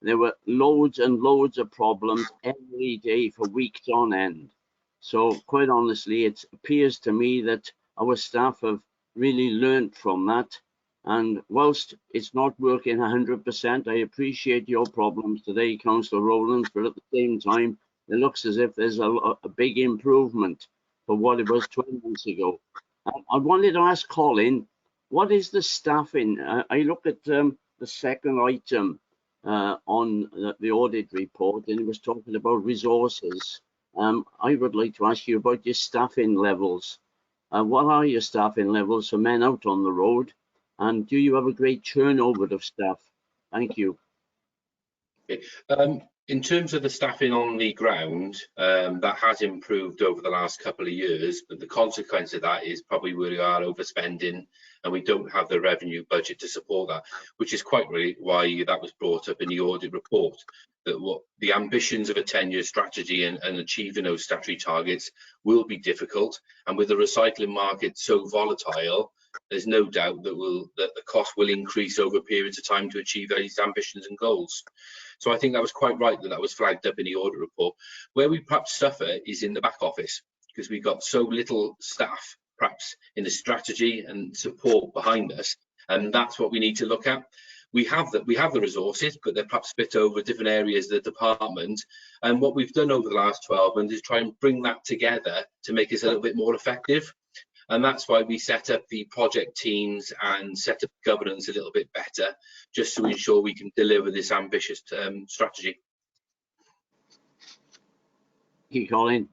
There were loads and loads of problems every day for weeks on end. So quite honestly, it appears to me that our staff have really learnt from that. And whilst it's not working 100%, I appreciate your problems today, Councillor Rowlands, but at the same time, it looks as if there's a big improvement for what it was 12 months ago. I wanted to ask Colin, what is the staffing? I look at the second item on the audit report, and it was talking about resources. I would like to ask you about your staffing levels. What are your staffing levels for men out on the road? And do you have a great turnover of staff? Thank you. Okay. In terms of the staffing on the ground, that has improved over the last couple of years, but the consequence of that is probably we are overspending and we don't have the revenue budget to support that, which is quite really why that was brought up in the audit report, that what the ambitions of a 10-year strategy and achieving those statutory targets will be difficult. And with the recycling market so volatile, there's no doubt that the cost will increase over periods of time to achieve these ambitions and goals. So I think that was quite right that was flagged up in the audit report. Where we perhaps suffer is in the back office, because we've got so little staff perhaps in the strategy and support behind us, and that's what we need to look at. We have the resources, but they're perhaps split over different areas of the department. And what we've done over the last 12 months is try and bring that together to make us a little bit more effective. And that's why we set up the project teams and set up governance a little bit better, just to ensure we can deliver this ambitious strategy. Thank you, Colin.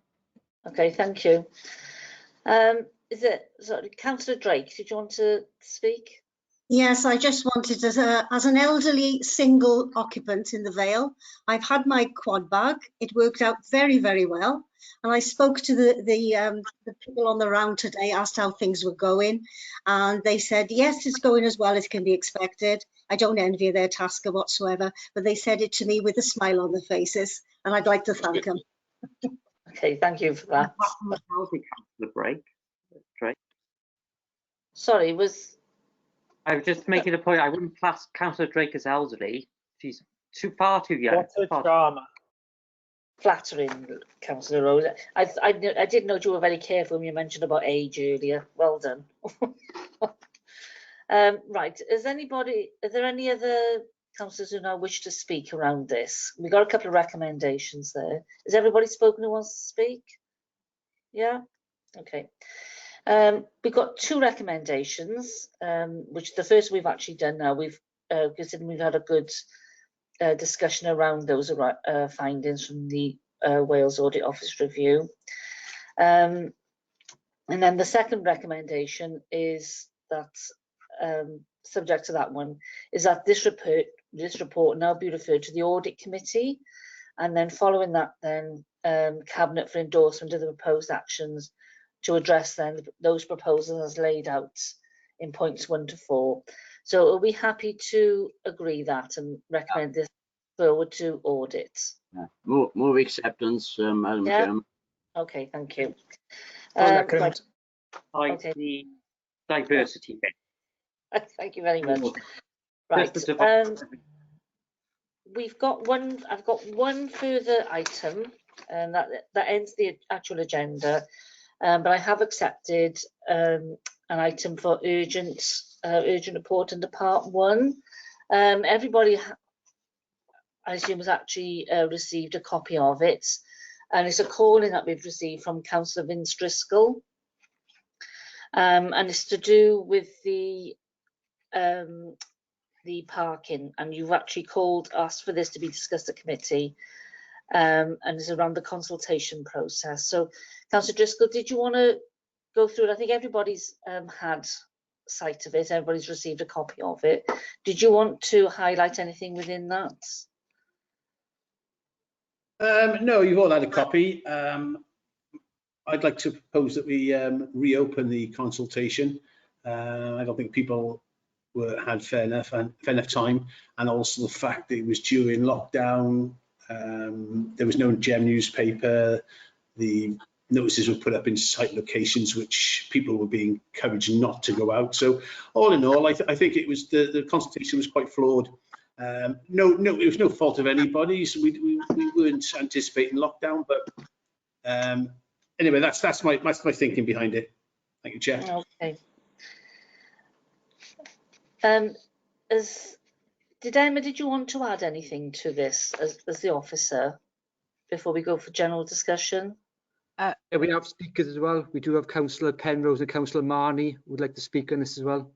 Okay, thank you. Sorry, Councillor Drake, did you want to speak? Yes, I just wanted, as an elderly single occupant in the Vale, I've had my quad bag. It worked out very, very well. And I spoke to the people on the round today, asked how things were going, and they said, yes, it's going as well as can be expected. I don't envy their task whatsoever, but they said it to me with a smile on their faces, and I'd like to thank them. Okay, thank you for that. The break. Drake. Sorry, I was just making a point. I wouldn't class Councillor Drake as elderly. She's far too young. What a drama. Flattering, Councillor Rose. I did note you were very careful when you mentioned about age earlier. Well done. Right. Are there any other councillors who now wish to speak around this? We've got a couple of recommendations there. Has everybody spoken who wants to speak? Yeah? Okay. We've got two recommendations, which the first we've actually done now. We've had a good discussion around those findings from the Wales Audit Office review. And then the second recommendation is that, subject to that one, is that this report now be referred to the Audit Committee, and then following that, then Cabinet for endorsement of the proposed actions to address then those proposals as laid out in points 1 to 4. So are we happy to agree that and recommend this forward to audit? Yeah. Move acceptance, Madam Chairman. Okay, thank you. Right. Okay. The diversity bit. Thank you very much. Right. We've got one. I've got one further item and that ends the actual agenda. But I have accepted an item for urgent report under part 1. Everybody, I assume, has actually received a copy of it, and it's a call-in that we've received from Councillor Vince Driscoll, and it's to do with the parking, and you've actually asked for this to be discussed at committee, and it's around the consultation process. So, Councillor Driscoll, did you want to go through it? I think everybody's had sight of it, everybody's received a copy of it. Did you want to highlight anything within that? No, you've all had a copy. I'd like to propose that we reopen the consultation. I don't think people had fair enough time, and also the fact that it was during lockdown. There was no gem newspaper. The notices were put up in site locations which people were being encouraged not to go out. So all in all, I think it was the consultation was quite flawed. No, it was no fault of anybody's. We weren't anticipating lockdown, but anyway, that's my thinking behind it. Thank you, Chair. Okay. Emma, did you want to add anything to this as the officer before we go for general discussion? Yeah, we have speakers as well. We do have Councillor Penrose and Councillor Marnie would like to speak on this as well.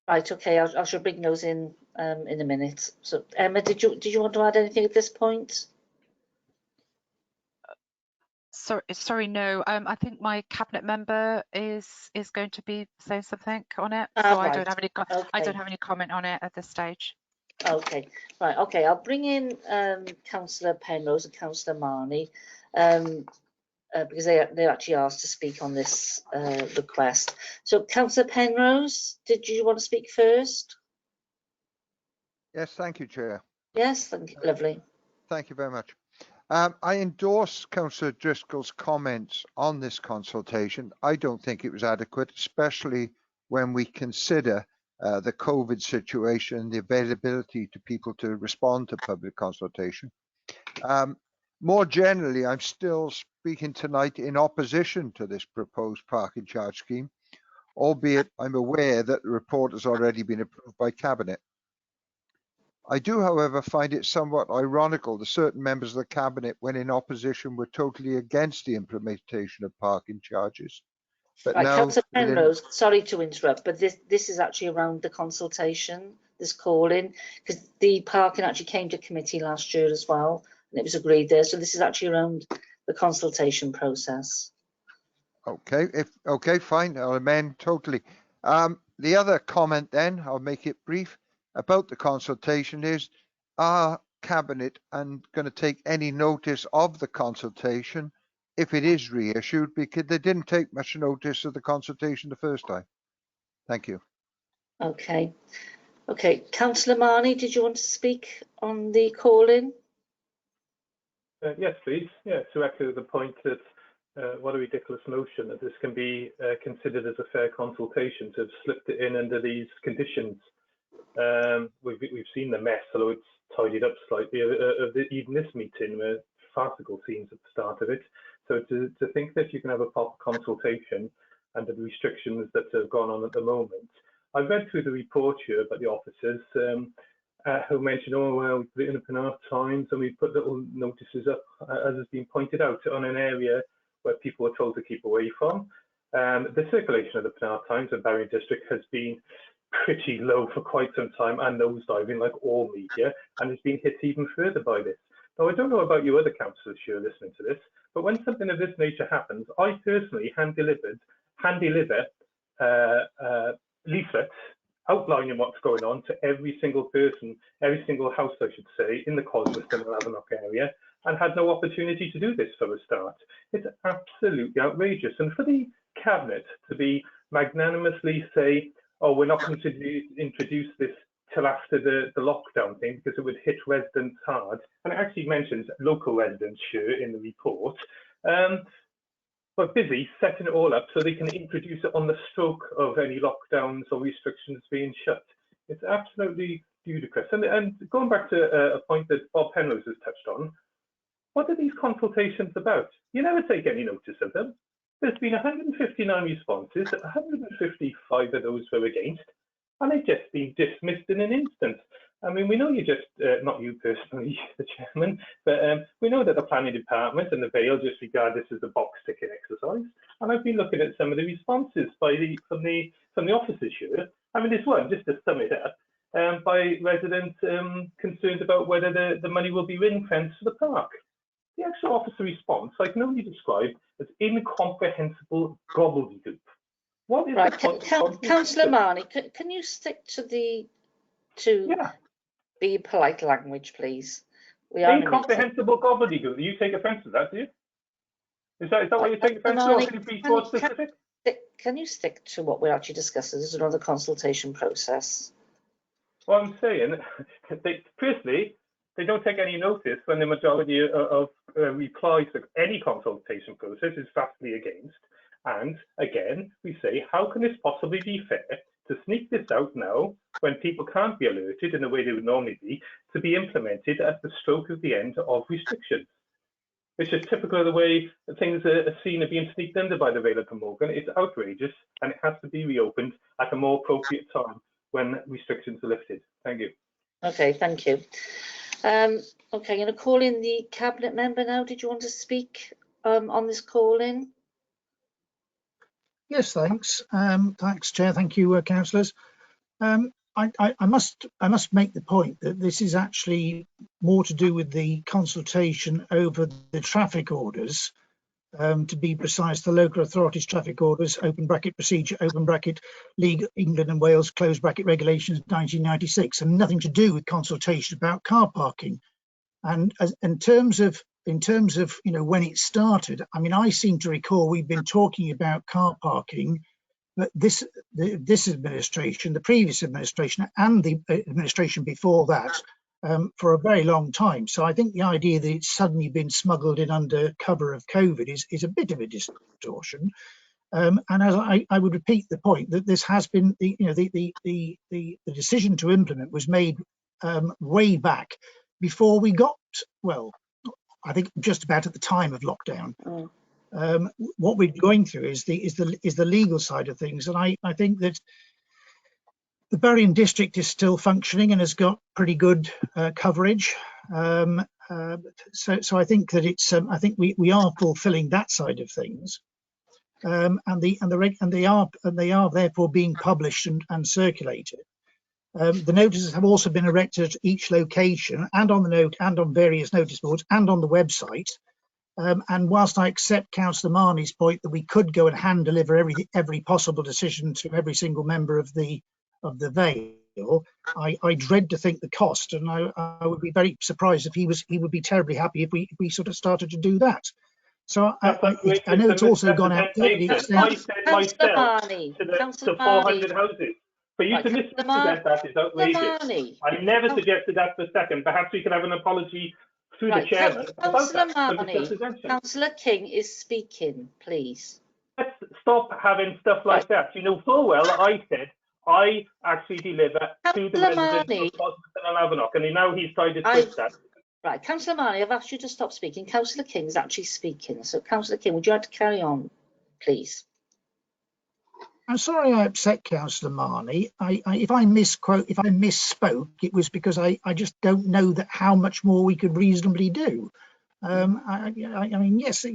Right. Okay. I shall bring those in a minute. So, Emma, did you want to add anything at this point? Sorry, no. I think my cabinet member is going to be saying something on it, so right. I don't have any comment on it at this stage. Okay, right. Okay, I'll bring in Councillor Penrose and Councillor Marnie because they actually asked to speak on this request. So, Councillor Penrose, did you want to speak first? Yes, thank you, Chair. Yes, thank you. Lovely. Thank you very much. I endorse Councillor Driscoll's comments on this consultation. I don't think it was adequate, especially when we consider the COVID situation, the availability to people to respond to public consultation. More generally, I'm still speaking tonight in opposition to this proposed parking charge scheme, albeit I'm aware that the report has already been approved by Cabinet. I do, however, find it somewhat ironical that certain members of the Cabinet, when in opposition, were totally against the implementation of parking charges. But right, now, Councillor Penrose, sorry to interrupt, but this is actually around the consultation, this call-in, because the parking actually came to committee last year as well, and it was agreed there. So this is actually around the consultation process. Okay, okay, fine, I'll amend totally. The other comment then, I'll make it brief, about the consultation is, are Cabinet going to take any notice of the consultation if it is reissued, because they didn't take much notice of the consultation the first time? Thank you. Okay. Okay, Councillor Marnie, did you want to speak on the call-in? Yes, please. Yeah, to echo the point that what a ridiculous notion that this can be considered as a fair consultation to have slipped it in under these conditions. We've seen the mess, although it's tidied up slightly, of even this meeting, where farcical scenes at the start of it. So to think that you can have a proper consultation under the restrictions that have gone on at the moment. I've read through the report here about the officers who mentioned, oh, well, we've written up in our times and we put little notices up, as has been pointed out, on an area where people were told to keep away from. The circulation of the Penarth Times and Barry District has been pretty low for quite some time, and nosediving like all media, and it's been hit even further by this. Now, I don't know about you other councillors who are listening to this, but when something of this nature happens, I personally hand deliver leaflets outlining what's going on to every single person, every single house, I should say, in the Coswortham and Avenock area, and had no opportunity to do this for a start. It's absolutely outrageous. And for the Cabinet to be magnanimously say, oh, we're not going to introduce this till after the lockdown thing because it would hit residents hard. And it actually mentions local residents here in the report. But busy setting it all up so they can introduce it on the stroke of any lockdowns or restrictions being shut. It's absolutely ludicrous. And going back to a point that Bob Penrose has touched on, What are these consultations about? You never take any notice of them. There's been 159 responses, 155 of those were against, and they've just been dismissed in an instant. I mean, we know you just, not you personally, the chairman, but we know that the planning department and the Vale just regard this as a box ticket exercise. And I've been looking at some of the responses from the officers here. I mean, this one, just to sum it up, by residents concerned about whether the money will be ring-fenced for the park. The actual officer response I can only describe as incomprehensible gobbledygook. What is right, the Councillor Marnie, can you stick to the be polite language, please? We are incomprehensible gobbledygook. You take offence to that, do you? Is that what you take offence to, or can you be more specific? Can you stick to what we're actually discussing? This is another consultation process. Well, I'm saying, firstly, they don't take any notice when the majority of replies to any consultation process is vastly against. And again, we say, how can this possibly be fair to sneak this out now when people can't be alerted in the way they would normally be to be implemented at the stroke of the end of restrictions? It's just typical of the way things are seen as being sneaked under by the Vale of Glamorgan. It's outrageous, and it has to be reopened at a more appropriate time when restrictions are lifted. Thank you. Okay, thank you. Okay, I'm going to call in the Cabinet member now. Did you want to speak on this call-in? Yes, thanks. Thanks, Chair. Thank you, councillors. I must make the point that this is actually more to do with the consultation over the traffic orders. To be precise, the local authorities traffic orders, open bracket procedure, open bracket League England and Wales, close bracket regulations 1996, and nothing to do with consultation about car parking. And in terms of when it started, I mean, I seem to recall we've been talking about car parking, but this administration, the previous administration, and the administration before that, for a very long time. So I think the idea that it's suddenly been smuggled in under cover of COVID is a bit of a distortion. And as I would repeat the point that this has been, the decision to implement was made way back before we got, well, I think just about at the time of lockdown. What we're going through is the legal side of things, and I think that the Berrien district is still functioning and has got pretty good coverage. So I think that it's I think we are fulfilling that side of things, and they are therefore being published and circulated. The notices have also been erected at each location and on the note and on various notice boards and on the website. And whilst I accept Councillor Marnie's point that we could go and hand deliver every possible decision to every single member of the Vale, I dread to think the cost, and I would be very surprised if he would be terribly happy if we sort of started to do that. So I know it's also gone out to the extent. I said myself to 400 houses. For you to misrepresent that is outrageous. I never suggested that for a second. Perhaps we could have an apology through the chairman about that. Councillor King is speaking, please. Let's stop having stuff like that. You know full well that I said I actually deliver to the residents of Boston and Alavenock, and now he's trying to twist that. Right, Councillor Marnie, I've asked you to stop speaking. Councillor King is actually speaking. So, Councillor King, would you like to carry on, please? I'm sorry I upset Councillor Marnie. If I misspoke, it was because I just don't know that how much more we could reasonably do. I mean, yes,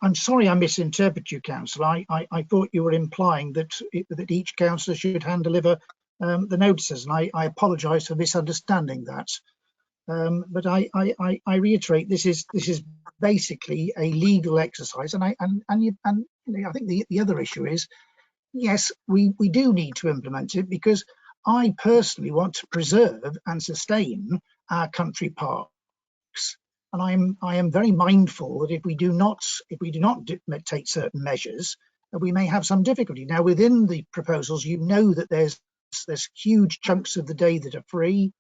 I'm sorry I misinterpreted you, Councillor. I thought you were implying that each councillor should hand deliver the notices, and I apologise for misunderstanding that. But I reiterate, this is basically a legal exercise, and I think the other issue is, yes, we do need to implement it, because I personally want to preserve and sustain our country parks, and I am very mindful that if we do not take certain measures, we may have some difficulty. Now, within the proposals, you know that there's huge chunks of the day that are free.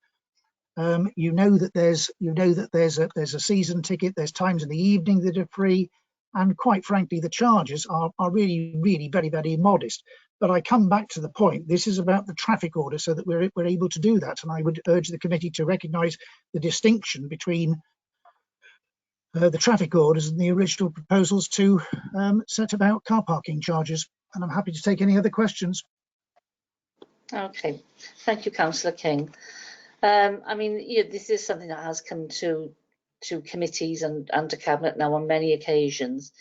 You know that there's a season ticket. There's times in the evening that are free. And quite frankly, the charges are really, really very, very modest. But I come back to the point, this is about the traffic order, so that we're able to do that. And I would urge the committee to recognise the distinction between the traffic orders and the original proposals to set about car parking charges. And I'm happy to take any other questions. Okay, thank you, Councillor King. I mean, yeah, this is something that has come to committees and to Cabinet now on many occasions.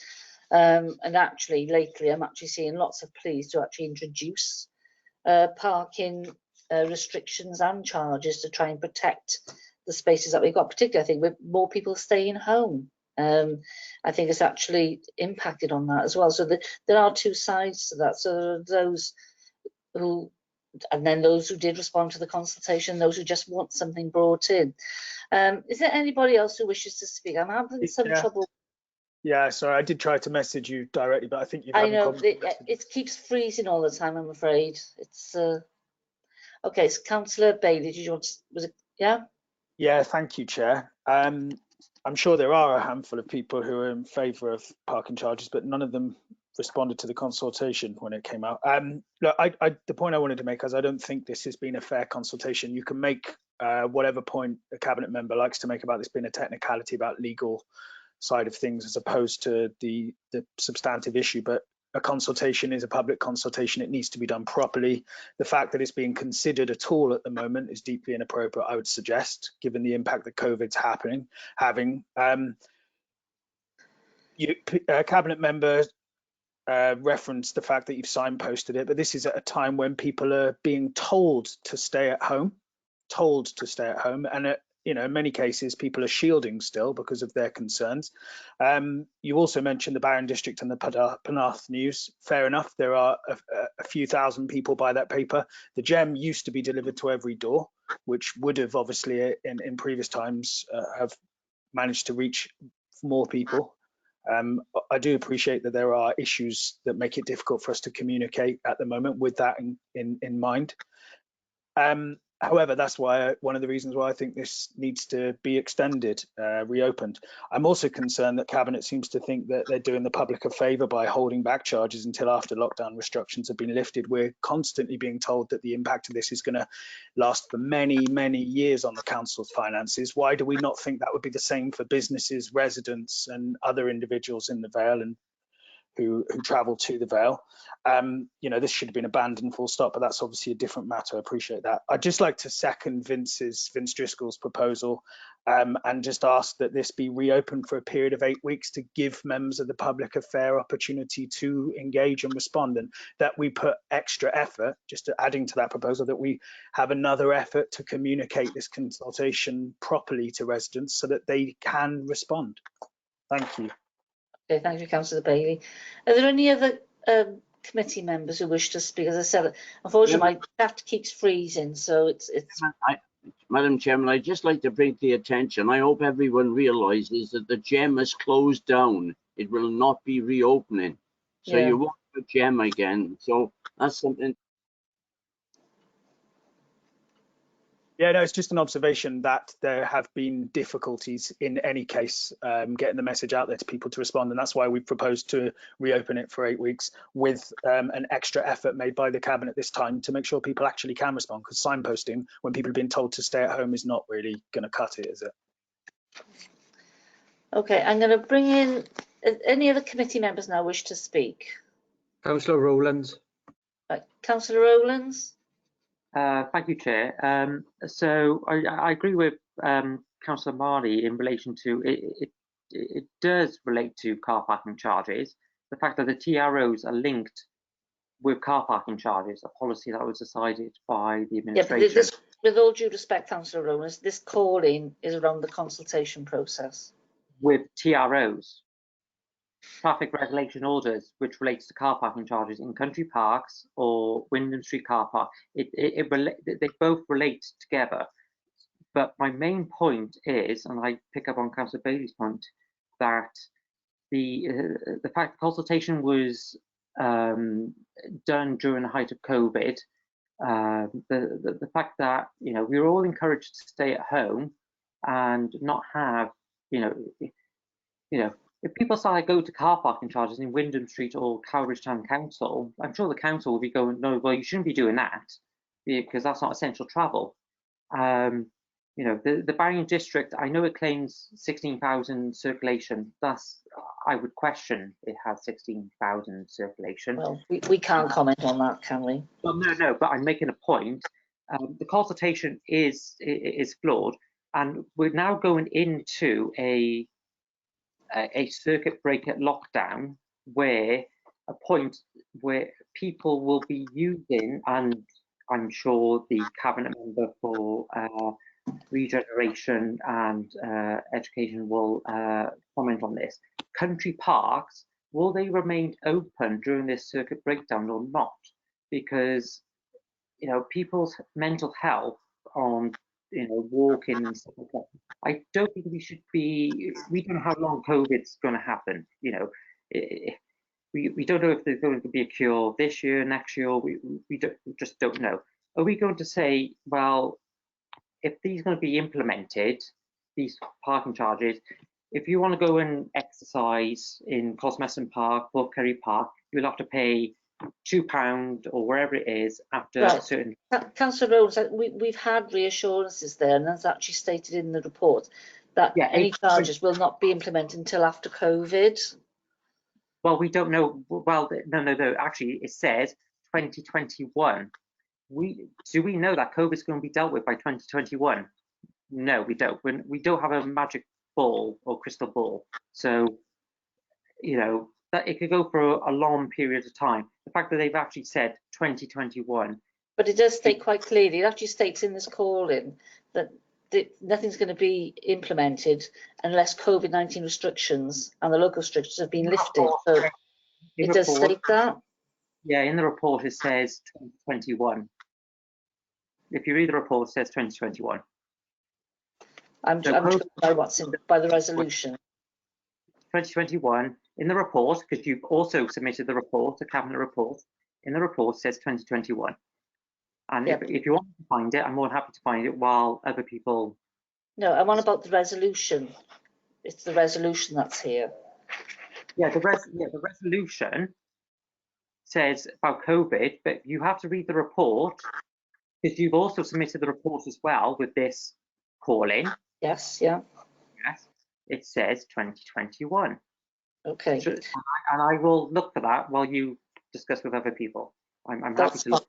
And actually, lately, I'm actually seeing lots of pleas to actually introduce parking restrictions and charges to try and protect the spaces that we've got, particularly, I think, with more people staying home. I think it's actually impacted on that as well. So there are two sides to that. So those who, and then those who did respond to the consultation, those who just want something brought in. Is there anybody else who wishes to speak? I'm having some trouble. Yeah, sorry, I did try to message you directly, but I think you've I know it keeps freezing all the time, I'm afraid. It's okay. So Councillor Bailey, did you want to, was it, yeah? Yeah, thank you, Chair. I'm sure there are a handful of people who are in favour of parking charges, but none of them responded to the consultation when it came out. Look, the point I wanted to make is I don't think this has been a fair consultation. You can make whatever point a Cabinet member likes to make about this being a technicality about legal side of things as opposed to the substantive issue, but a consultation is a public consultation. It needs to be done properly. The fact that it's being considered at all at the moment is deeply inappropriate, I would suggest, given the impact that COVID's having. Cabinet members referenced the fact that you've signposted it, but this is at a time when people are being told to stay at home, and in many cases people are shielding still because of their concerns. You also mentioned the Barron District and the Penarth News. Fair enough, there are a few thousand people by that paper. The gem used to be delivered to every door, which would have obviously in previous times have managed to reach more people. I do appreciate that there are issues that make it difficult for us to communicate at the moment with that in mind. However, that's why one of the reasons why I think this needs to be extended, reopened. I'm also concerned that Cabinet seems to think that they're doing the public a favour by holding back charges until after lockdown restrictions have been lifted. We're constantly being told that the impact of this is going to last for many, many years on the council's finances. Why do we not think that would be the same for businesses, residents and other individuals in the Vale and who travel to the Vale? This should have been abandoned full stop, but that's obviously a different matter. I appreciate that. I'd just like to second Vince Driscoll's proposal and just ask that this be reopened for a period of 8 weeks to give members of the public a fair opportunity to engage and respond, and that we put extra effort, just adding to that proposal, that we have another effort to communicate this consultation properly to residents so that they can respond. Thank you. Okay, thank you, Councillor Bailey. Are there any other committee members who wish to speak? As I said, unfortunately, my chat keeps freezing, so it's. Madam Chairman, I'd just like to bring to the attention, I hope everyone realises that the gem has closed down. It will not be reopening. So you won't have a gem again. So that's something. Yeah, no, it's just an observation that there have been difficulties in any case getting the message out there to people to respond, and that's why we proposed to reopen it for 8 weeks with an extra effort made by the Cabinet this time to make sure people actually can respond, because signposting when people have been told to stay at home is not really going to cut it, is it? Okay, I'm going to bring in any other committee members now wish to speak. Councillor Rowlands. Right, Councillor Rowlands. Thank you, Chair. So I agree with Councillor Marley in relation to it does relate to car parking charges. The fact that the TROs are linked with car parking charges, a policy that was decided by the administration. Yeah, but with all due respect, Councillor Rowlands, this calling is around the consultation process. With TROs. Traffic regulation orders, which relates to car parking charges in country parks or Wyndham Street car park, they both relate together. But my main point is, and I pick up on Councillor Bailey's point, that the fact the consultation was done during the height of COVID, the fact that we were all encouraged to stay at home and not have if people say go to car parking charges in Wyndham Street or Cowbridge Town Council, I'm sure the council will be going, no, well, you shouldn't be doing that because that's not essential travel. You know, the Barring district, I know it claims 16,000 circulation. Thus, I would question it has 16,000 circulation. Well, we can't comment on that, can we? Well, no, but I'm making a point. The consultation is flawed, and we're now going into a circuit breaker lockdown, where a point where people will be using, and I'm sure the cabinet member for Regeneration and Education will comment on this. Country parks, will they remain open during this circuit breakdown or not? Because, you know, people's mental health on, you know, walking and stuff like that, I don't think we should be, we don't know how long COVID's going to happen. You know, we don't know if there's going to be a cure this year, next year, we just don't know. Are we going to say, well, if these are going to be implemented, these parking charges, if you want to go and exercise in Cosmesson Park, Kerry Park, you'll have to pay £2 or wherever it is after a certain. Councillor Rowlands, we've had reassurances there, and that's actually stated in the report that any charges will not be implemented until after COVID. Well, we don't know. Well, no. Actually, it says 2021. Do we know that COVID is going to be dealt with by 2021? No, we don't. We don't have a magic ball or crystal ball. So, you know, that it could go for a long period of time. The fact that they've actually said 2021. But it does state quite clearly, it actually states in this call-in that nothing's going to be implemented unless COVID-19 restrictions and the local restrictions have been lifted. So it does state that. Yeah, in the report it says 2021. If you read the report, it says 2021. I'm talking by what's by the resolution. 2021 in the report, because you've also submitted the report, the cabinet report. In the report, it says 2021. And if you want to find it, I'm more than happy to find it while other people. No, I'm on about the resolution. It's the resolution that's here. Yeah, the resolution says about COVID, but you have to read the report because you've also submitted the report as well with this call-in. Yes, yeah. Yes, it says 2021. Okay. So, and I will look for that while you discuss with other people. I'm happy to look.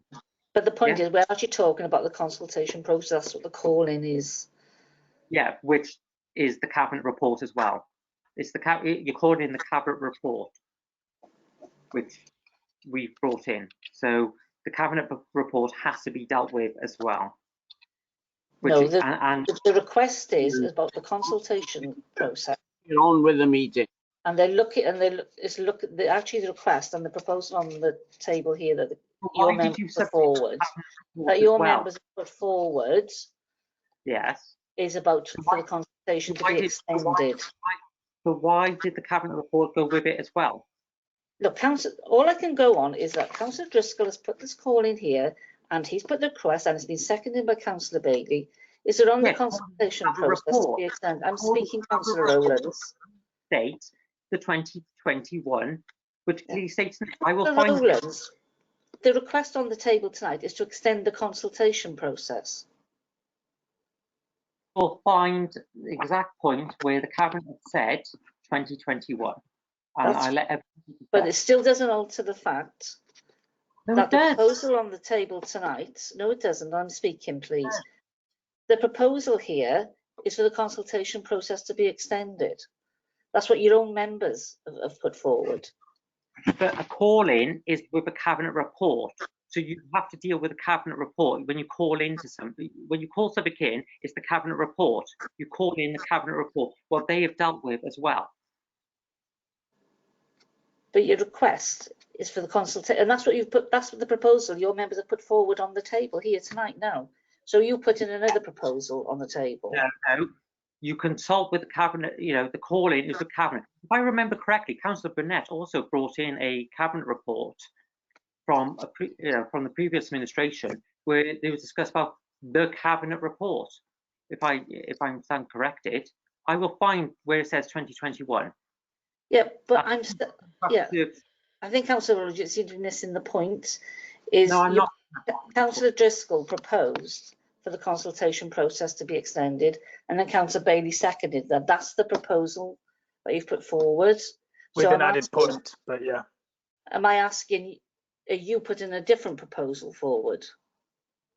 But the point is, we're actually talking about the consultation process. That's what the call-in is. Yeah, which is the cabinet report as well. It's you're calling in the cabinet report, which we've brought in. So the cabinet report has to be dealt with as well. No, the request is about the consultation process. Get on with the meeting. And they look at, actually the request and the proposal on the table here that your members put forward, members have put forward, yes, is about for the consultation to be extended. But why did the cabinet report go with it as well? Look, all I can go on is that Councillor Driscoll has put this call in here, and he's put the request, and it's been seconded by Councillor Bailey. Is it on the consultation process to be extended? I'm speaking, Councillor Rowlands. States the 2021, which clearly states I will find. Rowlands, the request on the table tonight is to extend the consultation process. We'll find the exact point where the cabinet said 2021, and I let everybody. But it still doesn't alter the fact that the proposal on the table tonight. No, it doesn't. I'm speaking, please. The proposal here is for the consultation process to be extended. That's what your own members have put forward. But a call-in is with a cabinet report. So you have to deal with a cabinet report when you call into something. When you call something in, it's the cabinet report. You call in the cabinet report, what they have dealt with as well. But your request is for the consultation, and that's what you've put. That's what the proposal your members have put forward on the table here tonight. Now, so you put in another proposal on the table. No. You consult with the cabinet, you know, the call-in is the cabinet. If I remember correctly, Councillor Burnett also brought in a cabinet report from from the previous administration where they was discussed about the cabinet report. If I stand corrected, I will find where it says 2021. Yeah, but I think Councillor Rogers is missing the point. Is Councillor Driscoll proposed for the consultation process to be extended, and then Councillor Bailey seconded that. That's the proposal that you've put forward. With So an added point, but yeah. Am I asking, are you putting a different proposal forward?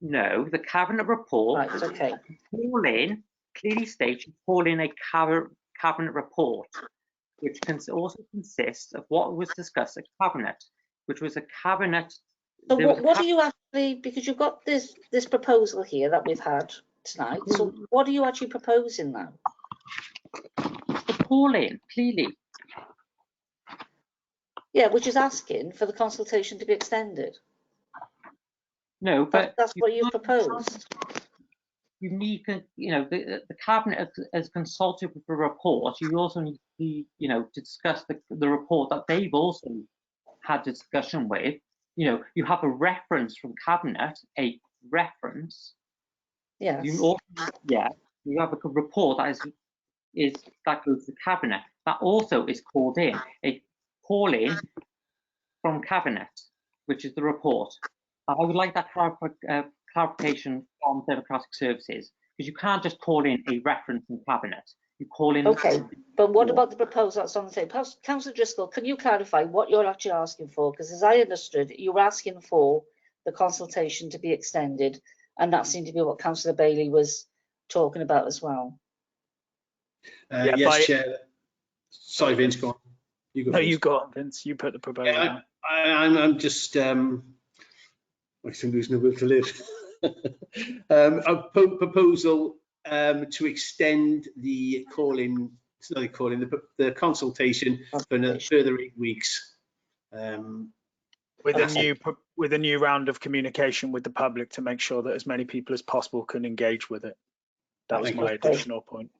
No, the cabinet report. Right, okay. Clearly states you call in a cabinet report, which also consists of what was discussed at cabinet, which was a cabinet. So what are you actually, because you've got this proposal here that we've had tonight, so what are you actually proposing now? The call in, clearly. Yeah, which is asking for the consultation to be extended. No, but that's what you proposed. You need, the cabinet has consulted with the report. You also need to, to discuss the report that they've also had discussion with. You have a reference from cabinet, a reference. Yes. You have a report that goes to cabinet. That also is called in. A call in from cabinet, which is the report. I would like that clarification from Democratic Services, because you can't just call in a reference from cabinet. You call in. Okay, but what about the proposal that's on the table? Councillor Driscoll, can you clarify what you're actually asking for? Because as I understood, you were asking for the consultation to be extended, and that seemed to be what Councillor Bailey was talking about as well. Yes, Chair. Sorry, Vince, go on. You go. No, you go on, Vince. You put the proposal down. I'm just, I think there's no will to live. A proposal to extend the the consultation for another further 8 weeks. With a new round of communication with the public to make sure that as many people as possible can engage with it. That was my additional point.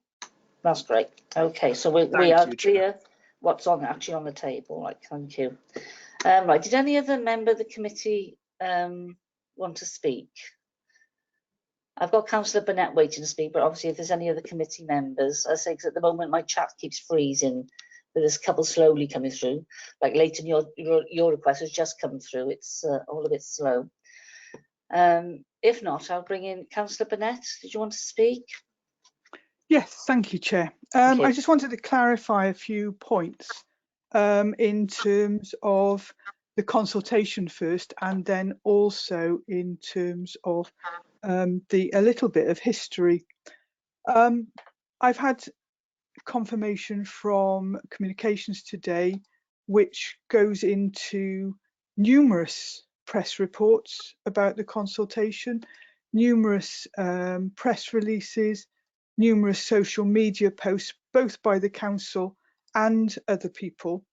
That's great. Okay, so we are clear what's actually on the table. Right, thank you. Right, did any other member of the committee want to speak? I've got Councillor Burnett waiting to speak, but obviously if there's any other committee members, I say, because at the moment my chat keeps freezing, with this couple slowly coming through. Like Leighton, your request has just come through. It's all a bit slow. If not, I'll bring in Councillor Burnett. Did you want to speak? Yes, thank you, Chair. I just wanted to clarify a few points in terms of the consultation first, and then also in terms of a little bit of history. I've had confirmation from communications today, which goes into numerous press reports about the consultation, numerous press releases, numerous social media posts, both by the council and other people.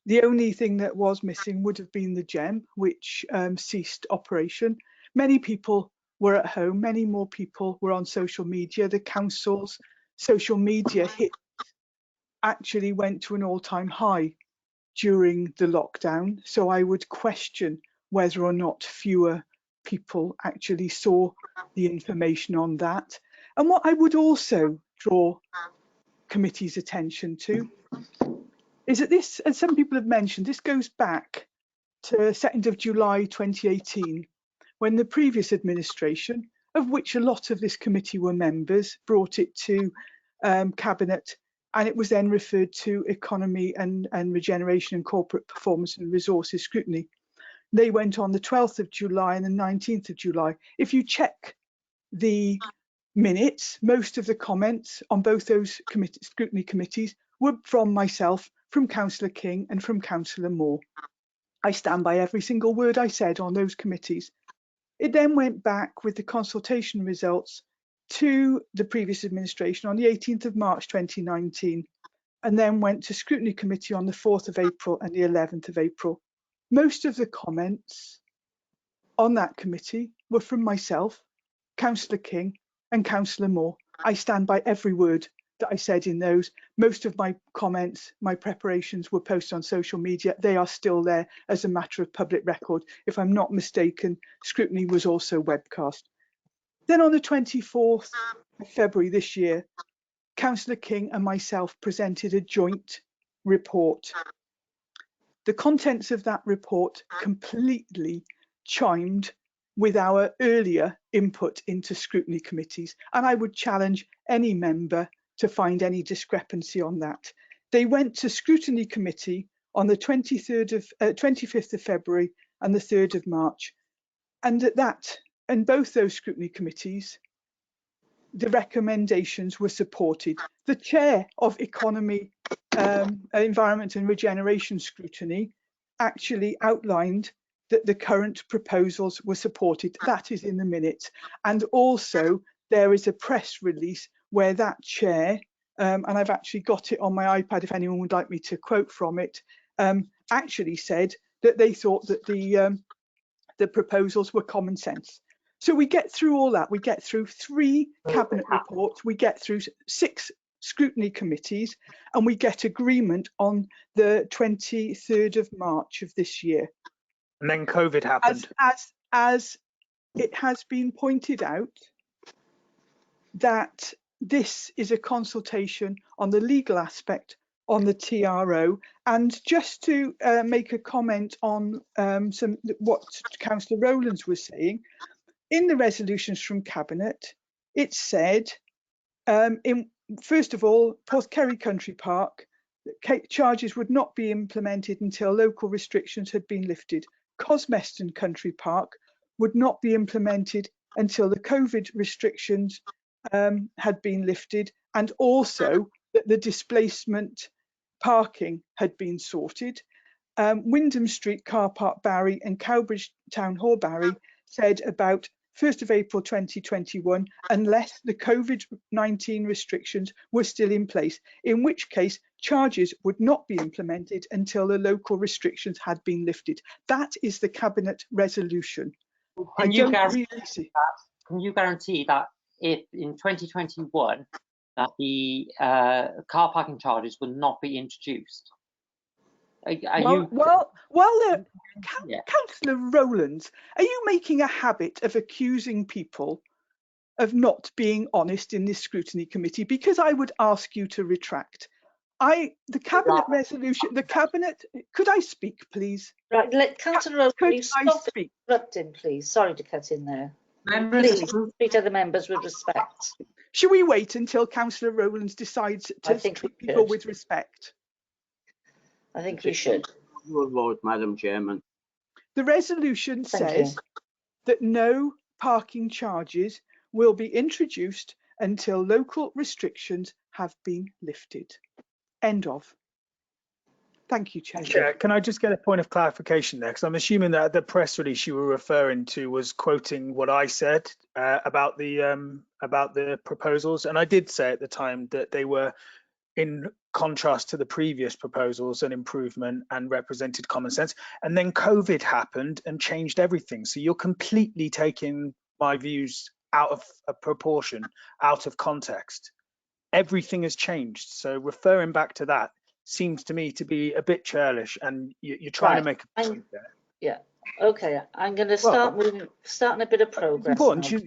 The only thing that was missing would have been the GEM, which ceased operation. Many people were at home, many more people were on social media. The council's social media hit actually went to an all-time high during the lockdown. So I would question whether or not fewer people actually saw the information on that. And what I would also draw committee's attention to is that this, as some people have mentioned, this goes back to 2nd of July 2018, when the previous administration, of which a lot of this committee were members, brought it to Cabinet, and it was then referred to Economy and Regeneration and Corporate Performance and Resources Scrutiny. They went on the 12th of July and the 19th of July. If you check the minutes, most of the comments on both those scrutiny committees were from myself, from Councillor King and from Councillor Moore. I stand by every single word I said on those committees. It then went back with the consultation results to the previous administration on the 18th of March 2019, and then went to Scrutiny Committee on the 4th of April and the 11th of April. Most of the comments on that committee were from myself, Councillor King and Councillor Moore. I stand by every word that I said in those. Most of my comments, my preparations were posted on social media. They are still there as a matter of public record. If I'm not mistaken, Scrutiny was also webcast. Then on the 24th of February this year, Councillor King and myself presented a joint report. The contents of that report completely chimed with our earlier input into scrutiny committees, and I would challenge any member to find any discrepancy on that. They went to scrutiny committee on the 25th of February and the 3rd of March, and in both those scrutiny committees, the recommendations were supported. The chair of Economy, Environment and Regeneration Scrutiny actually outlined that the current proposals were supported. That is in the minutes. And also there is a press release where that chair, and I've actually got it on my iPad if anyone would like me to quote from it, actually said that they thought that the proposals were common sense. So we get through all that. We get through 3 cabinet reports, we get through 6 scrutiny committees, and we get agreement on the 23rd of March of this year. And then COVID happened. As it has been pointed out, that this is a consultation on the legal aspect on the TRO. And just to make a comment on what Councillor Rowlands was saying, in the resolutions from Cabinet, it said, first of all, Porthkerry Country Park, charges would not be implemented until local restrictions had been lifted. Cosmeston Country Park would not be implemented until the COVID restrictions had been lifted, and also that the displacement parking had been sorted. Wyndham Street Car Park Barry and Cowbridge Town Hall Barry said about 1st of April 2021, unless the COVID-19 restrictions were still in place, in which case charges would not be implemented until the local restrictions had been lifted. That is the Cabinet resolution. Can you guarantee that if in 2021 that the car parking charges will not be introduced? Councillor Rowlands, are you making a habit of accusing people of not being honest in this scrutiny committee? Because I would ask you to retract. The Cabinet resolution, the Cabinet, could I speak, please? Right, let Councillor Rowlands stop interrupting, please. Sorry to cut in there. Please treat other members with respect. Should we wait until Councillor Rowlands decides to treat people with respect? I think we should. Vote, Madam Chairman. The resolution says that no parking charges will be introduced until local restrictions have been lifted. End of. Thank you, Chair. Chair, can I just get a point of clarification there? Because I'm assuming that the press release you were referring to was quoting what I said about the proposals, and I did say at the time that they were in contrast to the previous proposals an improvement and represented common sense. And then COVID happened and changed everything. So you're completely taking my views out of proportion, out of context. Everything has changed. So referring back to that seems to me to be a bit churlish, and you're trying to make a point there. Yeah. Okay. I'm going to starting a bit of progress. Important. You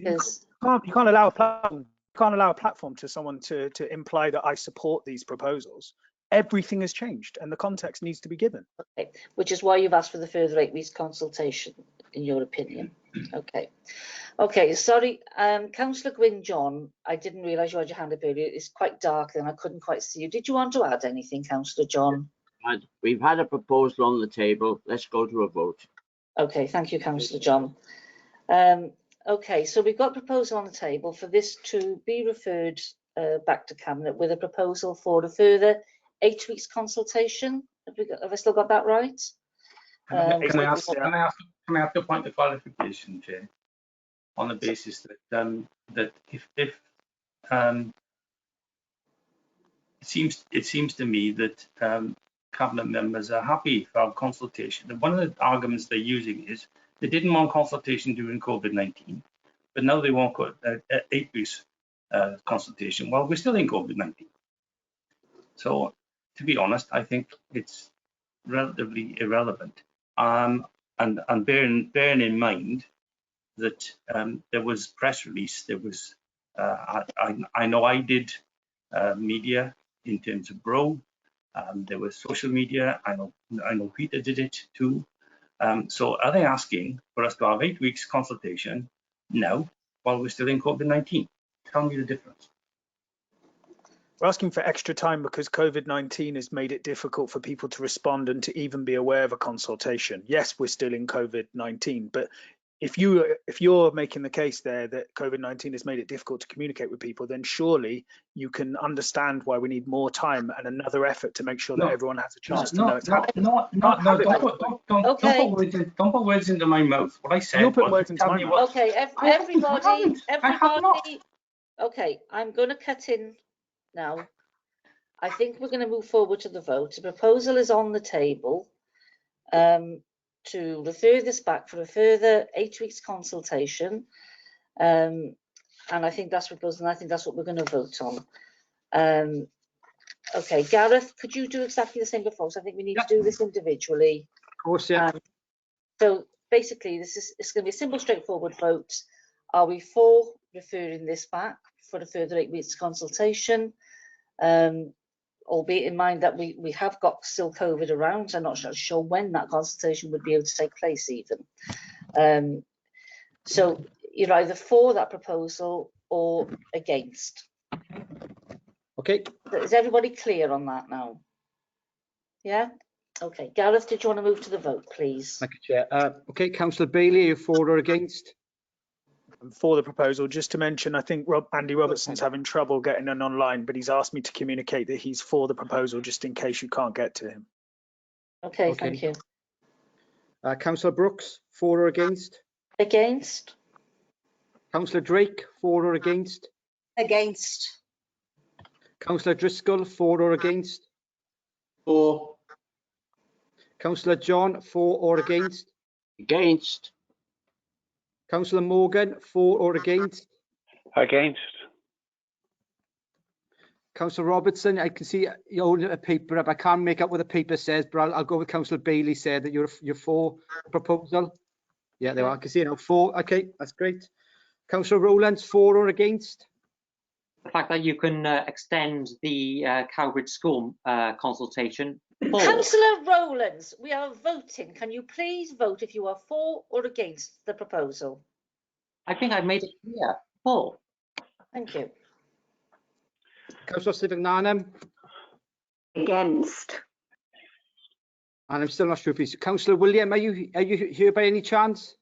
can't allow a platform. Can't allow a platform to someone to imply that I support these proposals. Everything has changed and the context needs to be given. Okay. Which is why you've asked for the further 8 weeks consultation, in your opinion. Okay. Okay, sorry, Councillor Gwyn John, I didn't realise you had your hand up earlier. It's quite dark and I couldn't quite see you. Did you want to add anything, Councillor John? We've had a proposal on the table. Let's go to a vote. Okay, thank you, Councillor John. Okay, so we've got a proposal on the table for this to be referred back to Cabinet with a proposal for a further 8 weeks consultation. Have I still got that right? Can I ask a point of qualification, Chair, on the basis that that if it seems to me that Cabinet members are happy for our consultation. And one of the arguments they're using is they didn't want consultation during COVID-19, but now they want 8 weeks consultation. Well, we're still in COVID-19. So, to be honest, I think it's relatively irrelevant. And bearing in mind that there was press release, there was I know I did media in terms of Bro. There was social media. I know Peter did it too. So are they asking for us to have 8 weeks consultation? No. while we're still in COVID-19. Tell me the difference. We're asking for extra time because COVID-19 has made it difficult for people to respond and to even be aware of a consultation. Yes, we're still in COVID-19, but if you're making the case there that COVID-19 has made it difficult to communicate with people, then surely you can understand why we need more time and another effort to make sure that everyone has a chance to know it's happening. Don't put words into my mouth. What I said. You're putting words into my mouth. Okay, everybody. Okay, I'm going to cut in now. I think we're going to move forward to the vote. The proposal is on the table to refer this back for a further 8 weeks consultation. And I think that's proposed, and I think that's what we're going to vote on. Okay, Gareth, could you do exactly the same before? So I think we need to do this individually. Of course, yeah. So basically, it's going to be a simple, straightforward vote. Are we for referring this back for a further 8 weeks consultation? Albeit in mind that we have got still COVID around. I'm not sure when that consultation would be able to take place even. So you're either for that proposal or against. Okay. Is everybody clear on that now? Yeah? Okay. Gareth, did you want to move to the vote, please? Thank you, Chair. Okay, Councillor Bailey, are you for or against? I'm for the proposal. Just to mention, I think Andy Robertson's having trouble getting in online, but he's asked me to communicate that he's for the proposal just in case you can't get to him. Okay. Thank you. Councillor Brooks, for or against? Against. Councillor Drake, for or against? Against. Councillor Driscoll, for or against? For. Councillor John, for or against? Against. Councillor Morgan, for or against? Against. Councillor Robertson, I can see you holding a paper up. I can't make out what the paper says, but I'll go with Councillor Bailey said that you're for the proposal. Yeah, there are. I can see it now. For. Okay, that's great. Councillor Rowlands, for or against? The fact that you can extend the Cowbridge School consultation. Councillor Rowlands, we are voting. Can you please vote if you are for or against the proposal? I think I've made it clear. For. Thank you. Councillor Stephen-Nanham? Against. And I'm still not sure if he's... Councillor William, are you here by any chance?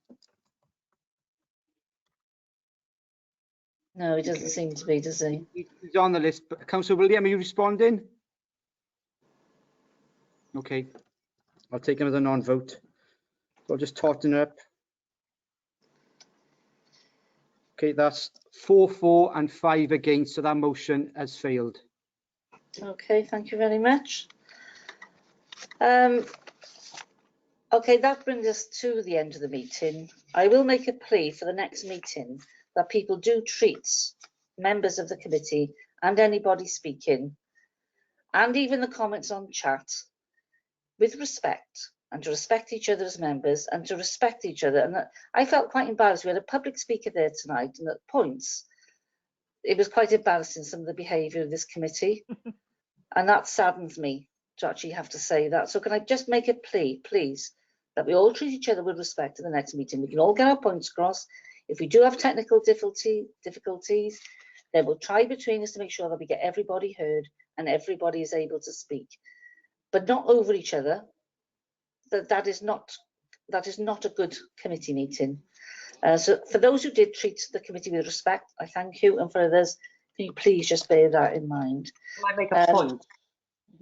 No, he doesn't seem to be, does he? He's on the list. But Councillor William, are you responding? Okay, I'll take him as a non-vote. So I'll just totten up. Okay, that's 4 for and 5 against, so that motion has failed. Okay, thank you very much. Okay, that brings us to the end of the meeting. I will make a plea for the next meeting that people do treat members of the committee and anybody speaking, and even the comments on chat, with respect, and to respect each other as members and to respect each other. And I felt quite embarrassed. We had a public speaker there tonight, and at points it was quite embarrassing, some of the behaviour of this committee. And that saddens me to actually have to say that. So can I just make a plea, please, that we all treat each other with respect at the next meeting. We can all get our points across. If we do have technical difficulties, then we'll try between us to make sure that we get everybody heard and everybody is able to speak, but not over each other. That is not a good committee meeting. So for those who did treat the committee with respect, I thank you, and for others, can you please just bear that in mind? Can I make a point,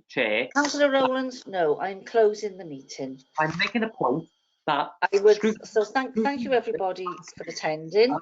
Chair? Councillor Rowlands, no, I'm closing the meeting. I'm making a point that I would. So thank you everybody for attending.